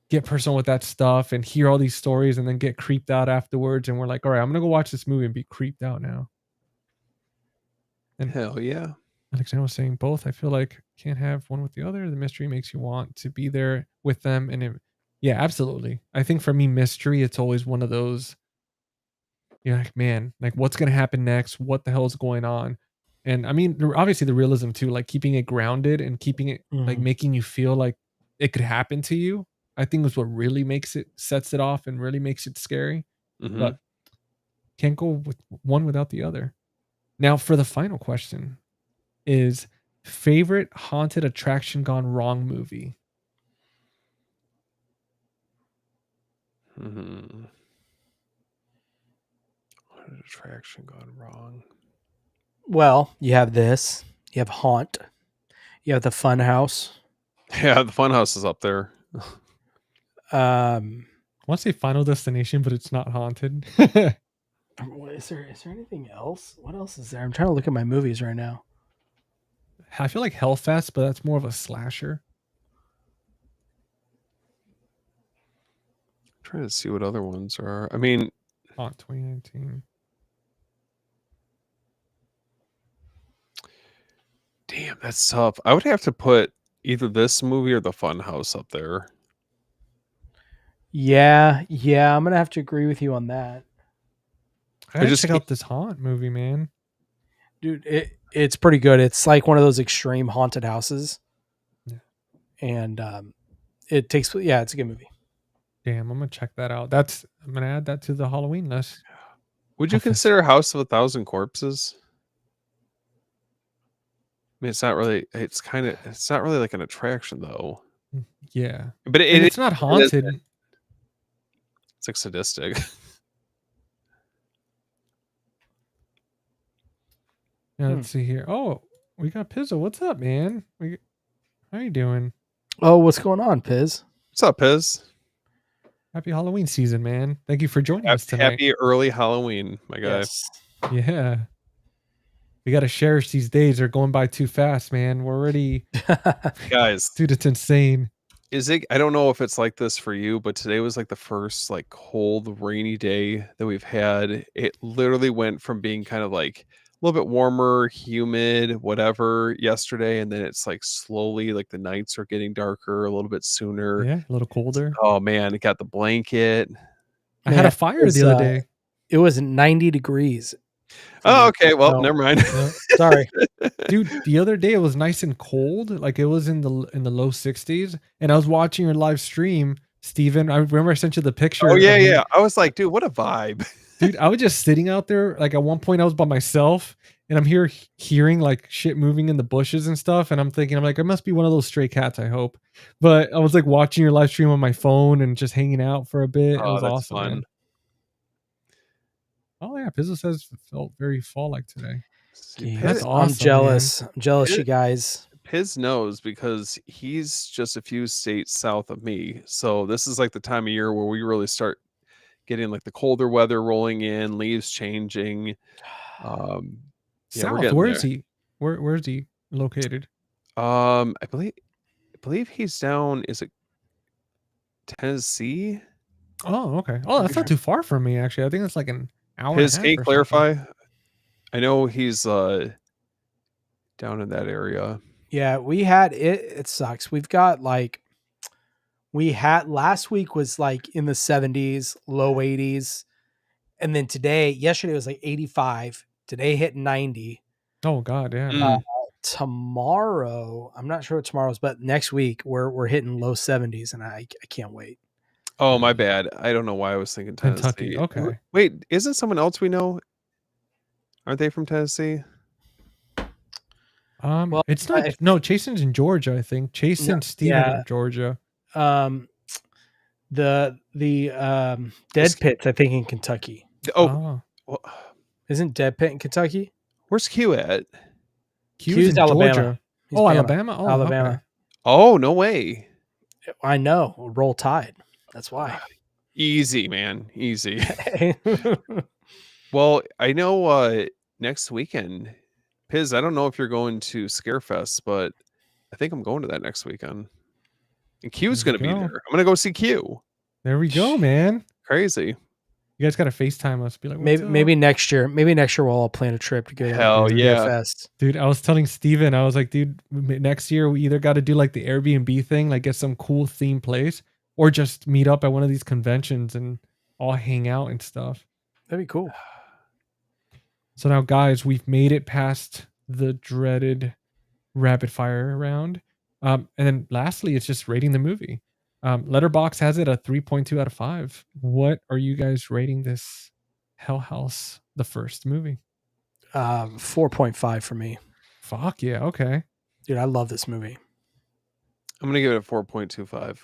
get personal with that stuff and hear all these stories and then get creeped out afterwards. And we're like, all right, I'm gonna go watch this movie and be creeped out now. And Hell yeah. Alexander was saying both. I feel like can't have one with the other. The mystery makes you want to be there with them. And yeah, absolutely. I think for me, mystery, it's always one of those, you're like, man, like what's going to happen next? What the hell is going on? And I mean, obviously the realism too, like keeping it grounded and keeping it like Mhm. making you feel like it could happen to you. I think is what really sets it off and really makes it scary. Mm-hmm. But can't go with one without the other. Now, for the final question, is favorite haunted attraction gone wrong movie? Mm-hmm. What an attraction gone wrong? Well, you have this. You have Haunt. You have the Fun House. Yeah, the Funhouse is up there. I want to say Final Destination, but it's not haunted. Is there anything else? What else is there? I'm trying to look at my movies right now. I feel like Hellfest, but that's more of a slasher. Trying to see what other ones are. I mean, Haunt 2019. damn, that's tough. I would have to put either this movie or the Funhouse up there. Yeah, I'm gonna have to agree with you on that, I gotta just check can't- out this Haunt movie, man. dude. It's pretty good. It's like one of those extreme haunted houses, Yeah. and It takes, yeah, it's a good movie. Damn, I'm gonna check that out. I'm gonna add that to the Halloween list. Would you Office. consider House of a Thousand Corpses? I mean, it's not really like an attraction though. Yeah, But and it's not haunted. It's like sadistic. Now, let's see here. Oh, we got Pizzo. What's up, man? How you doing? Oh, what's going on, Piz? What's up, Piz? Happy Halloween season, man. Thank you for joining us tonight. Happy early Halloween, my guy. Yes. Yeah. We got to cherish these days. They're going by too fast, man. We're already... Guys. Dude, it's insane. I don't know if it's like this for you, but today was like the first like cold, rainy day that we've had. It literally went from being kind of like a little bit warmer, humid, whatever yesterday, and then it's like slowly like the nights are getting darker a little bit sooner. Yeah, a little colder. Oh man, it got the blanket. I had a fire the other day. It was 90 degrees. Oh, okay. Well, never mind. Sorry. Dude, the other day it was nice and cold. Like it was in the low 60s. And I was watching your live stream, Steven. I remember I sent you the picture. Oh, yeah. I was like, dude, what a vibe. Dude, I was just sitting out there. Like at one point I was by myself and I'm hearing like shit moving in the bushes and stuff. And I'm thinking, it must be one of those stray cats, I hope. But I was like watching your live stream on my phone and just hanging out for a bit. Oh, it was awesome, fun. man. Oh yeah, Pizzo says it felt very fall-like today. That's awesome. I'm jealous. Man. I'm jealous, you guys. Piz knows because he's just a few states south of me. So this is like the time of year where we really start getting like the colder weather rolling in, leaves changing. South, where is he? Where is he located? I believe he's down. Is it Tennessee? Oh, okay. Oh, that's not too far from me actually. I think it's like an hour. Can you clarify? I know he's down in that area. Yeah, we had it. It sucks. We've got like last week was like in the 70s, low 80s, and then yesterday was like 85. Today hit 90. Oh God, yeah. Tomorrow, I'm not sure what tomorrow's, but next week we're hitting low 70s, and I can't wait. Oh, my bad. I don't know why I was thinking Tennessee. Kentucky. Okay. Wait, isn't someone else we know? Aren't they from Tennessee? Well, it's not. No, Chasen's in Georgia, I think. Chase and Steven in Georgia. The Dead Pit's, I think, in Kentucky. Well, isn't Dead Pit in Kentucky? Where's Q at? Q's in Alabama. Georgia. Alabama. Oh, Alabama. Okay. Oh, no way. I know. Roll Tide. That's why. Easy, man. Easy. Well, I know next weekend, Piz, I don't know if you're going to Scarefest, but I think I'm going to that next weekend. And Q's going to be there. I'm going to go see Q. There we go, man. Crazy. You guys got to FaceTime us. Be like, maybe next year. Maybe next year we'll all plan a trip to go. Hell yeah. Fest. Dude, I was telling Steven, I was like, dude, next year we either got to do like the Airbnb thing, like get some cool theme place, or just meet up at one of these conventions and all hang out and stuff. That'd be cool. So now, guys, we've made it past the dreaded rapid fire round. And then lastly, it's just rating the movie. Letterboxd has it a 3.2 out of 5. What are you guys rating this Hell House, the first movie? 4.5 for me. Fuck yeah. Okay. Dude, I love this movie. I'm going to give it a 4.25.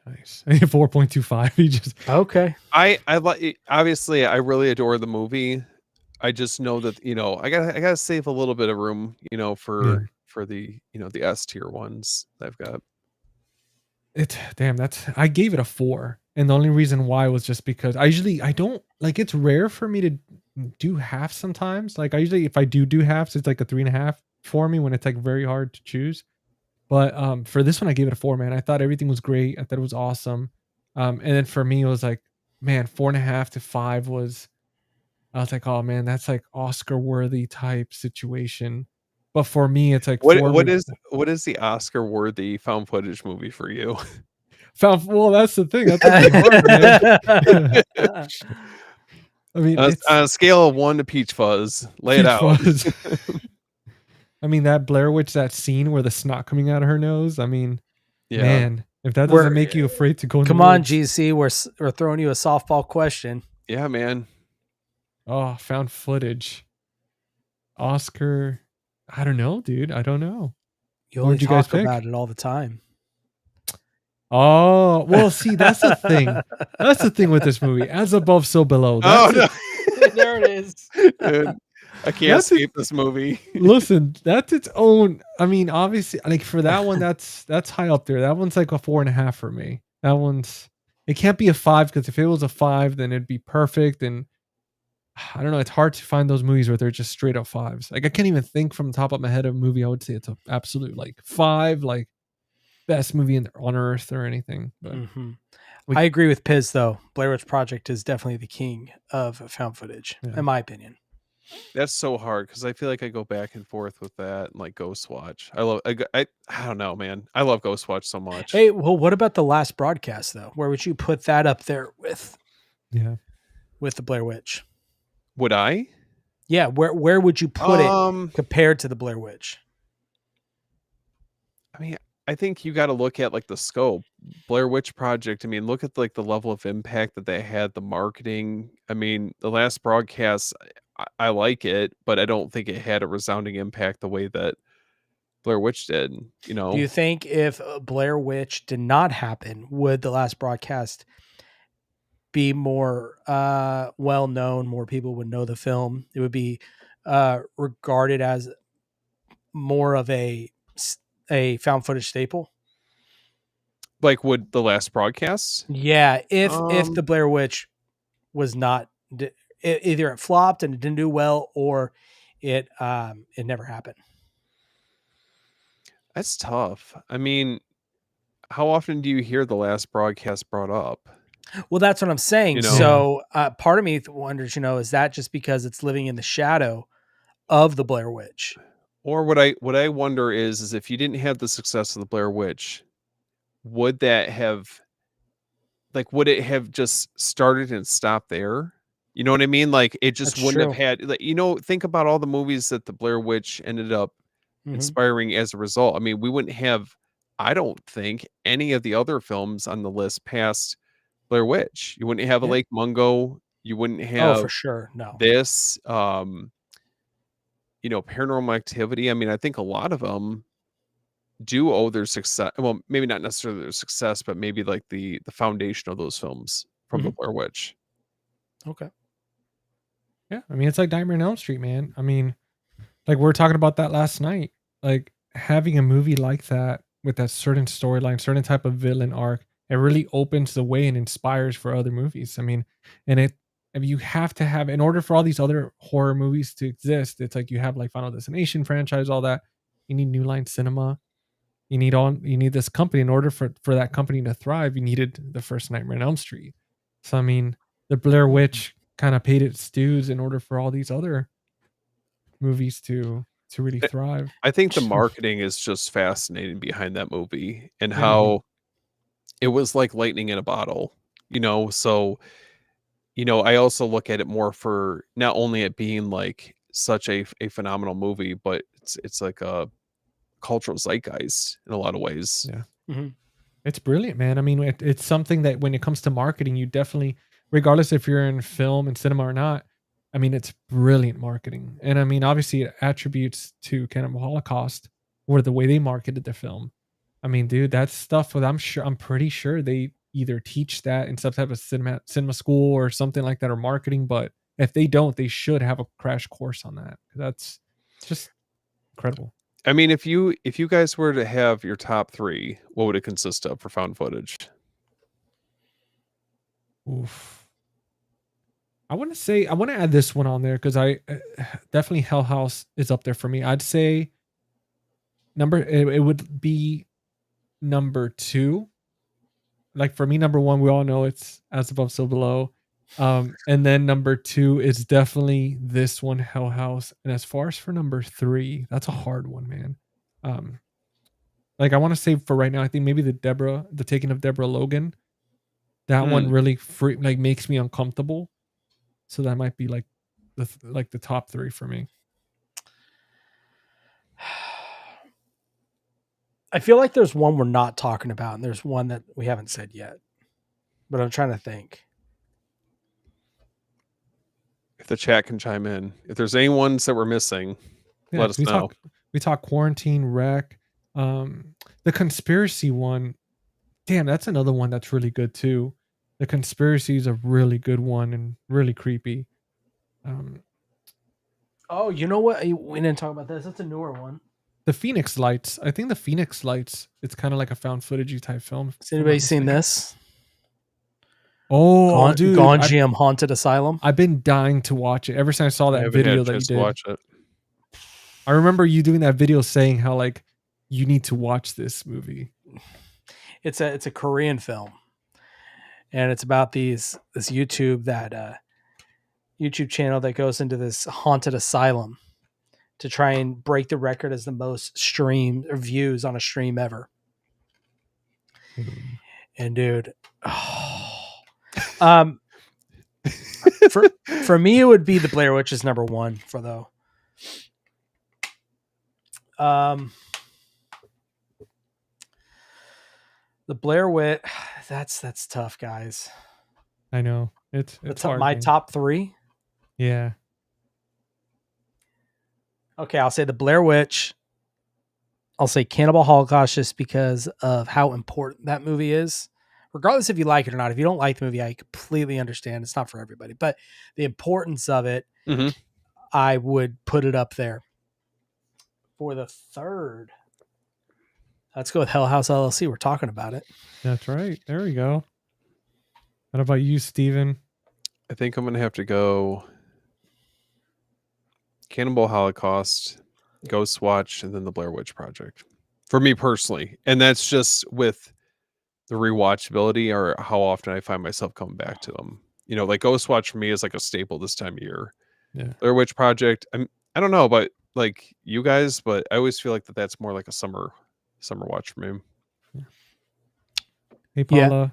Nice. 4.25. You just okay. I like, obviously I really adore the movie. I just know that, I gotta save a little bit of room, for the, the S tier ones that I've got. I gave it a 4. And the only reason why was just because I don't like, it's rare for me to do half sometimes. Like I usually, if I do halves, it's like a 3.5 for me when it's like very hard to choose. But for this one, I gave it a 4, man. I thought everything was great. I thought it was awesome. And then for me, it was like, man, 4.5 to 5 was, I was like, oh man, that's like Oscar worthy type situation. But for me, it's like, what is the Oscar worthy found footage movie for you? Well, that's the thing. That's hard, I mean, on a scale of 1 to Peach Fuzz, lay it out. I mean, that Blair Witch, that scene where the snot coming out of her nose. I mean, Yeah. Man, if that doesn't make you afraid to go in Come the on, woods. GC. We're throwing you a softball question. Yeah, man. Oh, found footage. Oscar. I don't know, dude. I don't know. You What only would you guys talk pick? about it all the time. Oh, well, see, that's the thing. That's the thing with this movie. As above, so below. Oh That's no. There it is. Dude, I can't That's it. escape this movie. Listen, that's its own. I mean, obviously, like for that one, that's high up there. That one's like a 4.5 for me. That one's. It can't be a 5 because if it was a 5, then it'd be perfect. And I don't know. It's hard to find those movies where they're just straight up 5s. Like I can't even think from the top of my head of a movie I would say it's an absolute like 5, like best movie on earth or anything. But I agree with Piz though. Blair Witch Project is definitely the king of found footage, in my opinion. That's so hard because I feel like I go back and forth with that and like Ghost Watch. I don't know, man. I love Ghost Watch so much. Hey, well, what about the last broadcast though? Where would you put that up there with? Yeah, with the Blair Witch. Would I? Yeah, where would you put it compared to the Blair Witch? I mean, I think you got to look at like the scope. Blair Witch Project. I mean, look at like the level of impact that they had, the marketing. I mean, the last broadcast, I like it, but I don't think it had a resounding impact the way that Blair Witch did. You know, do you think if Blair Witch did not happen, would the last broadcast be more well known? More people would know the film. It would be regarded as more of a found footage staple. like would the last broadcast? Yeah, if the Blair Witch was not either it flopped and it didn't do well, or it never happened. That's tough. I mean, how often do you hear the last broadcast brought up? Well, that's what I'm saying. You know? So part of me wonders, is that just because it's living in the shadow of the Blair Witch? Or what I wonder is if you didn't have the success of the Blair Witch, would that have would it have just started and stopped there? You know what I mean? Like it just That's wouldn't true. have had think about all the movies that the Blair Witch ended up inspiring as a result. I mean, we wouldn't have, I don't think, any of the other films on the list past Blair Witch. You wouldn't have a Lake Mungo. You wouldn't have Oh, for sure. No. this Paranormal Activity. I mean, I think a lot of them do owe their success. Well, maybe not necessarily their success, but maybe like the foundation of those films from the Blair Witch. Okay. Yeah, I mean, it's like Nightmare on Elm Street, man. I mean, like we were talking about that last night. Like having a movie like that with that certain storyline, certain type of villain arc, it really opens the way and inspires for other movies. I mean, and you have to have, in order for all these other horror movies to exist, it's like you have like Final Destination franchise, all that. You need New Line Cinema. You need this company. In order for that company to thrive, you needed the first Nightmare on Elm Street. So I mean, the Blair Witch kind of paid its dues in order for all these other movies to really thrive. I think the marketing is just fascinating behind that movie and how it was like lightning in a bottle, so I also look at it more for not only it being like such a phenomenal movie, but it's like a cultural zeitgeist in a lot of ways. Yeah. It's brilliant, man. I mean, it's something that when it comes to marketing, you definitely, regardless if you're in film and cinema or not, I mean, it's brilliant marketing. And I mean, obviously it attributes to Cannibal Holocaust or the way they marketed the film. I mean, dude, that's stuff that I'm pretty sure they either teach that in some type of cinema school or something like that, or marketing. But if they don't, they should have a crash course on that. That's just incredible. I mean, if you guys were to have your top 3, what would it consist of for found footage? Oof. I want to add this one on there because I definitely Hell House is up there for me. I'd say it would be number 2. Like for me, number 1, we all know it's As Above, So Below. And then number 2 is definitely this one, Hell House. And as far as for number 3, that's a hard one, man. Like I want to say for right now, I think maybe the Taking of Deborah Logan. That one really makes me uncomfortable. So that might be like the top 3 for me. I feel like there's one we're not talking about, and there's one that we haven't said yet. But I'm trying to think. If the chat can chime in, if there's any ones that we're missing, Yeah, let us know. We talk Quarantine, Wreck, the Conspiracy one. Damn, that's another one that's really good too. The Conspiracy is a really good one and really creepy. Oh, you know what? We didn't talk about this. That's a newer one. The Phoenix Lights. I think the Phoenix Lights. It's kind of like a found footagey type film. Has anybody seen this? Oh, dude, Gonjiam Haunted Asylum. I've been dying to watch it ever since I saw that video that you did. Watch it. I remember you doing that video saying how like you need to watch this movie. It's a Korean film, and it's about this YouTube channel that goes into this haunted asylum to try and break the record as the most streamed or views on a stream ever. And dude, for me, it would be the Blair Witch is number one for though. The Blair Witch, that's tough, guys. I know it's hard, my man. top three. Yeah. Okay, I'll say the Blair Witch. I'll say Cannibal Holocaust just because of how important that movie is. Regardless if you like it or not. If you don't like the movie, I completely understand. It's not for everybody. But the importance of it, I would put it up there. For the third, let's go with House LLC. We're talking about it. That's right. There we go. What about you, Steven? I think I'm going to have to go Cannibal Holocaust, Ghost Watch, and then the Blair Witch Project. For me personally. And that's just with the rewatchability or how often I find myself coming back to them. You know, like Ghost Watch for me is like a staple this time of year. Yeah. Blair Witch Project, I don't know about like you guys, but I always feel like that's more like a summer watch for me. Yeah. Hey, Paula. Yeah.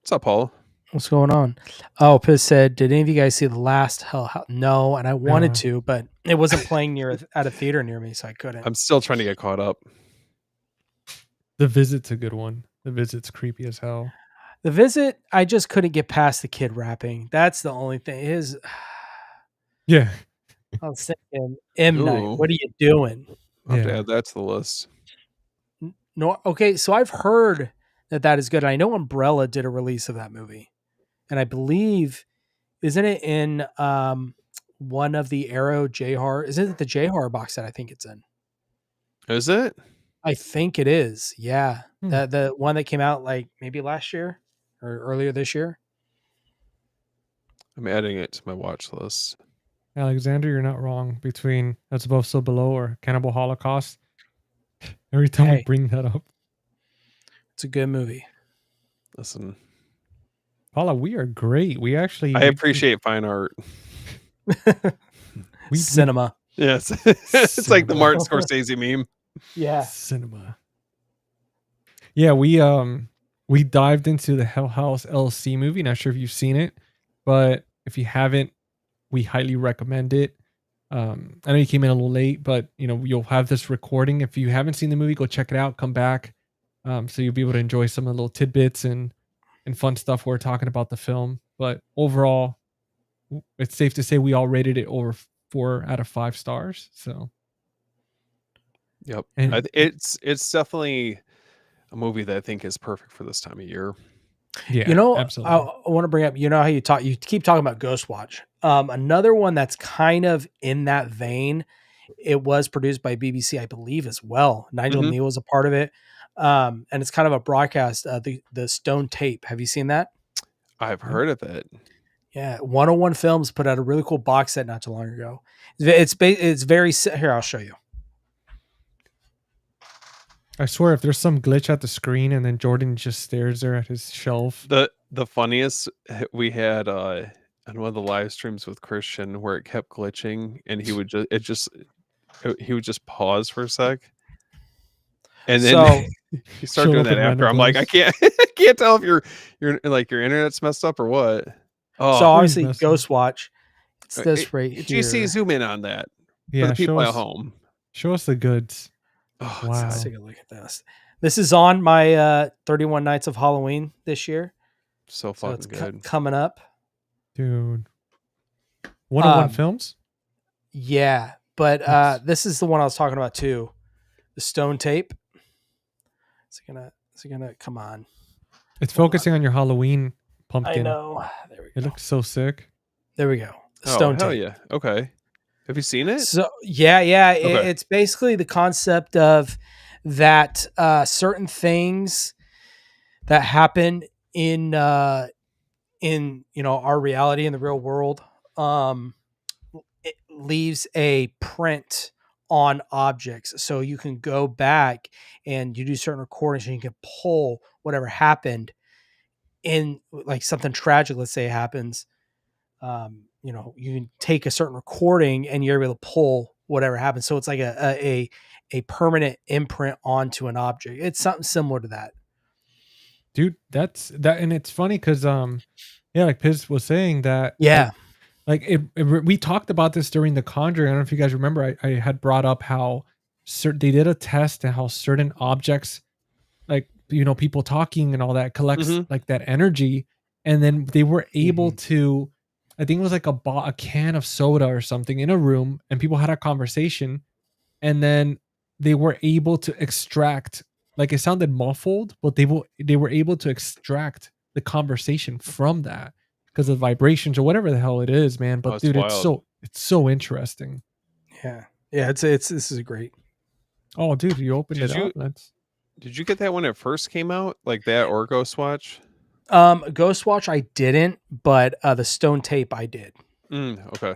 What's up, Paula? What's going on? Oh, Piz said, did any of you guys see the last Hell? No, and I wanted to, but it wasn't playing at a theater near me, so I couldn't. I'm still trying to get caught up. The Visit's a good one. The Visit's creepy as hell. The Visit, I just couldn't get past the kid rapping. That's the only thing. Yeah. I was thinking, M. Night, what are you doing? I'll have to add that to the list. No, okay, so I've heard that is good. I know Umbrella did a release of that movie. And I believe, isn't it in one of the Arrow J-Horror? Isn't it the J-Horror box set I think it's in? Is it? I think it is. Yeah. The one that came out like maybe last year or earlier this year. I'm adding it to my watch list. Alexander, you're not wrong. Between That's Above So Below or Cannibal Holocaust. Every time we bring that up. It's a good movie. Listen. Paula, we are great. I appreciate fine art. Cinema. Yes. It's like the Martin Scorsese meme. Yeah. Cinema. Yeah, we dived into the House LLC movie. Not sure if you've seen it, but if you haven't, we highly recommend it. I know you came in a little late, but you'll have this recording. If you haven't seen the movie, go check it out. Come back, so you'll be able to enjoy some of the little tidbits and fun stuff we're talking about the film. But overall, it's safe to say we all rated it over 4 out of 5 stars. So, yep, and it's definitely a movie that I think is perfect for this time of year. Yeah, absolutely. I want to bring up, how you keep talking about Ghost Watch. Another one that's kind of in that vein. It was produced by BBC, I believe, as well. Nigel Neal was a part of it. And it's kind of a broadcast, the Stone Tape. Have you seen that? I've heard of it. Yeah. 101 Films put out a really cool box set not too long ago. It's very, here, I'll show you. I swear, if there's some glitch at the screen and then Jordan just stares there at his shelf. The funniest we had on one of the live streams with Christian where it kept glitching and he would just pause for a sec. And then you start doing that after. I'm like, I can't tell if your internet's messed up or what. Oh, so obviously Ghost Watch. It's this right here. GC, zoom in on that. Yeah, for the people at home. Show us the goods. Oh Wow. Let's take a look at this. This is on my 31 Nights of Halloween this year. so So it's fucking good. coming up. Dude. 101 Um, Films? Yeah, but That's- this is the one I was talking about too. The stone tape. Is it gonna come on? It's Hold focusing on your Halloween I pumpkin. know. There we It go. looks so sick. There we go. The Oh, stone hell tape. yeah. Okay. Have you seen it? So yeah, Okay. it's basically the concept of that certain things that happen in our reality in the real world, it leaves a print on objects, so you can go back and you do certain recordings and you can pull whatever happened in, like, something tragic, let's say, happens. You can take a certain recording and you're able to pull whatever happens. So it's like a permanent imprint onto an object. It's something similar to that. Dude, that's that, and it's funny because yeah, like Piz was saying that Yeah. we talked about this during the Conjuring. I don't know if you guys remember. I had brought up how they did a test and how certain objects, like people talking and all that, collects Mhm. like that energy, and then they were able Mhm. to, I think it was like a can of soda or something in a room, and people had a conversation, and then they were able to extract, like, it sounded muffled, but they were able to extract the conversation from that because of vibrations or whatever the hell it is, man. Oh, But it's dude, wild. it's so interesting. Yeah. Yeah. This is great. Oh, dude, you opened Did it you up. That's did you get that when it first came out? Like that or Ghostwatch? Ghostwatch I didn't, but the stone tape I did. Okay.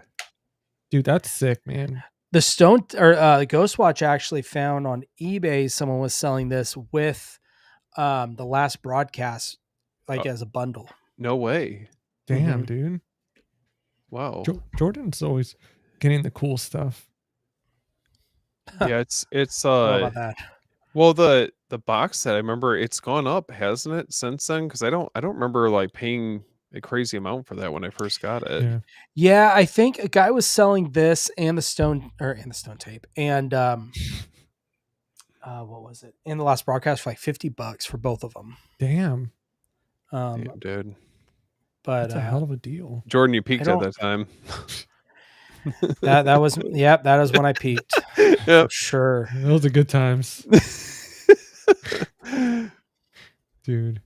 dude, that's sick, man. The Ghostwatch actually found on eBay someone was selling this with the last broadcast, like, Oh, as a bundle. no way. Damn, Mhm. dude. Wow. Jordan's always getting the cool stuff. Yeah, it's I don't know about that. well, the box set, I remember it's gone up, hasn't it, since then? Because I don't remember like paying a crazy amount for that when I first got it. Yeah. Yeah, I think a guy was selling this and the stone tape and what was it? And the last broadcast for like $50 for both of them. Damn. Damn, dude. But That's a hell of a deal. Jordan, you I peaked at don't. that time. That was that is when I peaked for Yep. sure. Those are good times, dude.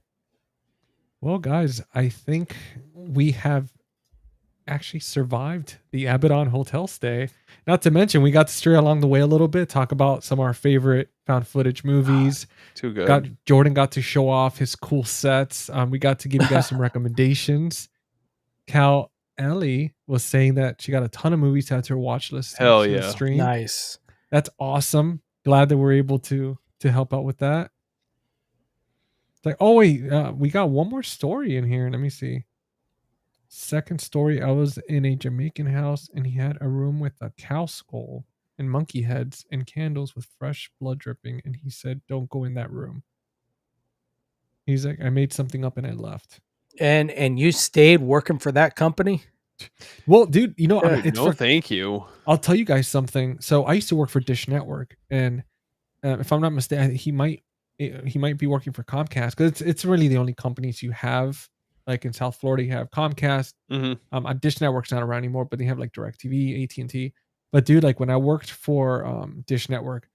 Well, guys, I think we have actually survived the Abaddon Hotel stay. Not to mention, we got to stray along the way a little bit, talk about some of our favorite found footage movies. Too good. Jordan got to show off his cool sets. We got to give you guys some recommendations. Cal Ellie was saying that she got a ton of movies to add to her watch list. Hell to the yeah. stream. Nice. That's awesome. Glad that we're able to help out with that. It's like, oh wait, we got one more story in here. Let me see. Second story, I was in a Jamaican house and he had a room with a cow skull and monkey heads and candles with fresh blood dripping, and he said, "Don't go in that room." He's like, "I made something up and I left." And you stayed working for that company? Well, dude, I mean, Dude, it's No, thank you. I'll tell you guys something. So I used to work for Dish Network, and if I'm not mistaken, he might be working for Comcast, because it's really the only companies you have. Like in South Florida, you have Comcast. Dish Network's not around anymore, but they have like DirecTV, AT&T. But dude, like when I worked for Dish Network,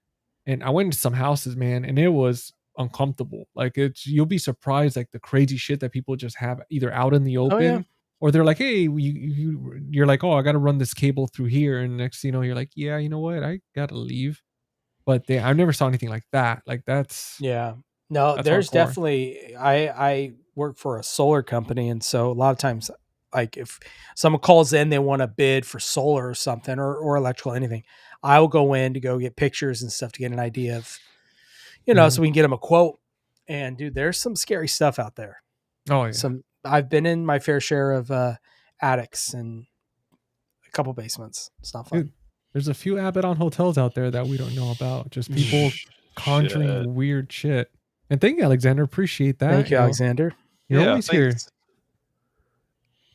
and I went into some houses, man, and it was uncomfortable. Like you'll be surprised, like the crazy shit that people just have either out in the Oh yeah. open, or they're like, hey, you're like, oh, I got to run this cable through here, and next thing you know, you're like, yeah, you know what, I gotta leave. But I never saw anything like that. Like that's No, that's there's hardcore. definitely I work for a solar company, and so a lot of times, like, if someone calls in, they want to bid for solar or something, or electrical, anything, I will go in to go get pictures and stuff to get an idea of, so we can get them a quote. And dude, there's some scary stuff out there. Oh yeah. I've been in my fair share of attics and a couple basements. It's not fun. Dude, there's a few Abaddon hotels out there that we don't know about. Just people conjuring Shit. weird shit. And thank you, Alexander. Appreciate that. Thank you, Alexander. You're always here. Thanks.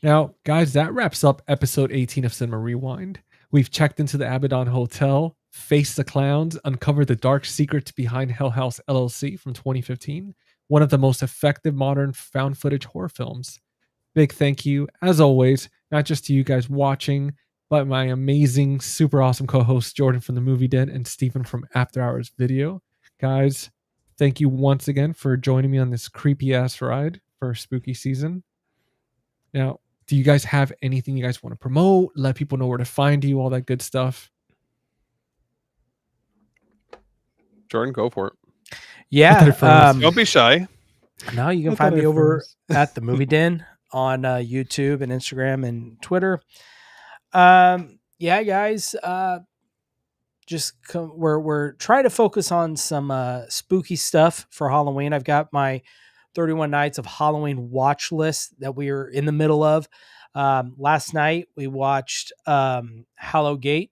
Now, guys, that wraps up episode 18 of Cinema Rewind. We've checked into the Abaddon Hotel, Face the Clowns, Uncover the Dark Secrets Behind House LLC from 2015, one of the most effective modern found footage horror films. Big thank you, as always, not just to you guys watching, but my amazing, super awesome co-hosts Jordan from the Movie Den and Stephen from After Hours Video. Guys, thank you once again for joining me on this creepy ass ride for spooky season. Now, do you guys have anything you guys want to promote? Let people know where to find you, all that good stuff. Jordan, go for it. Yeah. Don't be shy. No, you can I find thought me I over froze. at the Movie Den on YouTube and Instagram and Twitter. Yeah, guys. We're trying to focus on some spooky stuff for Halloween. I've got my 31 Nights of Halloween watch list that we are in the middle of. Last night we watched Hallowgate,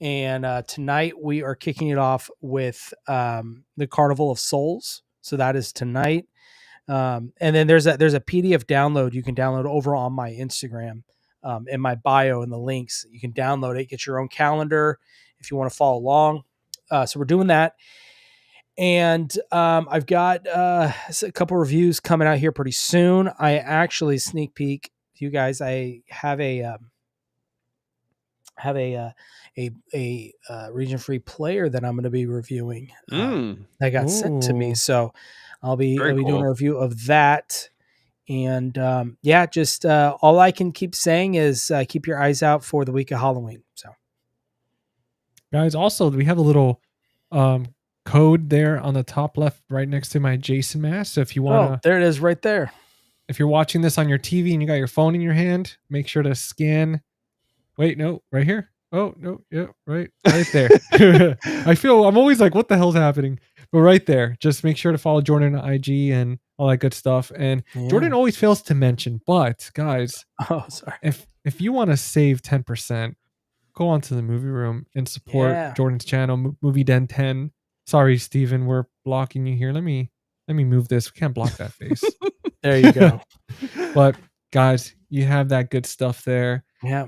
and tonight we are kicking it off with the Carnival of Souls. So that is tonight. And then there's a PDF download you can download over on my Instagram, in my bio and the links. You can download it, get your own calendar if you want to follow along. So we're doing that. And I've got a couple reviews coming out here pretty soon. I actually sneak peek you guys. I have a region free player that I'm going to be reviewing that got sent to me. Ooh. So I'll be doing cool. a review of that. And just all I can keep saying is keep your eyes out for the week of Halloween. So, Guys, also, we have a little code there on the top left, right next to my Jason mask. So if you want to, there it is right there. if you're watching this on your TV and you got your phone in your hand, make sure to scan. Wait, no, right here. Oh, no, yeah, right there. I'm always like, what the hell's happening? But right there, just make sure to follow Jordan on IG and all that good stuff. And Jordan always fails to mention, but guys, sorry. If you want to save 10%, go on to the movie room and support Jordan's channel, Movie Den 10. Sorry, Steven, we're blocking you here. Let me move this. We can't block that face. There you go. But guys, you have that good stuff there. Yeah.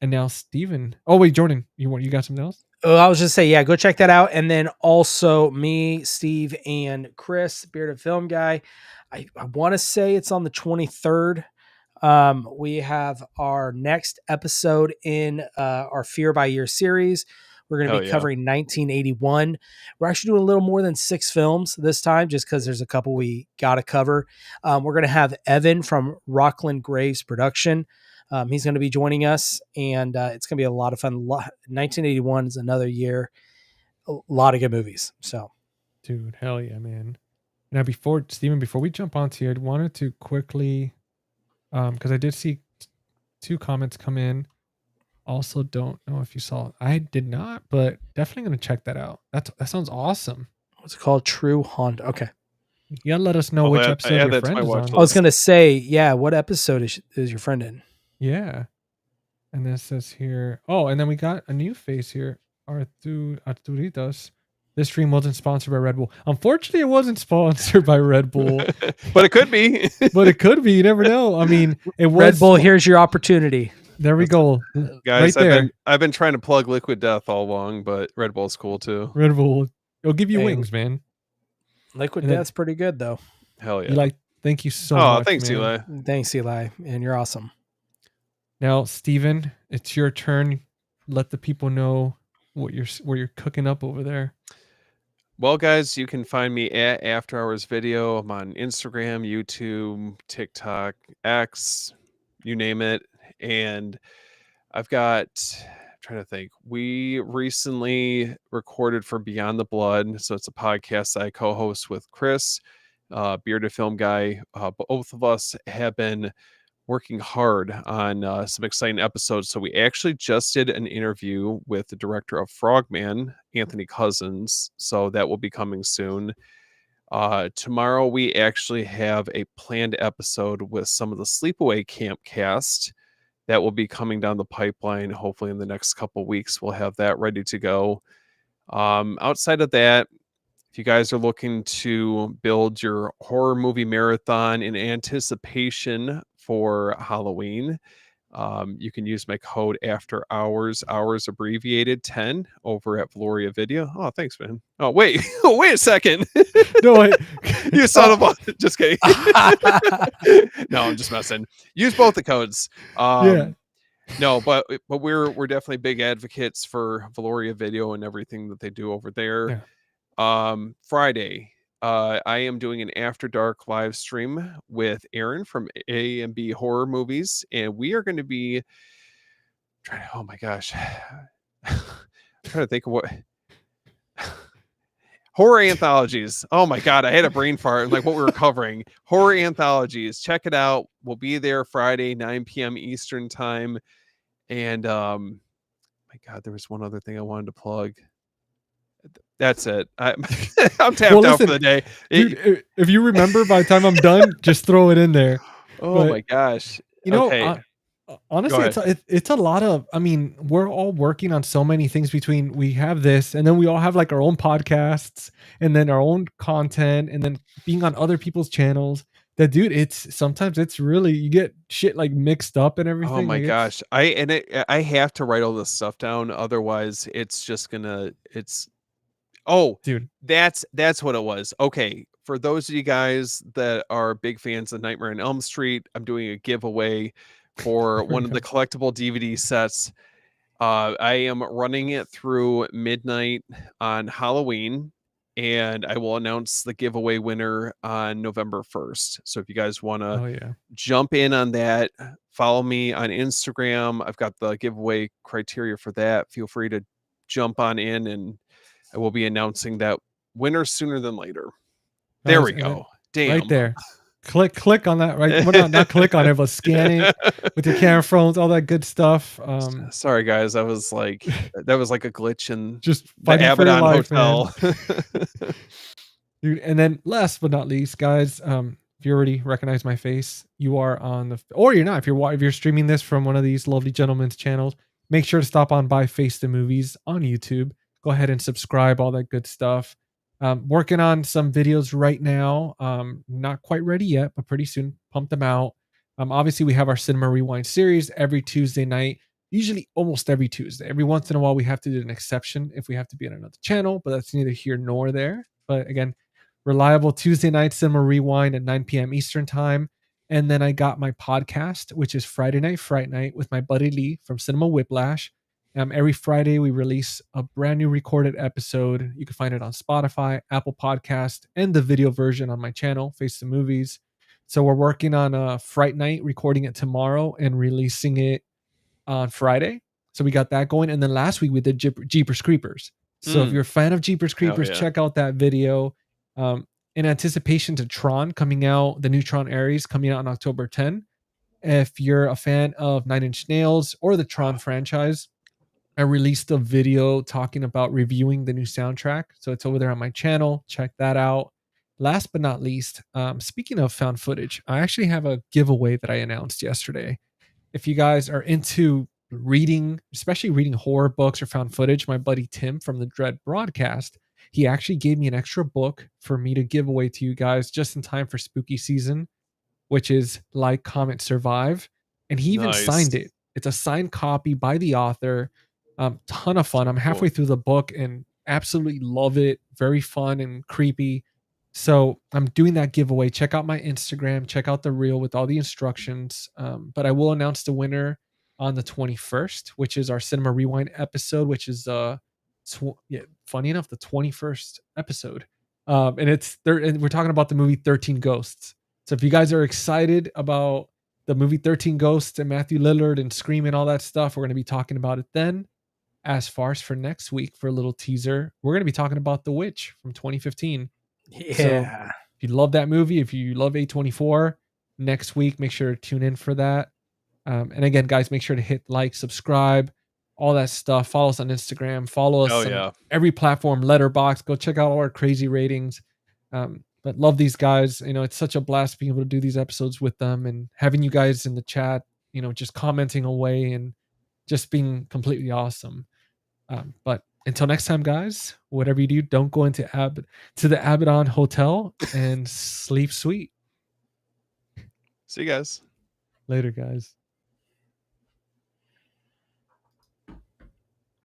And now Steven. Oh wait, Jordan, you got something else? Oh, I was just saying, yeah, go check that out. And then also me, Steve, and Chris, Bearded Film Guy. I want to say it's on the 23rd. We have our next episode in our Fear by Year series. We're going to be covering 1981. We're actually doing a little more than 6 films this time, just because there's a couple we got to cover. We're going to have Evan from Rockland Graves Production. He's going to be joining us, and it's going to be a lot of fun. 1981 is another year. A lot of good movies. So, dude, hell yeah, man. Now, before we jump onto here, I wanted to quickly, because I did see 2 comments come in. Also, don't know if you saw it. I did not, but definitely going to check that out. That sounds awesome. What's it called? True Honda. Okay. You gotta let us know which episode your friend is on. I was going to say, yeah, what episode is your friend in? Yeah. And this says here, and then we got a new face here. Arturitas. This stream wasn't sponsored by Red Bull. Unfortunately, it wasn't sponsored by Red Bull. But it could be. You never know. I mean, it was Red Bull, here's your opportunity. There we go. Guys, right I've been trying to plug Liquid Death all along, but Red Bull's cool too. Red Bull, it'll give you wings, man. Liquid Death's pretty good though. Hell yeah. Thank you so much. Oh, thanks, man. Eli. Thanks, Eli. And you're awesome. Now, Steven, it's your turn. Let the people know where you're cooking up over there. Well, guys, you can find me at After Hours Video. I'm on Instagram, YouTube, TikTok, X, you name it. And I've got, I'm trying to think, we recently recorded for Beyond the Blood. So it's a podcast I co-host with Chris, Bearded Film Guy. Both of us have been working hard on some exciting episodes. So we actually just did an interview with the director of Frogman, Anthony Cousins. So that will be coming soon. Tomorrow we actually have a planned episode with some of the Sleepaway Camp cast that will be coming down the pipeline. Hopefully in the next couple weeks, we'll have that ready to go. Outside of that, if you guys are looking to build your horror movie marathon in anticipation for Halloween, You can use my code after hours abbreviated 10 over at Valoria Video. Oh, thanks, man. Oh, wait. Wait a second. No, wait. You son of a just kidding. No, I'm just messing. Use both the codes. Yeah. No, but we're definitely big advocates for Valoria Video and everything that they do over there. Yeah. Friday, I am doing an After Dark live stream with Aaron from A and B Horror Movies, and we are going to be trying to. Oh my gosh, I'm trying to think of what horror anthologies. Oh my god, I had a brain fart. Like what we were covering, horror anthologies. Check it out. We'll be there Friday, 9 p.m. Eastern time, and my god, there was one other thing I wanted to plug. That's it. I'm tapped out for the day. Dude, if you remember by the time I'm done, just throw it in there. Oh my gosh. You know, Okay. honestly, it's a lot of, I mean, we're all working on so many things between we have this and then we all have like our own podcasts and then our own content and then being on other people's channels. That dude, it's sometimes it's really, you get shit like mixed up and everything. Oh my like gosh. I have to write all this stuff down. Otherwise it's just gonna, dude, that's what it was. Okay. For those of you guys that are big fans of Nightmare on Elm Street, I'm doing a giveaway for one of the collectible DVD sets. I am running it through midnight on Halloween, and I will announce the giveaway winner on November 1st. So if you guys want to jump in on that, follow me on Instagram. I've got the giveaway criteria for that. Feel free to jump on in, and I will be announcing that winner sooner than later. There we go. Damn. Right there. Click on that, right? Well, not click on it, but scan it with your camera phones, all that good stuff. Sorry guys, that was like a glitch in just the Abaddon Hotel. Dude, and then last but not least, guys, if you already recognize my face, you are on the, or you're not. If you're streaming this from one of these lovely gentlemen's channels, make sure to stop on by Face the Movies on YouTube. Go ahead and subscribe, all that good stuff. Working on some videos right now. Not quite ready yet, but pretty soon. Pump them out. Obviously, we have our Cinema Rewind series every Tuesday night, usually almost every Tuesday. Every once in a while, we have to do an exception if we have to be on another channel, but that's neither here nor there. But again, reliable Tuesday night Cinema Rewind at 9 p.m. Eastern time. And then I got my podcast, which is Friday Night Fright Night with my buddy Lee from Cinema Whiplash. Every Friday, we release a brand new recorded episode. You can find it on Spotify, Apple Podcast, and the video version on my channel, Face the Movies. So we're working on a Fright Night, recording it tomorrow and releasing it on Friday. So we got that going. And then last week, we did Jeepers Creepers. So if you're a fan of Jeepers Creepers, check out that video. In anticipation to Tron coming out, the new Tron Ares coming out on October 10. If you're a fan of Nine Inch Nails or the Tron franchise, I released a video talking about reviewing the new soundtrack. So it's over there on my channel. Check that out. Last but not least, speaking of found footage, I actually have a giveaway that I announced yesterday. If you guys are into reading, especially reading horror books or found footage, my buddy Tim from the Dread Broadcast, he actually gave me an extra book for me to give away to you guys just in time for spooky season, which is Like, Comment, Survive. And he even signed it. It's a signed copy by the author. Ton of fun. I'm halfway through the book and absolutely love it. Very fun and creepy. So I'm doing that giveaway. Check out my Instagram. Check out the reel with all the instructions. But I will announce the winner on the 21st, which is our Cinema Rewind episode, which is funny enough, the 21st episode. And we're talking about the movie 13 Ghosts. So if you guys are excited about the movie 13 Ghosts and Matthew Lillard and Scream and all that stuff, we're going to be talking about it then. As far as for next week, for a little teaser, we're going to be talking about The Witch from 2015. Yeah. So if you love that movie, if you love A24, next week, make sure to tune in for that. And again, guys, make sure to hit like, subscribe, all that stuff. Follow us on Instagram. Follow us on every platform, Letterboxd. Go check out all our crazy ratings. But love these guys. You know, it's such a blast being able to do these episodes with them and having you guys in the chat, you know, just commenting away and just being completely awesome. But until next time, guys, whatever you do, don't go into the Abaddon Hotel and sleep sweet. See you guys. Later, guys.